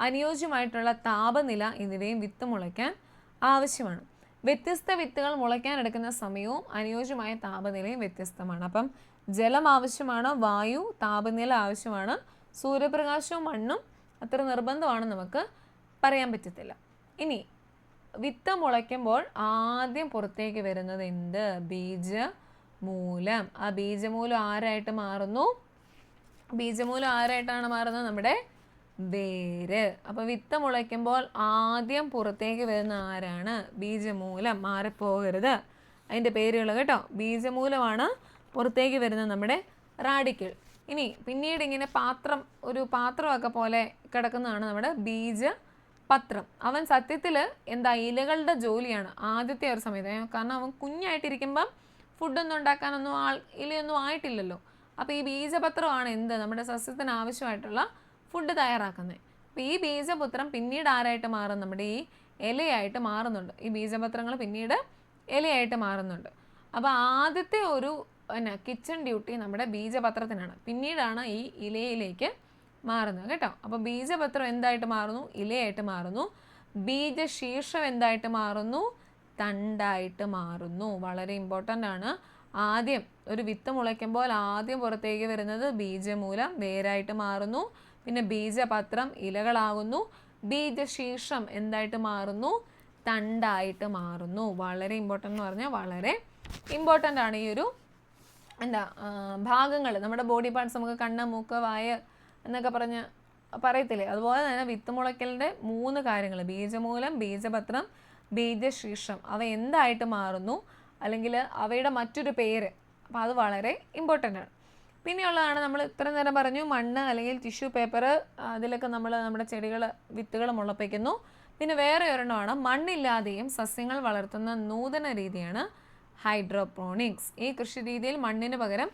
അനുയോജ്യമായിട്ടുള്ള താപനില എന്നിവയും വിത്ത് മുളയ്ക്കാൻ ആവശ്യമാണ്. വ്യത്യസ്ത വിത്തുകൾ മുളയ്ക്കാൻ എടുക്കുന്ന സമയവും അനുയോജ്യമായ താപനിലയും വ്യത്യസ്തമാണ്. അപ്പം ജലം ആവശ്യമാണ്, വായു, താപനില ആവശ്യമാണ്, സൂര്യപ്രകാശവും മണ്ണും അത്ര നിർബന്ധമാണെന്ന് നമുക്ക് പറയാൻ പറ്റത്തില്ല. ഇനി വിത്ത് മുളയ്ക്കുമ്പോൾ ആദ്യം പുറത്തേക്ക് വരുന്നത് എന്ത്? ബീജമൂലം. ആ ബീജമൂലം ആരായിട്ട് മാറുന്നു? ബീജമൂലം ആരായിട്ടാണ് മാറുന്നത്? നമ്മുടെ വേര്. അപ്പോൾ വിത്ത് മുളയ്ക്കുമ്പോൾ ആദ്യം പുറത്തേക്ക് വരുന്ന ആരാണ്? ബീജമൂലം. മാറിപ്പോകരുത് അതിൻ്റെ പേരുകൾ കേട്ടോ. ബീജമൂലമാണ് പുറത്തേക്ക് വരുന്നത് നമ്മുടെ റാഡിക്കിൾ. ഇനി പിന്നീട് ഇങ്ങനെ ഒരു പാത്രമൊക്കെ പോലെ കിടക്കുന്നതാണ് നമ്മുടെ ബീജപത്രം. അവൻ സത്യത്തിൽ എന്താ, ഇലകളുടെ ജോലിയാണ് ആദ്യത്തെ ഒരു സമയത്ത്. കാരണം അവൻ കുഞ്ഞായിട്ടിരിക്കുമ്പം ഫുഡൊന്നും ഉണ്ടാക്കാനൊന്നും ഇലയൊന്നും ആയിട്ടില്ലല്ലോ. അപ്പോൾ ഈ ബീജപത്രമാണ് എന്ത്, നമ്മുടെ സസ്യത്തിന് ആവശ്യമായിട്ടുള്ള ഫുഡ് തയ്യാറാക്കുന്നത്. അപ്പോൾ ഈ ബീജപത്രം പിന്നീട് ആരായിട്ട് മാറും? നമ്മുടെ ഈ ഇലയായിട്ട് മാറുന്നുണ്ട്. ഈ ബീജപത്രങ്ങൾ പിന്നീട് ഇലയായിട്ട് മാറുന്നുണ്ട്. അപ്പോൾ ആദ്യത്തെ ഒരു കിച്ചൺ ഡ്യൂട്ടി നമ്മുടെ ബീജപത്രത്തിനാണ്. പിന്നീടാണ് ഈ ഇലയിലേക്ക് മാറുന്നത് കേട്ടോ. അപ്പോൾ ബീജപത്രം എന്തായിട്ട് മാറുന്നു? ഇലയായിട്ട് മാറുന്നു. ബീജശീർഷം എന്തായിട്ട് മാറുന്നു? തണ്ടായിട്ട് മാറുന്നു. വളരെ ഇമ്പോർട്ടൻ്റ് ആണ്. ആദ്യം ഒരു വിത്ത് മുളയ്ക്കുമ്പോൾ ആദ്യം പുറത്തേക്ക് വരുന്നത് ബീജമൂലം, വേരായിട്ട് മാറുന്നു. പിന്നെ ബീജപത്രം ഇലകളാകുന്നു. ബീജശീർഷം എന്തായിട്ട് മാറുന്നു? തണ്ടായിട്ട് മാറുന്നു. വളരെ ഇമ്പോർട്ടൻ്റ് എന്ന് പറഞ്ഞാൽ വളരെ ഇമ്പോർട്ടൻ്റ് ആണ് ഈ ഒരു ഭാഗങ്ങൾ. നമ്മുടെ ബോഡി പാർട്സ് നമുക്ക് കണ്ണ്, മൂക്ക്, വായ എന്നൊക്കെ പറയത്തില്ലേ, അതുപോലെ തന്നെ വിത്ത് മുളയ്ക്കലിൻ്റെ 3 കാര്യങ്ങൾ: ബീജമൂലം, ബീജപത്രം, ബീജശീർഷം. അവ എന്തായിട്ട് മാറുന്നു, അല്ലെങ്കിൽ അവയുടെ മറ്റൊരു പേര്. അപ്പോൾ അത് വളരെ ഇമ്പോർട്ടൻ്റ് ആണ്. പിന്നെയുള്ളതാണ് നമ്മൾ ഇത്ര നേരം പറഞ്ഞു, മണ്ണ് അല്ലെങ്കിൽ ടിഷ്യൂ പേപ്പർ, അതിലൊക്കെ നമ്മൾ നമ്മുടെ വിത്തുകൾ മുളപ്പിക്കുന്നു. പിന്നെ വേറെ ഒരെണ്ണമാണ് മണ്ണില്ലാതെയും സസ്യങ്ങൾ വളർത്തുന്ന നൂതന രീതിയാണ് ഹൈഡ്രോപോണിക്സ്. ഈ കൃഷി രീതിയിൽ മണ്ണിന് പകരം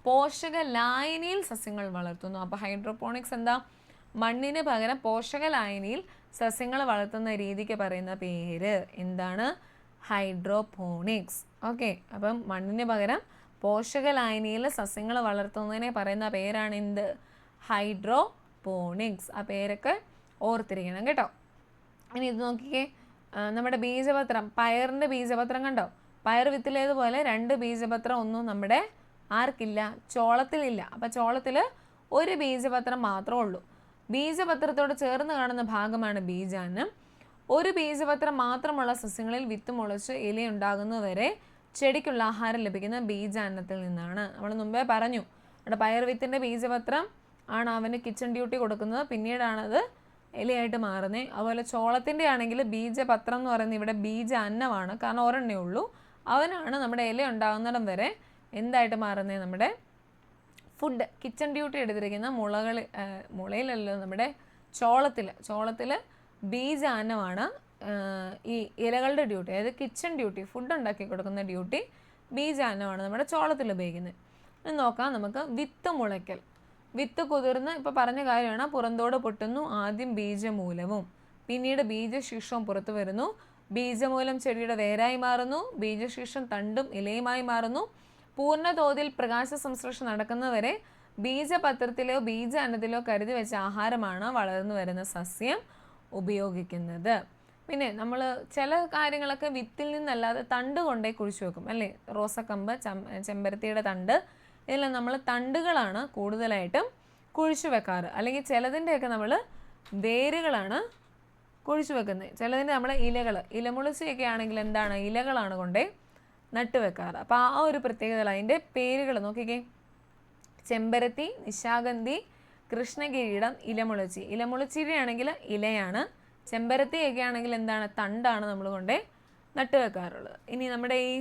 പോഷക ലായനിയിൽ സസ്യങ്ങൾ വളർത്തുന്നു. അപ്പോൾ ഹൈഡ്രോപോണിക്സ് എന്താ? മണ്ണിന് പകരം പോഷക ലായനിയിൽ സസ്യങ്ങൾ വളർത്തുന്ന രീതിക്ക് പറയുന്ന പേര് എന്താണ്? ഹൈഡ്രോപോണിക്സ്. ഓക്കെ, അപ്പം മണ്ണിന് പകരം പോഷക ലായനിയിൽ സസ്യങ്ങൾ വളർത്തുന്നതിനെ പറയുന്ന പേരാണ് എന്ത്? ഹൈഡ്രോപോണിക്സ്. ആ പേരൊക്കെ ഓർത്തിരിക്കണം കേട്ടോ. ഇനി ഇത് നോക്കിക്കേ, നമ്മുടെ ബീജപത്രം, പയറിൻ്റെ ബീജപത്രം കണ്ടോ? പയർ വിത്തിലേതുപോലെ 2 ബീജപത്രം ഒന്നും നമ്മുടെ ആർക്കില്ല? ചോളത്തിലില്ല. അപ്പം ചോളത്തിൽ ഒരു ബീജപത്രം മാത്രമേ ഉള്ളൂ. ബീജപത്രത്തോട് ചേർന്ന് കാണുന്ന ഭാഗമാണ് ബീജാന്നം. ഒരു ബീജപത്രം മാത്രമുള്ള സസ്യങ്ങളിൽ വിത്ത് മുളച്ച് ഇലയുണ്ടാകുന്നതുവരെ ചെടിക്കുള്ള ആഹാരം ലഭിക്കുന്ന ബീജാന്നത്തിൽ നിന്നാണ്. നമ്മൾ മുമ്പേ പറഞ്ഞു, നമ്മുടെ പയർ വിത്തിൻ്റെ ബീജപത്രം ആണ് അവന് കിച്ചൺ ഡ്യൂട്ടി കൊടുക്കുന്നത്, പിന്നീടാണത് ഇലയായിട്ട് മാറുന്നത്. അതുപോലെ ചോളത്തിൻ്റെ ആണെങ്കിൽ ബീജപത്രം എന്ന് പറയുന്നത് ഇവിടെ ബീജാന്നമാണ്, കാരണം ഒരെണ്ണേ ഉള്ളൂ. അവനാണ് നമ്മുടെ ഇല ഉണ്ടാകുന്നിടം വരെ എന്തായിട്ട് മാറുന്നത്? നമ്മുടെ ഫുഡ്, കിച്ചൺ ഡ്യൂട്ടി എടുത്തിരിക്കുന്ന മുളയിലല്ലോ, നമ്മുടെ ചോളത്തിൽ ബീജാന്നമാണ് ഈ ഇലകളുടെ ഡ്യൂട്ടി, അതായത് കിച്ചൺ ഡ്യൂട്ടി, ഫുഡ് ഉണ്ടാക്കി കൊടുക്കുന്ന ഡ്യൂട്ടി ബീജാന്നമാണ് നമ്മുടെ ചോളത്തിൽ ഉപയോഗിക്കുന്നത്. ഇനി നോക്കാം നമുക്ക് വിത്ത് മുളയ്ക്കൽ. വിത്ത് കുതിർന്ന് ഇപ്പോൾ പറഞ്ഞ കാര്യമാണ്. പുറന്തോട് പൊട്ടുന്നു. ആദ്യം ബീജമൂലവും പിന്നീട് ബീജശീർഷവും പുറത്തു വരുന്നു. ബീജമൂലം ചെടിയുടെ വേരായി മാറുന്നു. ബീജശീർഷം തണ്ടും ഇലയുമായി മാറുന്നു. പൂർണ്ണ തോതിൽ പ്രകാശ സംശ്ലേഷണം നടക്കുന്നവരെ ബീജപത്രത്തിലോ ബീജാന്നത്തിലോ കരുതി വെച്ച ആഹാരമാണ് വളർന്നു വരുന്ന സസ്യം ഉപയോഗിക്കുന്നത്. പിന്നെ നമ്മൾ ചില കാര്യങ്ങളൊക്കെ വിത്തിൽ നിന്നല്ലാതെ തണ്ട് കൊണ്ടേ കുഴിച്ചു വെക്കും അല്ലേ? റോസക്കമ്പ്, ചെമ്പരത്തിയുടെ തണ്ട്, ഇതിൽ നമ്മൾ തണ്ടുകളാണ് കൂടുതലായിട്ടും കുഴിച്ചു വെക്കാറ്. അല്ലെങ്കിൽ ചിലതിൻ്റെയൊക്കെ നമ്മൾ വേരുകളാണ് കുഴിച്ചു വെക്കുന്നത്. ചിലതിൻ്റെ നമ്മൾ ഇലമുളച്ചിയൊക്കെ ആണെങ്കിൽ എന്താണ്, ഇലകളാണ് കൊണ്ടേ നട്ട് വെക്കാറ്. അപ്പോൾ ആ ഒരു പ്രത്യേകത, അതിൻ്റെ പേരുകൾ നോക്കിക്കേ: ചെമ്പരത്തി, നിശാഗന്ധി, കൃഷ്ണകിരീടം, ഇലമുളച്ചി. ഇലമുളച്ചിയുടെ ആണെങ്കിൽ ഇലയാണ്. ചെമ്പരത്തിയൊക്കെ ആണെങ്കിൽ എന്താണ്, തണ്ടാണ് നമ്മൾ കൊണ്ടേ നട്ട് വെക്കാറുള്ളത്. ഇനി നമ്മുടെ ഈ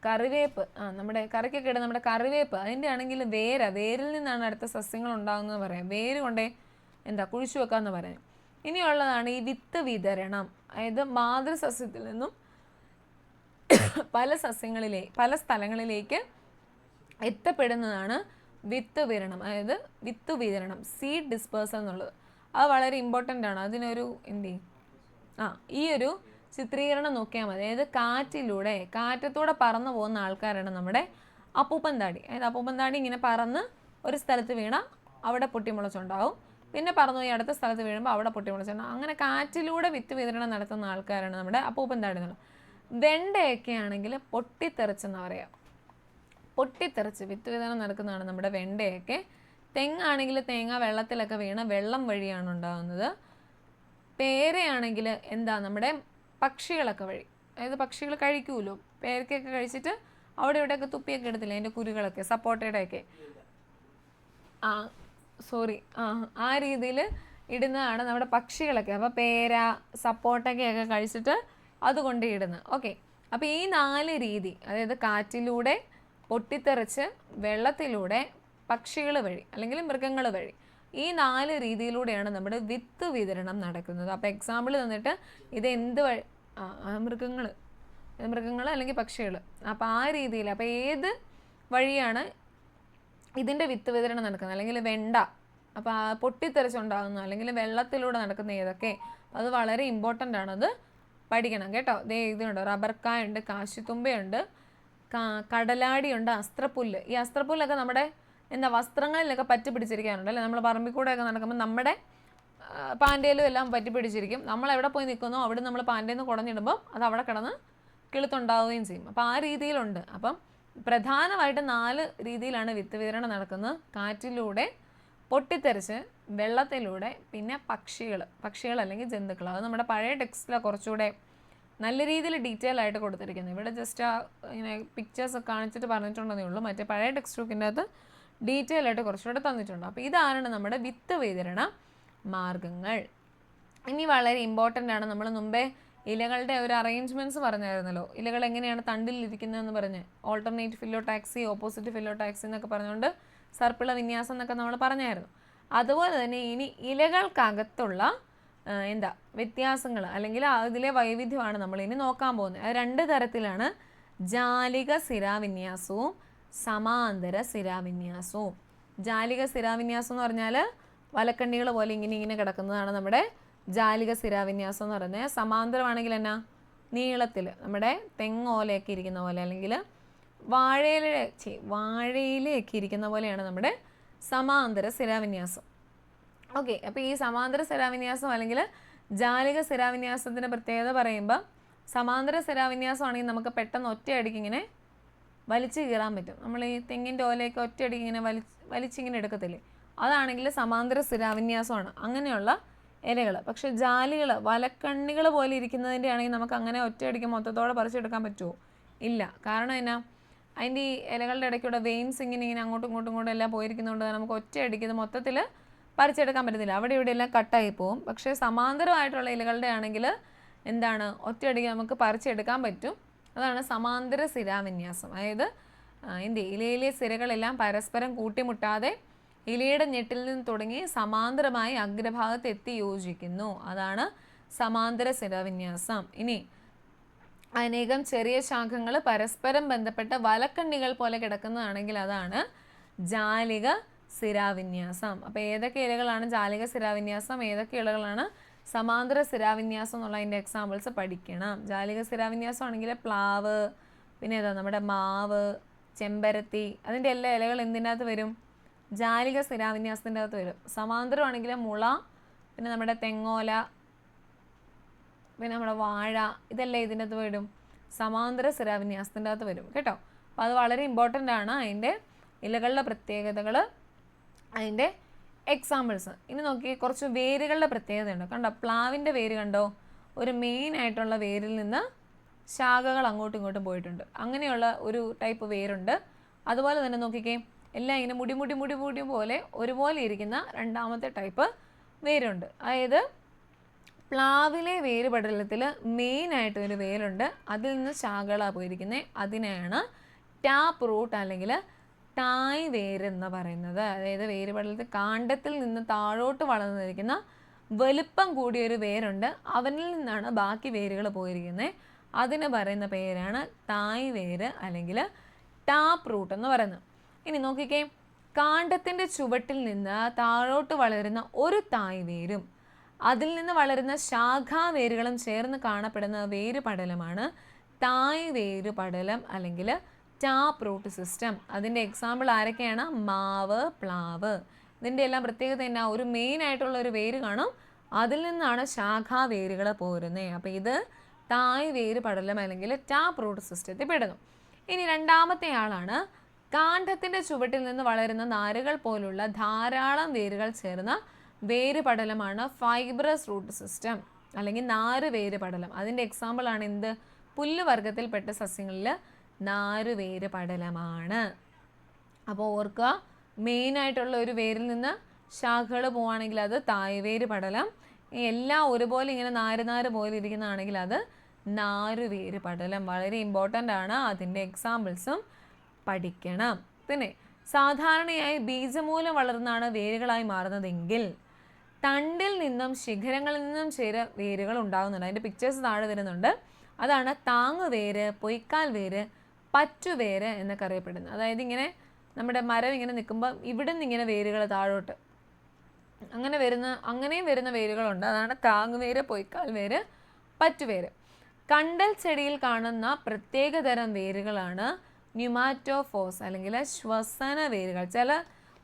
കറിവേപ്പ്, നമ്മുടെ കറിക്കൊക്കെ ഇടുന്ന നമ്മുടെ കറിവേപ്പ്, അതിൻ്റെ ആണെങ്കിൽ വേരിൽ നിന്നാണ് അടുത്ത സസ്യങ്ങൾ ഉണ്ടാകുന്നത് പറയാം. വേര് കൊണ്ടേ കുഴിച്ചു വെക്കാമെന്ന് പറയാം. ഇനിയുള്ളതാണ് ഈ വിത്ത് വിതരണം. അതായത് മാതൃസസ്യത്തിൽ നിന്നും പല സ്ഥലങ്ങളിലേക്ക് എത്തപ്പെടുന്നതാണ് വിത്ത് വിതരണം, സീഡ് ഡിസ്പേഴ്സൽ എന്നുള്ളത്. അത് വളരെ ഇമ്പോർട്ടൻ്റ് ആണ്. അതിനൊരു ഈ ഒരു ചിത്രീകരണം നോക്കിയാൽ മതി. അതായത് കാറ്റത്തൂടെ പറന്നു പോകുന്ന ആൾക്കാരാണ് നമ്മുടെ അപ്പൂപ്പൻ താടി. അതായത് അപ്പൂപ്പൻ താടി ഇങ്ങനെ പറന്ന് ഒരു സ്ഥലത്ത് വീണാൽ അവിടെ പൊട്ടിമുളച്ചുണ്ടാവും, പിന്നെ പറന്നു പോയി അടുത്ത സ്ഥലത്ത് വീഴുമ്പോൾ അവിടെ പൊട്ടിമുളച്ചുണ്ടാവും. അങ്ങനെ കാറ്റിലൂടെ വിത്ത് വിതരണം നടത്തുന്ന ആൾക്കാരാണ് നമ്മുടെ അപ്പൂപ്പൻ താടി എന്നുള്ളത്. വെണ്ടയൊക്കെ ആണെങ്കിൽ പൊട്ടിത്തെറിച്ചെന്ന് പറയാം. പൊട്ടിത്തെറിച്ച് വിത്ത് വിതരണം നടക്കുന്നതാണ് നമ്മുടെ വെണ്ടയൊക്കെ. തെങ്ങാണെങ്കിൽ തേങ്ങ വെള്ളത്തിലൊക്കെ വീണ് വെള്ളം വഴിയാണ് ഉണ്ടാകുന്നത്. പേരയാണെങ്കിൽ എന്താ, നമ്മുടെ പക്ഷികളൊക്കെ വഴി, അതായത് പക്ഷികൾ കഴിക്കുമല്ലോ, പേരക്കൊക്കെ കഴിച്ചിട്ട് അവിടെ ഇവിടെയൊക്കെ തുപ്പിയൊക്കെ എടുത്തില്ലേ അതിൻ്റെ കുരുകളൊക്കെ, സപ്പോട്ടയുടെയൊക്കെ, ആ രീതിയിൽ ഇടുന്നതാണ് നമ്മുടെ പക്ഷികളൊക്കെ. അപ്പോൾ പേര, സപ്പോട്ടയൊക്കെ കഴിച്ചിട്ട് അതുകൊണ്ട് ഇടുന്നത്. ഓക്കെ, അപ്പോൾ ഈ 4 രീതി, അതായത് കാറ്റിലൂടെ, പൊട്ടിത്തെറിച്ച്, വെള്ളത്തിലൂടെ, പക്ഷികൾ വഴി അല്ലെങ്കിൽ മൃഗങ്ങൾ വഴി, ഈ 4 രീതിയിലൂടെയാണ് നമ്മുടെ വിത്ത് വിതരണം നടക്കുന്നത്. അപ്പോൾ എക്സാമ്പിൾ തന്നിട്ട് ഇത് എന്ത് വഴി, മൃഗങ്ങൾ അല്ലെങ്കിൽ പക്ഷികൾ, അപ്പോൾ ആ രീതിയിൽ, അപ്പോൾ ഏത് വഴിയാണ് ഇതിൻ്റെ വിത്ത് വിതരണം നടക്കുന്നത്, അല്ലെങ്കിൽ വെണ്ട, അപ്പോൾ ആ പൊട്ടിത്തെറിച്ചുണ്ടാകുന്നു, അല്ലെങ്കിൽ വെള്ളത്തിലൂടെ നടക്കുന്ന ഏതൊക്കെ, അത് വളരെ ഇമ്പോർട്ടൻ്റ് ആണ്, അത് പഠിക്കണം കേട്ടോ. ഇതുണ്ട്, റബ്ബർക്കായുണ്ട്, കാശിത്തുമ്പയുണ്ട്, കടലാടിയുണ്ട്, അസ്ത്രപ്പുല്ല്. ഈ അസ്ത്രപ്പുല്ലൊക്കെ നമ്മുടെ എന്താ വസ്ത്രങ്ങളിലൊക്കെ പറ്റി പിടിച്ചിരിക്കാറുണ്ട് അല്ലേ, നമ്മൾ പറമ്പിൽ കൂടെയൊക്കെ നടക്കുമ്പോൾ നമ്മുടെ പാൻറ്റയിലും എല്ലാം പറ്റി പിടിച്ചിരിക്കും. നമ്മൾ എവിടെ പോയി നിൽക്കുന്നോ അവിടെ നമ്മൾ പാൻറ്റയിൽ നിന്ന് കുടഞ്ഞിടുമ്പോൾ അത് അവിടെ കിടന്ന് കിളുത്തുണ്ടാവുകയും ചെയ്യും. അപ്പോൾ ആ രീതിയിലുണ്ട്. അപ്പം പ്രധാനമായിട്ട് 4 രീതിയിലാണ് വിത്ത് വിതരണം നടക്കുന്നത്. കാറ്റിലൂടെ, പൊട്ടിത്തെറിച്ച്, വെള്ളത്തിലൂടെ, പിന്നെ പക്ഷികൾ അല്ലെങ്കിൽ ജന്തുക്കൾ. അത് നമ്മുടെ പഴയ ടെക്സ്റ്റിലാണ് കുറച്ചുകൂടെ നല്ല രീതിയിൽ ഡീറ്റെയിൽ ആയിട്ട് കൊടുത്തിരിക്കുന്നത്. ഇവിടെ ജസ്റ്റ് ഇങ്ങനെ പിക്ചേഴ്സൊക്കെ കാണിച്ചിട്ട് പറഞ്ഞിട്ടുണ്ടെന്നേ ഉള്ളൂ. മറ്റേ പഴയ ടെക്സ്റ്റ് ബുക്കിൻ്റെ അകത്ത് ഡീറ്റെയിൽ ആയിട്ട് കുറച്ചുകൂടെ തന്നിട്ടുണ്ട്. അപ്പോൾ ഇതാണ് നമ്മുടെ വിത്ത് വിതരണ മാർഗങ്ങൾ. ഇനി വളരെ ഇമ്പോർട്ടൻ്റ് ആണ്, നമ്മൾ മുമ്പേ ഇലകളുടെ ഒരു അറേഞ്ച്മെൻറ്റ്സ് പറഞ്ഞായിരുന്നല്ലോ, ഇലകൾ എങ്ങനെയാണ് തണ്ടിലിരിക്കുന്നതെന്ന് പറഞ്ഞ്, ഓൾട്ടർനേറ്റ് ഫില്ലോടാക്സി, ഓപ്പോസിറ്റ് ഫില്ലോടാക്സി എന്നൊക്കെ പറഞ്ഞുകൊണ്ട് സർപ്പിള വിന്യാസം എന്നൊക്കെ നമ്മൾ പറഞ്ഞായിരുന്നു. അതുപോലെ തന്നെ ഇനി ഇലകൾക്കകത്തുള്ള വ്യത്യാസങ്ങൾ അല്ലെങ്കിൽ അതിലെ വൈവിധ്യമാണ് നമ്മളിനി നോക്കാൻ പോകുന്നത്. അത് 2 തരത്തിലാണ്, ജാലിക സിരാവിന്യാസവും സമാന്തര സിരാവിന്യാസവും. ജാലിക സിരാവിന്യാസം എന്ന് പറഞ്ഞാൽ വലക്കണ്ണികൾ പോലെ ഇങ്ങനെ കിടക്കുന്നതാണ് നമ്മുടെ ജാലിക സിരാവിന്യാസം എന്ന് പറയുന്നത്. സമാന്തരമാണെങ്കിൽ എന്നാ, നീളത്തിൽ നമ്മുടെ തെങ്ങോലയൊക്കെ ഇരിക്കുന്ന പോലെ, അല്ലെങ്കിൽ വാഴയിലയൊക്കെ ഇരിക്കുന്ന പോലെയാണ് നമ്മുടെ സമാന്തര സിരാവിന്യാസം. ഓക്കെ, അപ്പോൾ ഈ സമാന്തര സിരാവിന്യാസം അല്ലെങ്കിൽ ജാലിക സിരാവിന്യാസത്തിൻ്റെ പ്രത്യേകത പറയുമ്പോൾ, സമാന്തര സിരാവിന്യാസം ആണെങ്കിൽ നമുക്ക് പെട്ടെന്ന് ഒറ്റയടിക്ക് ഇങ്ങനെ വലിച്ചു കീറാൻ പറ്റും. നമ്മൾ ഈ തെങ്ങിൻ്റെ ഓലയൊക്കെ ഒറ്റയടിക്ക് ഇങ്ങനെ വലിച്ചിങ്ങനെ എടുക്കത്തില്ലേ, അതാണെങ്കിൽ സമാന്തര സിരാവിന്യാസമാണ്, അങ്ങനെയുള്ള ഇലകൾ. പക്ഷേ ജാലികൾ, വലക്കണ്ണികൾ പോലെ ഇരിക്കുന്നതിൻ്റെ ആണെങ്കിൽ നമുക്ക് അങ്ങനെ ഒറ്റയടിക്ക് മൊത്തത്തോടെ പറിച്ചെടുക്കാൻ പറ്റുമോ? ഇല്ല. കാരണം എന്നാ, അതിൻ്റെ ഈ ഇലകളുടെ ഇടയ്ക്കൂടെ വെയിൻസ് ഇങ്ങനെ അങ്ങോട്ടും ഇങ്ങോട്ടും എല്ലാം പോയിരിക്കുന്നതുകൊണ്ട് നമുക്ക് ഒറ്റയടിക്ക് ഇത് മൊത്തത്തിൽ പറിച്ചെടുക്കാൻ പറ്റത്തില്ല, അവിടെ ഇവിടെ എല്ലാം കട്ടായി പോവും. പക്ഷേ സമാന്തരമായിട്ടുള്ള ഇലകളുടെ ആണെങ്കിൽ എന്താണ്, ഒറ്റയടിക്ക് നമുക്ക് പറിച്ചെടുക്കാൻ പറ്റും. അതാണ് സമാന്തര സിരാവിന്യാസം. അതായത് ഇലയിലെ സിരകളെല്ലാം പരസ്പരം കൂട്ടിമുട്ടാതെ ഇലയുടെ ഞെട്ടിൽ നിന്ന് തുടങ്ങി സമാന്തരമായി അഗ്രഭാഗത്ത് എത്തി യോജിക്കുന്നു, അതാണ് സമാന്തര സിരാവിന്യാസം. ഇനി അനേകം ചെറിയ ശാഖകൾ പരസ്പരം ബന്ധപ്പെട്ട വലക്കണ്ണികൾ പോലെ കിടക്കുന്നതാണെങ്കിൽ അതാണ് ജാലിക സിരാവിന്യാസം. അപ്പോൾ ഏതൊക്കെ ഇലകളാണ് ജാലിക സിരാവിന്യാസം, ഏതൊക്കെ ഇലകളാണ് സമാന്തര സിരാവിന്യാസം എന്നുള്ളതിൻ്റെ എക്സാമ്പിൾസ് പഠിക്കണം. ജാലിക സിരാവിന്യാസം ആണെങ്കിൽ പ്ലാവ്, പിന്നെ നമ്മുടെ മാവ്, ചെമ്പരത്തി, അതിൻ്റെ എല്ലാ ഇലകൾ എന്തിനകത്ത് വരും, ജാലിക സിരാവിന്യാസത്തിൻ്റെ അകത്ത് വരും. സമാന്തരമാണെങ്കിൽ മുള, പിന്നെ നമ്മുടെ തെങ്ങോല, പിന്നെ നമ്മുടെ വാഴ, ഇതെല്ലാം ഇതിൻ്റെ അകത്ത് വരും, സമാന്തര സിരാവിന്യാസത്തിൻ്റെ അകത്ത് വരും കേട്ടോ. അപ്പോൾ അത് വളരെ ഇമ്പോർട്ടൻ്റ് ആണ്, അതിൻ്റെ ഇലകളുടെ പ്രത്യേകതകൾ, അതിൻ്റെ എക്സാമ്പിൾസ്. ഇനി നോക്കി, കുറച്ച് വേരുകളുടെ പ്രത്യേകതയുണ്ട്. കണ്ടോ, പ്ലാവിൻ്റെ വേര് കണ്ടോ, ഒരു മെയിൻ ആയിട്ടുള്ള വേരിൽ നിന്ന് ശാഖകൾ അങ്ങോട്ടും ഇങ്ങോട്ടും പോയിട്ടുണ്ട്, അങ്ങനെയുള്ള ഒരു ടൈപ്പ് വേരുണ്ട്. അതുപോലെ തന്നെ നോക്കിക്കേ, എല്ലാം ഇങ്ങനെ മുടി പോലെ ഒരുപോലെ ഇരിക്കുന്ന രണ്ടാമത്തെ ടൈപ്പ് വേരുണ്ട്. അതായത് പ്ലാവിലെ വേര് പടലത്തിൽ മെയിനായിട്ട് ഒരു വേരുണ്ട്, അതിൽ നിന്ന് ശാഖകളാണ് പോയിരിക്കുന്നത്, അതിനെയാണ് ടാപ്പ് റൂട്ട് അല്ലെങ്കിൽ ടായ് വേര് എന്ന് പറയുന്നത്. അതായത് വേര് പടലത്തിൽ കാണ്ഡത്തിൽ നിന്ന് താഴോട്ട് വളർന്നിരിക്കുന്ന വലുപ്പം കൂടിയൊരു വേരുണ്ട്, അവനിൽ നിന്നാണ് ബാക്കി വേരുകൾ പോയിരിക്കുന്നത്, അതിന് പറയുന്ന പേരാണ് തായ് വേര് അല്ലെങ്കിൽ ടാപ്പ് റൂട്ട് എന്ന് പറയുന്നത്. ഇനി നോക്കിക്കേ, കാണ്ഡത്തിൻ്റെ ചുവട്ടിൽ നിന്ന് താഴോട്ട് വളരുന്ന ഒരു തായ് വേരും അതിൽ നിന്ന് വളരുന്ന ശാഖാവേരുകളും ചേർന്ന് കാണപ്പെടുന്ന വേര് പടലമാണ് തായ് വേര് പടലം അല്ലെങ്കിൽ ടാപ്പ് റൂട്ട് സിസ്റ്റം. അതിൻ്റെ എക്സാമ്പിൾ ആരൊക്കെയാണ്, മാവ്, പ്ലാവ്. ഇതിൻ്റെ എല്ലാം പ്രത്യേകത എന്നാ, ഒരു മെയിൻ ആയിട്ടുള്ള ഒരു വേര് കാണും, അതിൽ നിന്നാണ് ശാഖാവേരുകൾ പോരുന്നത്. അപ്പോൾ ഇത് തായ് വേര് പടലം അല്ലെങ്കിൽ ടാപ്പ് റൂട്ട് സിസ്റ്റത്തിൽ പെടുന്നു. ഇനി രണ്ടാമത്തെ ആളാണ് കാണ്ഡത്തിൻ്റെ ചുവട്ടിൽ നിന്ന് വളരുന്ന നാരുകൾ പോലുള്ള ധാരാളം വേരുകൾ ചേർന്ന വേര് പടലമാണ് ഫൈബ്രസ് റൂട്ട് സിസ്റ്റം അല്ലെങ്കിൽ നാരുവേര് പടലം. അതിൻ്റെ എക്സാമ്പിളാണ് എന്ത്? പുല്ലുവർഗത്തിൽപ്പെട്ട സസ്യങ്ങളിൽ നാരുവേര് പടലമാണ്. അപ്പോൾ ഓർക്കുക, മെയിനായിട്ടുള്ള ഒരു വേരിൽ നിന്ന് ശാഖകൾ പോവുകയാണെങ്കിൽ അത് തായ്വേര് പടലം. എല്ലാം ഒരുപോലെ ഇങ്ങനെ നാര് പോലെ ഇരിക്കുന്നതാണെങ്കിൽ അത് നാരുവേര് പടലം. വളരെ ഇമ്പോർട്ടൻ്റ് ആണ്. അതിൻ്റെ എക്സാമ്പിൾസും പഠിക്കണം. പിന്നെ സാധാരണയായി ബീജമൂലം വളർന്നാണ് വേരുകളായി മാറുന്നതെങ്കിൽ തണ്ടിൽ നിന്നും ശിഖരങ്ങളിൽ നിന്നും വേരുകൾ ഉണ്ടാകുന്നുണ്ട്. അതിൻ്റെ പിക്ചേഴ്സ് താഴെ വരുന്നുണ്ട്. അതാണ് താങ്ങുവേര്, പൊയ്ക്കാൽ വേര്, പറ്റുവേര് എന്നൊക്കെ അറിയപ്പെടുന്നത്. അതായത് ഇങ്ങനെ നമ്മുടെ മരം ഇങ്ങനെ നിൽക്കുമ്പോൾ ഇവിടെ നിന്ന് ഇങ്ങനെ വേരുകൾ താഴോട്ട് അങ്ങനെയും വരുന്ന വേരുകളുണ്ട്. അതാണ് താങ്ങുവേര്, പൊയ്ക്കാൽ വേര്, പറ്റുവേര്. കണ്ടൽ ചെടിയിൽ കാണുന്ന പ്രത്യേകതരം വേരുകളാണ് ന്യൂമാറ്റോഫോഴ്സ് അല്ലെങ്കിൽ ശ്വസന വേരുകൾ.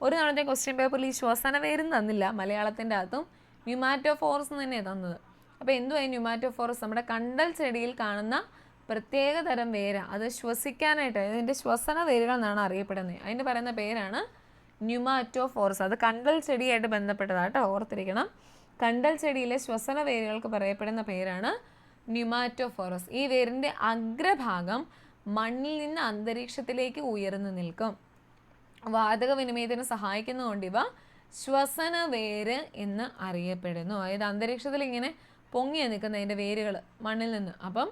ഒരു നാളത്തെ ക്വസ്റ്റ്യൻ പേപ്പറിൽ ഈ ശ്വസന വേരും തന്നില്ല, മലയാളത്തിൻ്റെ അകത്തും ന്യൂമാറ്റോഫോർസ് തന്നെയാണ് തന്നത്. അപ്പോൾ എന്തുവായി ന്യൂമാറ്റോഫോർസ്? നമ്മുടെ കണ്ടൽ ചെടിയിൽ കാണുന്ന പ്രത്യേക തരം വേര്, അത് ശ്വസിക്കാനായിട്ട് ഇതിൻ്റെ ശ്വസന വേരുകൾ എന്നാണ് അറിയപ്പെടുന്നത്. അതിന് പറയുന്ന പേരാണ് ന്യൂമാറ്റോഫോർസ്. അത് കണ്ടൽ ചെടിയായിട്ട് ബന്ധപ്പെട്ടതാട്ടോ, ഓർത്തിരിക്കണം. കണ്ടൽ ചെടിയിലെ ശ്വസന വേരുകൾക്ക് പറയപ്പെടുന്ന പേരാണ് ന്യൂമാറ്റോഫോറസ്. ഈ വേരിൻ്റെ അഗ്രഭാഗം മണ്ണിൽ നിന്ന് അന്തരീക്ഷത്തിലേക്ക് ഉയർന്നു നിൽക്കും. വാതക വിനിമയത്തിന് സഹായിക്കുന്നതുകൊണ്ട് ഇവ ശ്വസന വേര് എന്ന് അറിയപ്പെടുന്നു. അതായത് അന്തരീക്ഷത്തിൽ ഇങ്ങനെ പൊങ്ങിയ നിൽക്കുന്നതിൻ്റെ വേരുകൾ മണ്ണിൽ നിന്ന്. അപ്പം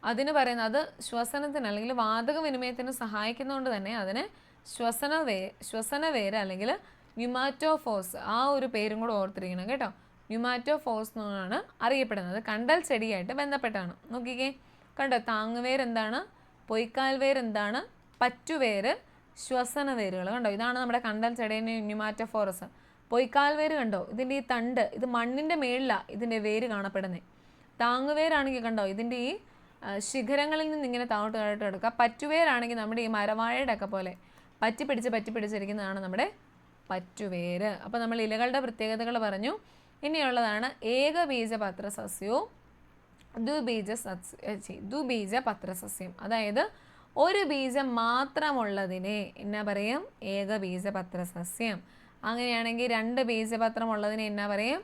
അതിന് പറയുന്നത് അത് ശ്വസനത്തിന് അല്ലെങ്കിൽ വാതക വിനിമയത്തിന് സഹായിക്കുന്നതുകൊണ്ട് തന്നെ അതിന് ശ്വസന വേര് അല്ലെങ്കിൽ ന്യൂമാറ്റോഫോഴ്സ്, ആ ഒരു പേരും കൂടെ ഓർത്തിരിക്കണം കേട്ടോ. ന്യൂമാറ്റോഫോഴ്സ് എന്നാണ് അറിയപ്പെടുന്നത്. കണ്ടൽ ചെടിയായിട്ട് ബന്ധപ്പെട്ടാണ്. നോക്കിക്കേ, കണ്ടോ, താങ്ങുവേര് എന്താണ്, പൊയ്ക്കാൽ വേര് എന്താണ്, പറ്റുവേര്, ശ്വസന വേരുകൾ. കണ്ടോ, ഇതാണ് നമ്മുടെ കണ്ടൽ ചെടീൻ്റെ ന്യൂമാറ്റോഫോറസ്. പൊയ്ക്കാൽ വേര് കണ്ടോ, ഇതിൻ്റെ ഈ തണ്ട് ഇത് മണ്ണിൻ്റെ മേളിലാണ് ഇതിൻ്റെ വേര് കാണപ്പെടുന്നത്. താങ്ങുവേരാണെങ്കിൽ കണ്ടോ, ഇതിൻ്റെ ഈ ശിഖരങ്ങളിൽ നിന്ന് ഇങ്ങനെ താഴോട്ട് കിടക്കുക. പറ്റുവേരാണെങ്കിൽ നമ്മുടെ ഈ മരവാഴയുടെ ഒക്കെ പോലെ പറ്റിപ്പിടിച്ചിരിക്കുന്നതാണ് നമ്മുടെ പറ്റുവേര്. അപ്പോൾ നമ്മൾ ഇലകളുടെ പ്രത്യേകതകൾ പറഞ്ഞു. ഇനിയുള്ളതാണ് ഏകബീജപത്ര സസ്യവും ദ്വിബീജപത്ര സസ്യം. അതായത് ഒരു ബീജം മാത്രമുള്ളതിനെ എന്നാ പറയും? ഏകബീജപത്ര സസ്യം. അങ്ങനെയാണെങ്കിൽ 2 ബീജപത്രം ഉള്ളതിനെ എന്നാ പറയും?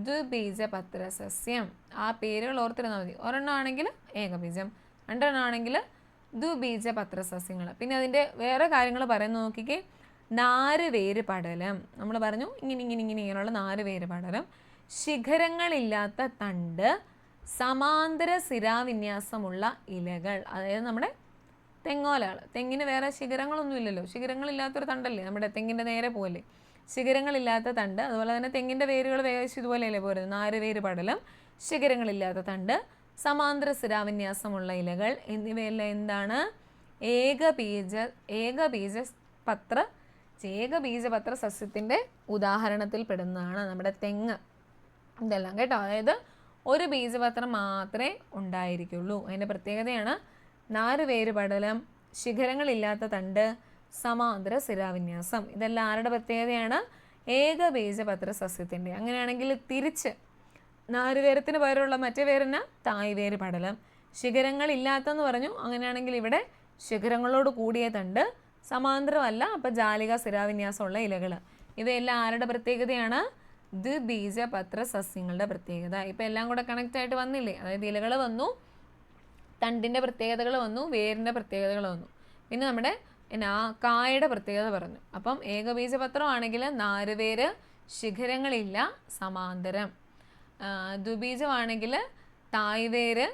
ദ്വിബീജപത്ര സസ്യം. ആ പേരുകൾ ഓർത്തിരുന്നാൽ മതി. ഒരെണ്ണമാണെങ്കിൽ ഏകബീജം, 2 എണ്ണമാണെങ്കിൽ ദ്വിബീജപത്ര സസ്യങ്ങൾ. പിന്നെ അതിൻ്റെ വേറെ കാര്യങ്ങൾ പറയുന്നത് നോക്കിക്കേ. നാരുവേര് പടലം നമ്മൾ പറഞ്ഞു, ഇങ്ങനെയുള്ള നാരുവേര് പടലം, ശിഖരങ്ങളില്ലാത്ത തണ്ട്, സമാന്തര സിരാവിന്യാസമുള്ള ഇലകൾ. അതായത് നമ്മുടെ തെങ്ങോലകൾ. തെങ്ങിന് വേറെ ശിഖരങ്ങളൊന്നും ഇല്ലല്ലോ, ശിഖരങ്ങളില്ലാത്തൊരു തണ്ടല്ലേ നമ്മുടെ തെങ്ങിൻ്റെ നേരെ പോലെ. ശിഖരങ്ങളില്ലാത്ത തണ്ട്, അതുപോലെ തന്നെ തെങ്ങിൻ്റെ വേരുകൾ വേഗം ഇതുപോലെയല്ലേ പോരുന്നത്. നാരുവേര് പടലം, ശിഖരങ്ങളില്ലാത്ത തണ്ട്, സമാന്തര സിരാവിന്യാസമുള്ള ഇലകൾ എന്നിവയെല്ലാം എന്താണ്? ഏകബീജപത്ര സസ്യത്തിൻ്റെ ഉദാഹരണത്തിൽ പെടുന്നതാണ് നമ്മുടെ തെങ്ങ്. ഇതെല്ലാം കേട്ടോ. അതായത് ഒരു ബീജപത്രം മാത്രമേ ഉണ്ടായിരിക്കുള്ളൂ. അതിൻ്റെ പ്രത്യേകതയാണ് നാരുവേര് പടലം, ശിഖരങ്ങളില്ലാത്ത തണ്ട്, സമാന്തര സിരാവിന്യാസം. ഇതെല്ലാം ആരുടെ പ്രത്യേകതയാണ്? ഏകബീജപത്ര സസ്യത്തിൻ്റെ. അങ്ങനെയാണെങ്കിൽ തിരിച്ച് നാരുവേരത്തിന് പകരമുള്ള മറ്റേ വേരെന്നാ? തായ്വേര് പടലം. ശിഖരങ്ങളില്ലാത്തെന്ന് പറഞ്ഞു. അങ്ങനെയാണെങ്കിൽ ഇവിടെ ശിഖരങ്ങളോട് കൂടിയ തണ്ട്, സമാന്തരമല്ല, അപ്പോൾ ജാലിക സിരാവിന്യാസമുള്ള ഇലകൾ. ഇവയെല്ലാം ആരുടെ പ്രത്യേകതയാണ്? ദ്വിബീജപത്ര സസ്യങ്ങളുടെ പ്രത്യേകത. ഇപ്പം എല്ലാം കൂടെ കണക്റ്റ് ആയിട്ട് വന്നില്ലേ? അതായത് ഇലകൾ വന്നു, തണ്ടിൻ്റെ പ്രത്യേകതകൾ വന്നു, വേരിൻ്റെ പ്രത്യേകതകൾ വന്നു, പിന്നെ നമ്മുടെ കായയുടെ പ്രത്യേകത പറഞ്ഞു. അപ്പം ഏകബീജപത്രമാണെങ്കിൽ നാരുവേര്, ശിഖരങ്ങളില്ല, സമാന്തരം. ദ്വിബീജമാണെങ്കിൽ തായ്വേര്,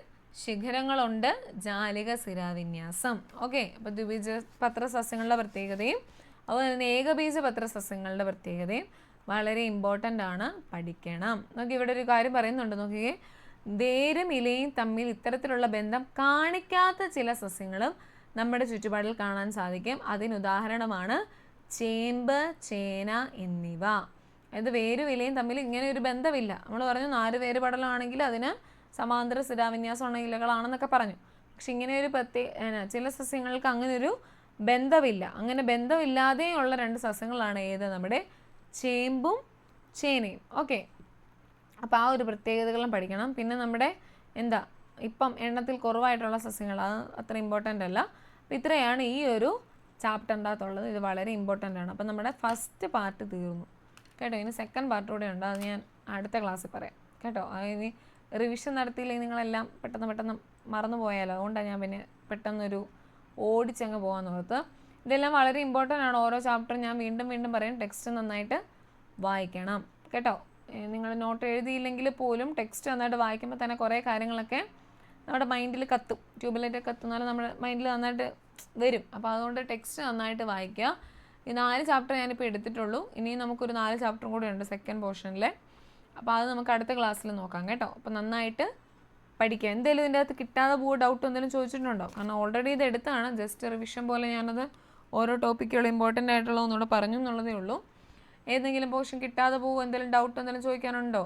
ശിഖരങ്ങളുണ്ട്, ജാലിക സിരാവിന്യാസം. ഓക്കെ, അപ്പോൾ ദ്വിബീജപത്ര സസ്യങ്ങളുടെ പ്രത്യേകതയും അതുപോലെ തന്നെ ഏകബീജപത്ര സസ്യങ്ങളുടെ പ്രത്യേകതയും വളരെ ഇമ്പോർട്ടൻ്റ് ആണ്, പഠിക്കണം. നോക്കി, ഇവിടെ ഒരു കാര്യം പറയുന്നുണ്ട്. നോക്കിയേ, വേരും ഇലയും തമ്മിൽ ഇത്തരത്തിലുള്ള ബന്ധം കാണിക്കാത്ത ചില സസ്യങ്ങളും നമ്മുടെ ചുറ്റുപാടിൽ കാണാൻ സാധിക്കും. അതിനുദാഹരണമാണ് ചേമ്പ്, ചേന എന്നിവ. അതായത് വേരും ഇലയും തമ്മിൽ ഇങ്ങനെ ഒരു ബന്ധമില്ല. നമ്മൾ പറഞ്ഞു നാരുവേര് പടലമാണെങ്കിൽ അതിന് സമാന്തര സിരാവിന്യാസമുള്ള ഇലകളാണെന്നൊക്കെ പറഞ്ഞു. പക്ഷെ ഇങ്ങനെ ഒരു ചില സസ്യങ്ങൾക്ക് അങ്ങനെ ഒരു ബന്ധമില്ല. അങ്ങനെ ബന്ധമില്ലാതെയുള്ള 2 സസ്യങ്ങളാണ് ഏത്? നമ്മുടെ ചേമ്പും ചേനയും. ഓക്കെ, അപ്പോൾ ആ ഒരു പ്രത്യേകതകളും പഠിക്കണം. പിന്നെ നമ്മുടെ ഇപ്പം എണ്ണത്തിൽ കുറവായിട്ടുള്ള സസ്യങ്ങൾ, അത് അത്ര ഇമ്പോർട്ടൻ്റ് അല്ല. അപ്പോൾ ഇത്രയാണ് ഈ ഒരു ചാപ്റ്ററിൻ്റെ അകത്തുള്ളത്. ഇത് വളരെ ഇമ്പോർട്ടൻ്റ് ആണ്. അപ്പം നമ്മുടെ ഫസ്റ്റ് പാർട്ട് തീർന്നു. കേട്ടോ. ഇനി സെക്കൻഡ് പാർട്ട് കൂടെ ഉണ്ട്, അത് ഞാൻ അടുത്ത ക്ലാസ്സിൽ പറയാം കേട്ടോ. ഇനി റിവിഷൻ നടത്തിയില്ലെങ്കിൽ നിങ്ങളെല്ലാം പെട്ടെന്ന് മറന്നു പോയാലോ, അതുകൊണ്ടാണ് ഞാൻ പിന്നെ പെട്ടെന്നൊരു ഓടിച്ചങ്ങ് പോകാമെന്ന് ഓർത്ത്. ഇതെല്ലാം വളരെ ഇമ്പോർട്ടൻ്റ് ആണ്. ഓരോ ചാപ്റ്ററും ഞാൻ വീണ്ടും പറയും, ടെക്സ്റ്റ് നന്നായിട്ട് വായിക്കണം കേട്ടോ. നിങ്ങൾ നോട്ട് എഴുതിയില്ലെങ്കിൽ പോലും ടെക്സ്റ്റ് നന്നായിട്ട് വായിക്കുമ്പോൾ തന്നെ കുറേ കാര്യങ്ങളൊക്കെ നമ്മുടെ മൈൻഡിൽ കത്തും. ട്യൂബിലൈറ്റ് കത്തുന്നാലും നമ്മുടെ മൈൻഡിൽ നന്നായിട്ട് വരും. അപ്പോൾ അതുകൊണ്ട് ടെക്സ്റ്റ് നന്നായിട്ട് വായിക്കുക. ഈ 4 ചാപ്റ്റർ ഞാനിപ്പോൾ എടുത്തിട്ടുള്ളൂ. ഇനിയും നമുക്കൊരു 4 ചാപ്റ്ററും കൂടെ ഉണ്ട് സെക്കൻഡ് പോർഷനിൽ. അപ്പോൾ അത് നമുക്ക് അടുത്ത ക്ലാസ്സിൽ നോക്കാം കേട്ടോ. അപ്പോൾ നന്നായിട്ട് പഠിക്കുക. എന്തെങ്കിലും ഇതിൻ്റെ അകത്ത് കിട്ടാതെ ഡൗട്ട് എന്തെങ്കിലും ചോദിച്ചിട്ടുണ്ടോ? കാരണം ഓൾറെഡി ഇത് എടുത്താണ്, ജസ്റ്റ് റിവിഷൻ പോലെ ഞാനത് ഓരോ ടോപ്പിക്കുകൾ ഇമ്പോർട്ടൻ്റ് ആയിട്ടുള്ള ഒന്നുകൂടെ പറഞ്ഞു എന്നുള്ളതേ ഉള്ളൂ. ഏതെങ്കിലും പോർഷൻ കിട്ടാതെ എന്തെങ്കിലും ഡൗട്ട് എന്തെങ്കിലും ചോദിക്കാനുണ്ടോ?